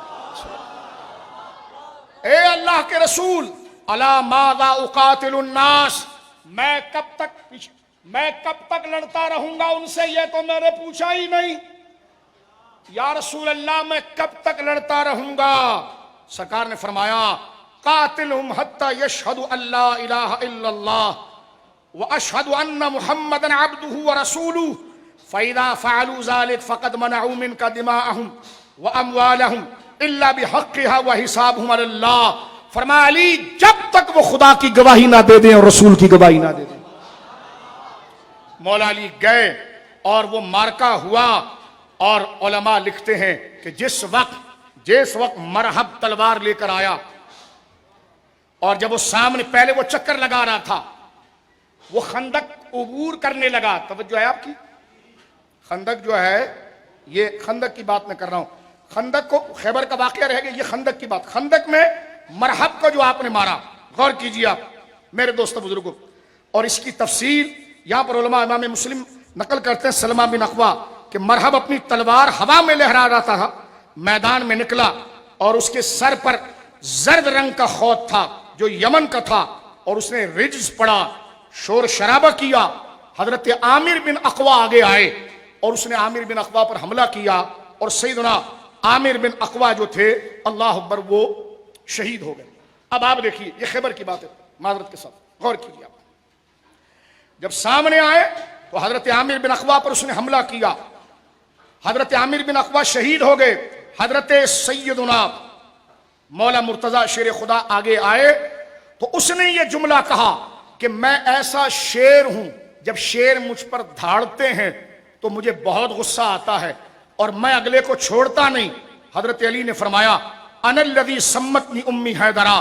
اے اللہ کے رسول، الا ماذا اقاتل الناس، میں کب تک لڑتا رہوں گا ان سے، یہ تو میں نے پوچھا ہی نہیں، یا رسول اللہ میں کب تک لڑتا رہوں گا؟ سرکار نے فرمایا قاتلہم حتی یشہدوا ان لا الہ الا اللہ واشہد ان محمدا عبدہ ورسولہ فاذا فعلوا ذلك فقد منعوا منک دماءہم واموالہم الا بحقها وحسابہم علی اللہ۔ فرمایا علی جب تک وہ خدا کی گواہی نہ دے دیں اور رسول کی گواہی نہ دے دیں۔ مولا علی گئے اور وہ مارکا ہوا، اور علماء لکھتے ہیں کہ جس وقت مرحب تلوار لے کر آیا، اور جب وہ سامنے پہلے وہ چکر لگا رہا تھا، وہ خندق عبور کرنے لگا، توجہ ہے آپ کی، خندق جو ہے، یہ خندق کی بات میں کر رہا ہوں، خندق کو خیبر کا واقعہ رہ گیا، یہ خندق کی بات، خندق میں مرحب کو جو آپ نے مارا، غور کیجئے آپ میرے دوستو بزرگوں، اور اس کی تفصیل یہاں پر علماء امام مسلم نقل کرتے ہیں، سلمہ بن اقوا کہ مرحب اپنی تلوار ہوا میں لہرا رہا تھا، میدان میں نکلا اور اس کے سر پر زرد رنگ کا خود تھا جو یمن کا تھا، اور اس نے رجز پڑا، شور شرابہ کیا، حضرت عامر بن اقوا آگے آئے اور اس نے عامر بن اقوا پر حملہ کیا، اور سیدنا عامر بن اقوا جو تھے اللہ اکبر وہ شہید ہو گئے۔ اب آپ دیکھیے یہ خیبر کی بات ہے، معذرت کے ساتھ غور کیجیے آپ، جب سامنے آئے تو حضرت عامر بن اقوا پر اس نے حملہ کیا، حضرت عامر بن اقوا شہید ہو گئے، حضرت سیدنا مولا مرتضی شیر خدا آگے آئے تو اس نے یہ جملہ کہا کہ میں ایسا شیر ہوں، جب شیر مجھ پر دھاڑتے ہیں تو مجھے بہت غصہ آتا ہے اور میں اگلے کو چھوڑتا نہیں۔ حضرت علی نے فرمایا انا الذی سمتنی امی حیدرہ،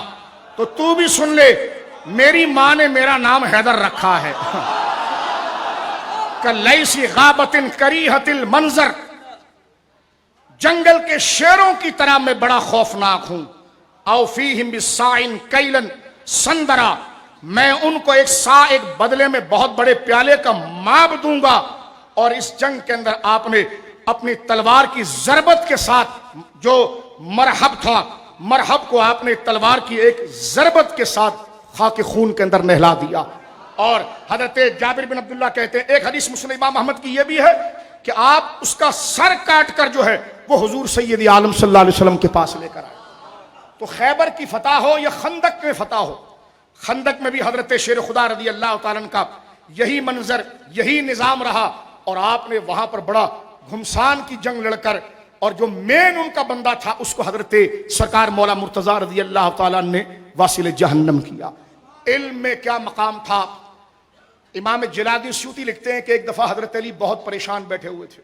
تو بھی سن لے، میری ماں نے میرا نام حیدر رکھا ہے۔ کلیسی غابت کریہت المنظر، جنگل کے شیروں کی طرح میں بڑا خوفناک ہوں۔ او فیہم بسائن کیلن سندرا، میں ان کو ایک بدلے میں بہت بڑے پیالے کا ماب دوں گا۔ اور اس جنگ کے اندر آپ نے اپنی تلوار کی ضربت کے ساتھ، جو مرحب تھا، مرحب کو آپ نے تلوار کی ایک ضربت کے ساتھ خاک خون کے اندر نہلا دیا۔ اور حضرت جابر بن عبداللہ کہتے ہیں، ایک حدیث مسلم امام احمد کی یہ بھی ہے کہ آپ اس کا سر کاٹ کر جو ہے وہ حضور سید عالم صلی اللہ علیہ وسلم کے پاس لے کر آئے۔ تو خیبر کی فتح ہو یا خندق میں فتح ہو، خندق میں بھی حضرت شیر خدا رضی اللہ تعالیٰ عنہ کا یہی منظر، یہی نظام رہا، اور آپ نے وہاں پر بڑا گھمسان کی جنگ لڑ کر، اور جو مین ان کا بندہ تھا اس کو حضرت سرکار مولا مرتضی رضی اللہ تعالیٰ نے واصل جہنم کیا۔ علم میں کیا مقام تھا؟ امام جلادی سیوطی لکھتے ہیں کہ ایک دفعہ حضرت علی بہت پریشان بیٹھے ہوئے تھے،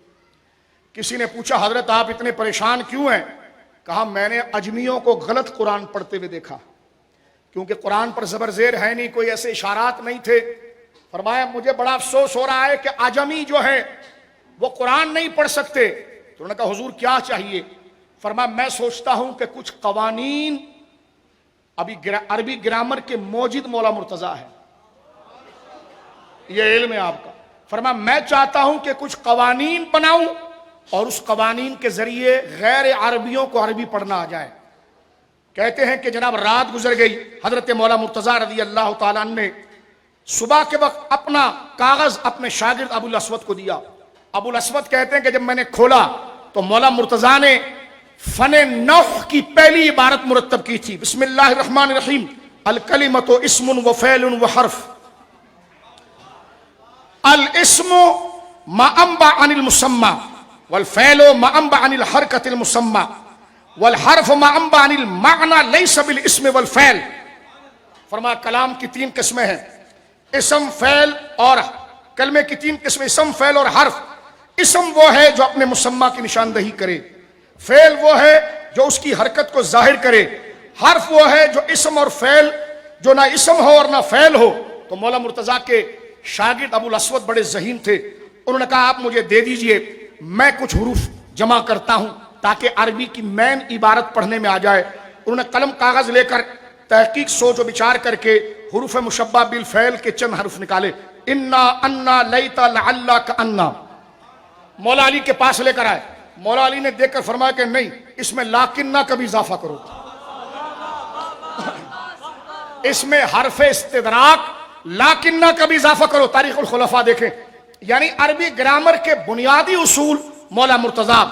کسی نے پوچھا حضرت آپ اتنے پریشان کیوں ہیں؟ کہا میں نے اجمیوں کو غلط قرآن پڑھتے ہوئے دیکھا، کیونکہ قرآن پر زبر زیر ہے نہیں، کوئی ایسے اشارات نہیں تھے۔ فرمایا مجھے بڑا افسوس ہو رہا ہے کہ اجمی جو ہے وہ قرآن نہیں پڑھ سکتے۔ تو انہوں نے کہا حضور کیا چاہیے؟ فرمایا میں سوچتا ہوں کہ کچھ قوانین، ابھی عربی گرامر کے موجد مولا مرتضی ہے، یہ علم ہے آپ کا۔ فرمایا میں چاہتا ہوں کہ کچھ قوانین بناؤں اور اس قوانین کے ذریعے غیر عربیوں کو عربی پڑھنا آ جائے۔ کہتے ہیں کہ جناب رات گزر گئی، حضرت مولا مرتضی رضی اللہ تعالیٰ عنہ نے صبح کے وقت اپنا کاغذ اپنے شاگرد ابو الاسود کو دیا۔ ابو الاسود کہتے ہیں کہ جب میں نے کھولا تو مولا مرتضی نے فن نحو کی پہلی عبارت مرتب کی تھی، بسم اللہ الرحمن الرحیم، الکلمۃ اسم و فعل و حرف، الاسم ما انبع عن المسمى، والفعل ما انبع عن الحرکۃ المسمى، والحرف ما انبع عن المعنى ليس بالاسم والفعل۔ فرمایا کلام کی تین قسمیں ہیں، اسم، فعل اور کلمے کی تین قسمیں، اسم، فعل اور حرف۔ اسم وہ ہے جو اپنے مسمى کی نشاندہی کرے، فعل وہ ہے جو اس کی حرکت کو ظاہر کرے، حرف وہ ہے جو اسم اور فعل جو نہ اسم ہو اور نہ فعل ہو۔ تو مولا مرتضیٰ کے شاگرد ابو الاسود بڑے ذہین تھے، انہوں نے کہا آپ مجھے دے دیجئے، میں کچھ حروف جمع کرتا ہوں تاکہ عربی کی مین عبارت پڑھنے میں آ جائے۔ انہوں نے قلم کاغذ لے کر تحقیق سوچ و بچار کر کے حروف مشبہ بالفعل کے چند حرف نکالے، انا انا لیتا لعلہ کا انا، مولا علی کے پاس لے کر آئے۔ مولا علی نے دیکھ کر فرمایا کہ نہیں، اس میں لاکنہ کا بھی اضافہ کرو، اس میں حرف استدراک لاکنہ کا بھی اضافہ کرو۔ تاریخ الخلفاء دیکھیں، یعنی عربی گرامر کے بنیادی اصول مولا مرتضیٰ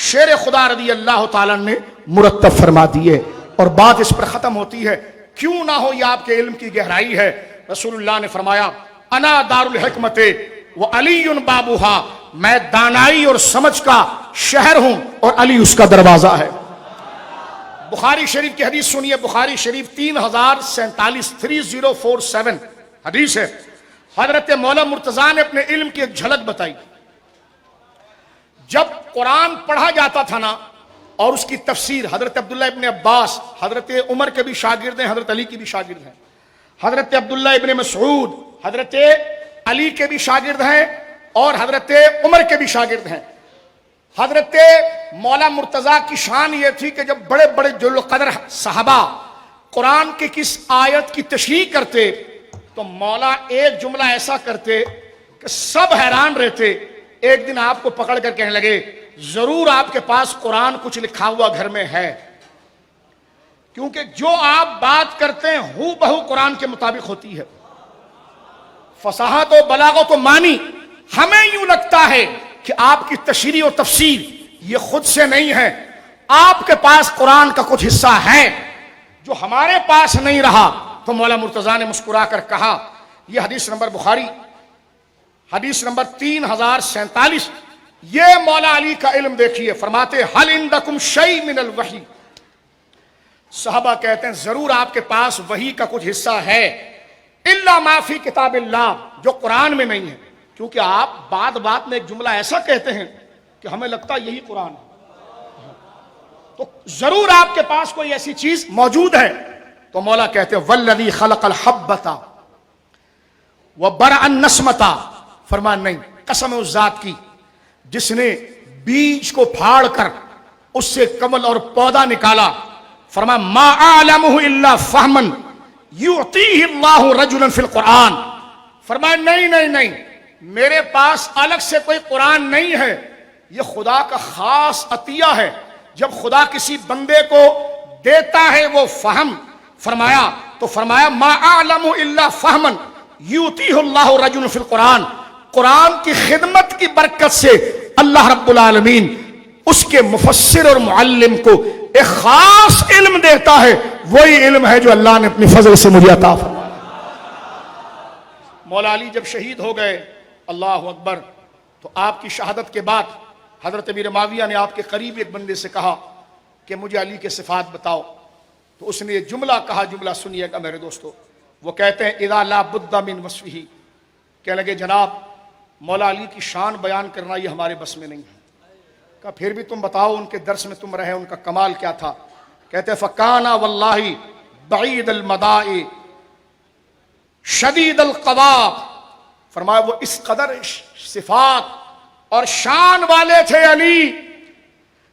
شیر خدا رضی اللہ تعالیٰ نے مرتب فرما دیے، اور بات اس پر ختم ہوتی ہے۔ کیوں نہ ہو، یہ آپ کے علم کی گہرائی ہے۔ رسول اللہ نے فرمایا انا دار الحکمت وعلی بابوہا، میں دانائی اور سمجھ کا شہر ہوں اور علی اس کا دروازہ ہے۔ بخاری شریف کی حدیث سنیے، بخاری شریف 3047 3047 حدیث ہے۔ حضرت مولا مرتضیٰ نے اپنے علم کی ایک جھلک بتائی۔ جب قرآن پڑھا جاتا تھا نا، اور اس کی تفسیر، حضرت عبداللہ ابن عباس حضرت عمر کے بھی شاگرد ہیں، حضرت علی کی بھی شاگرد ہیں، حضرت عبداللہ ابن مسعود حضرت علی کے بھی شاگرد ہیں اور حضرت عمر کے بھی شاگرد ہیں۔ حضرت مولا مرتضیٰ کی شان یہ تھی کہ جب بڑے بڑے جل قدر صحابہ قرآن کی کس آیت کی تشریح کرتے تو مولا ایک جملہ ایسا کرتے کہ سب حیران رہتے۔ ایک دن آپ کو پکڑ کر کہنے لگے ضرور آپ کے پاس قرآن کچھ لکھا ہوا گھر میں ہے، کیونکہ جو آپ بات کرتے ہیں ہو بہو قرآن کے مطابق ہوتی ہے۔ فصاحت و بلاغت و معنی، ہمیں یوں لگتا ہے کہ آپ کی تشریح و تفسیر یہ خود سے نہیں ہے، آپ کے پاس قرآن کا کچھ حصہ ہے جو ہمارے پاس نہیں رہا۔ تو مولا مرتضیٰ نے مسکرا کر کہا، یہ حدیث نمبر بخاری حدیث نمبر 3047، یہ مولا علی کا علم دیکھیے۔ فرماتے حل عندکم شیء من الوحی، صحابہ کہتے ہیں ضرور آپ کے پاس وحی کا کچھ حصہ ہے، الا ما فی کتاب اللہ، جو قرآن میں نہیں ہے، کیونکہ آپ بات بات میں ایک جملہ ایسا کہتے ہیں کہ ہمیں لگتا ہے یہی قرآن ہے، تو ضرور آپ کے پاس کوئی ایسی چیز موجود ہے۔ تو مولا کہتے ہیں والذی خلق الحبۃ وبرأ النسمۃ، فرمان نہیں، قسم اس ذات کی جس نے بیج کو پھاڑ کر اس سے کمل اور پودا نکالا، فرمایا ما اعلمہ الا فہما یعطیہ اللہ رجلا فی القرآن، فرمایا نہیں نہیں نہیں، میرے پاس الگ سے کوئی قرآن نہیں ہے، یہ خدا کا خاص عطیہ ہے۔ جب خدا کسی بندے کو دیتا ہے وہ فہم، فرمایا تو فرمایا ما اعلمہ الا فہما یعطیہ اللہ رجلا فی القرآن، قرآن کی خدمت کی برکت سے اللہ رب العالمین اس کے مفسر اور معلم کو ایک خاص علم دیتا ہے، وہی علم ہے جو اللہ نے اپنی فضل سے مجھے عطا فرمایا۔ مولا علی جب شہید ہو گئے، اللہ اکبر، تو آپ کی شہادت کے بعد حضرت امیر معاویہ نے آپ کے قریب ایک بندے سے کہا کہ مجھے علی کے صفات بتاؤ، تو اس نے یہ جملہ کہا، جملہ سنیے گا میرے دوستو، وہ کہتے ہیں اذا لا بد من وصفہ، کہنے لگے جناب مولا علی کی شان بیان کرنا یہ ہمارے بس میں نہیں ہے۔ کہا پھر بھی تم بتاؤ، ان کے درس میں تم رہے، ان کا کمال کیا تھا؟ کہتے فکانا واللہ بعید المداء شدید القضاء، فرمایا وہ اس قدر صفات اور شان والے تھے علی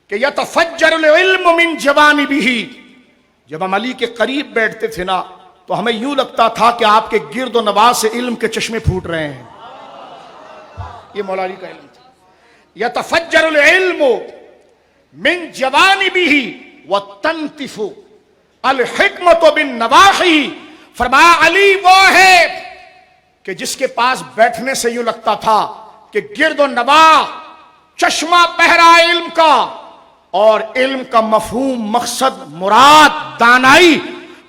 کہ یتفجر العلم من جوانبہ، جب ہم علی کے قریب بیٹھتے تھے نا تو ہمیں یوں لگتا تھا کہ آپ کے گرد و نواح سے علم کے چشمے پھوٹ رہے ہیں۔ یہ مولا علی کا علم تھا۔ یتفجر العلم من جوانبہ وتنتف الحکمت بالنواحی، فرمایا علی وہ ہے کہ جس کے پاس بیٹھنے سے یوں لگتا تھا کہ گرد و نواح چشمہ بہہ رہا ہے علم کا، اور علم کا مفہوم، مقصد، مراد، دانائی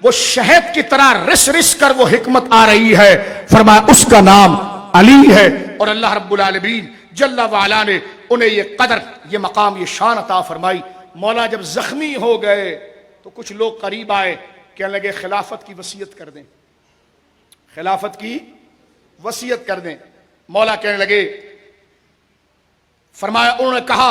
وہ شہد کی طرح رس رس کر وہ حکمت آ رہی ہے۔ فرمایا اس کا نام علی ہے، اور اللہ رب العالمین جل وعلا نے انہیں یہ قدر، یہ مقام، یہ شان عطا فرمائی۔ مولا جب زخمی ہو گئے تو کچھ لوگ قریب آئے، کہنے لگے خلافت کی وصیت کر دیں، خلافت کی وصیت کر دیں۔ مولا کہنے لگے، فرمایا انہوں نے کہا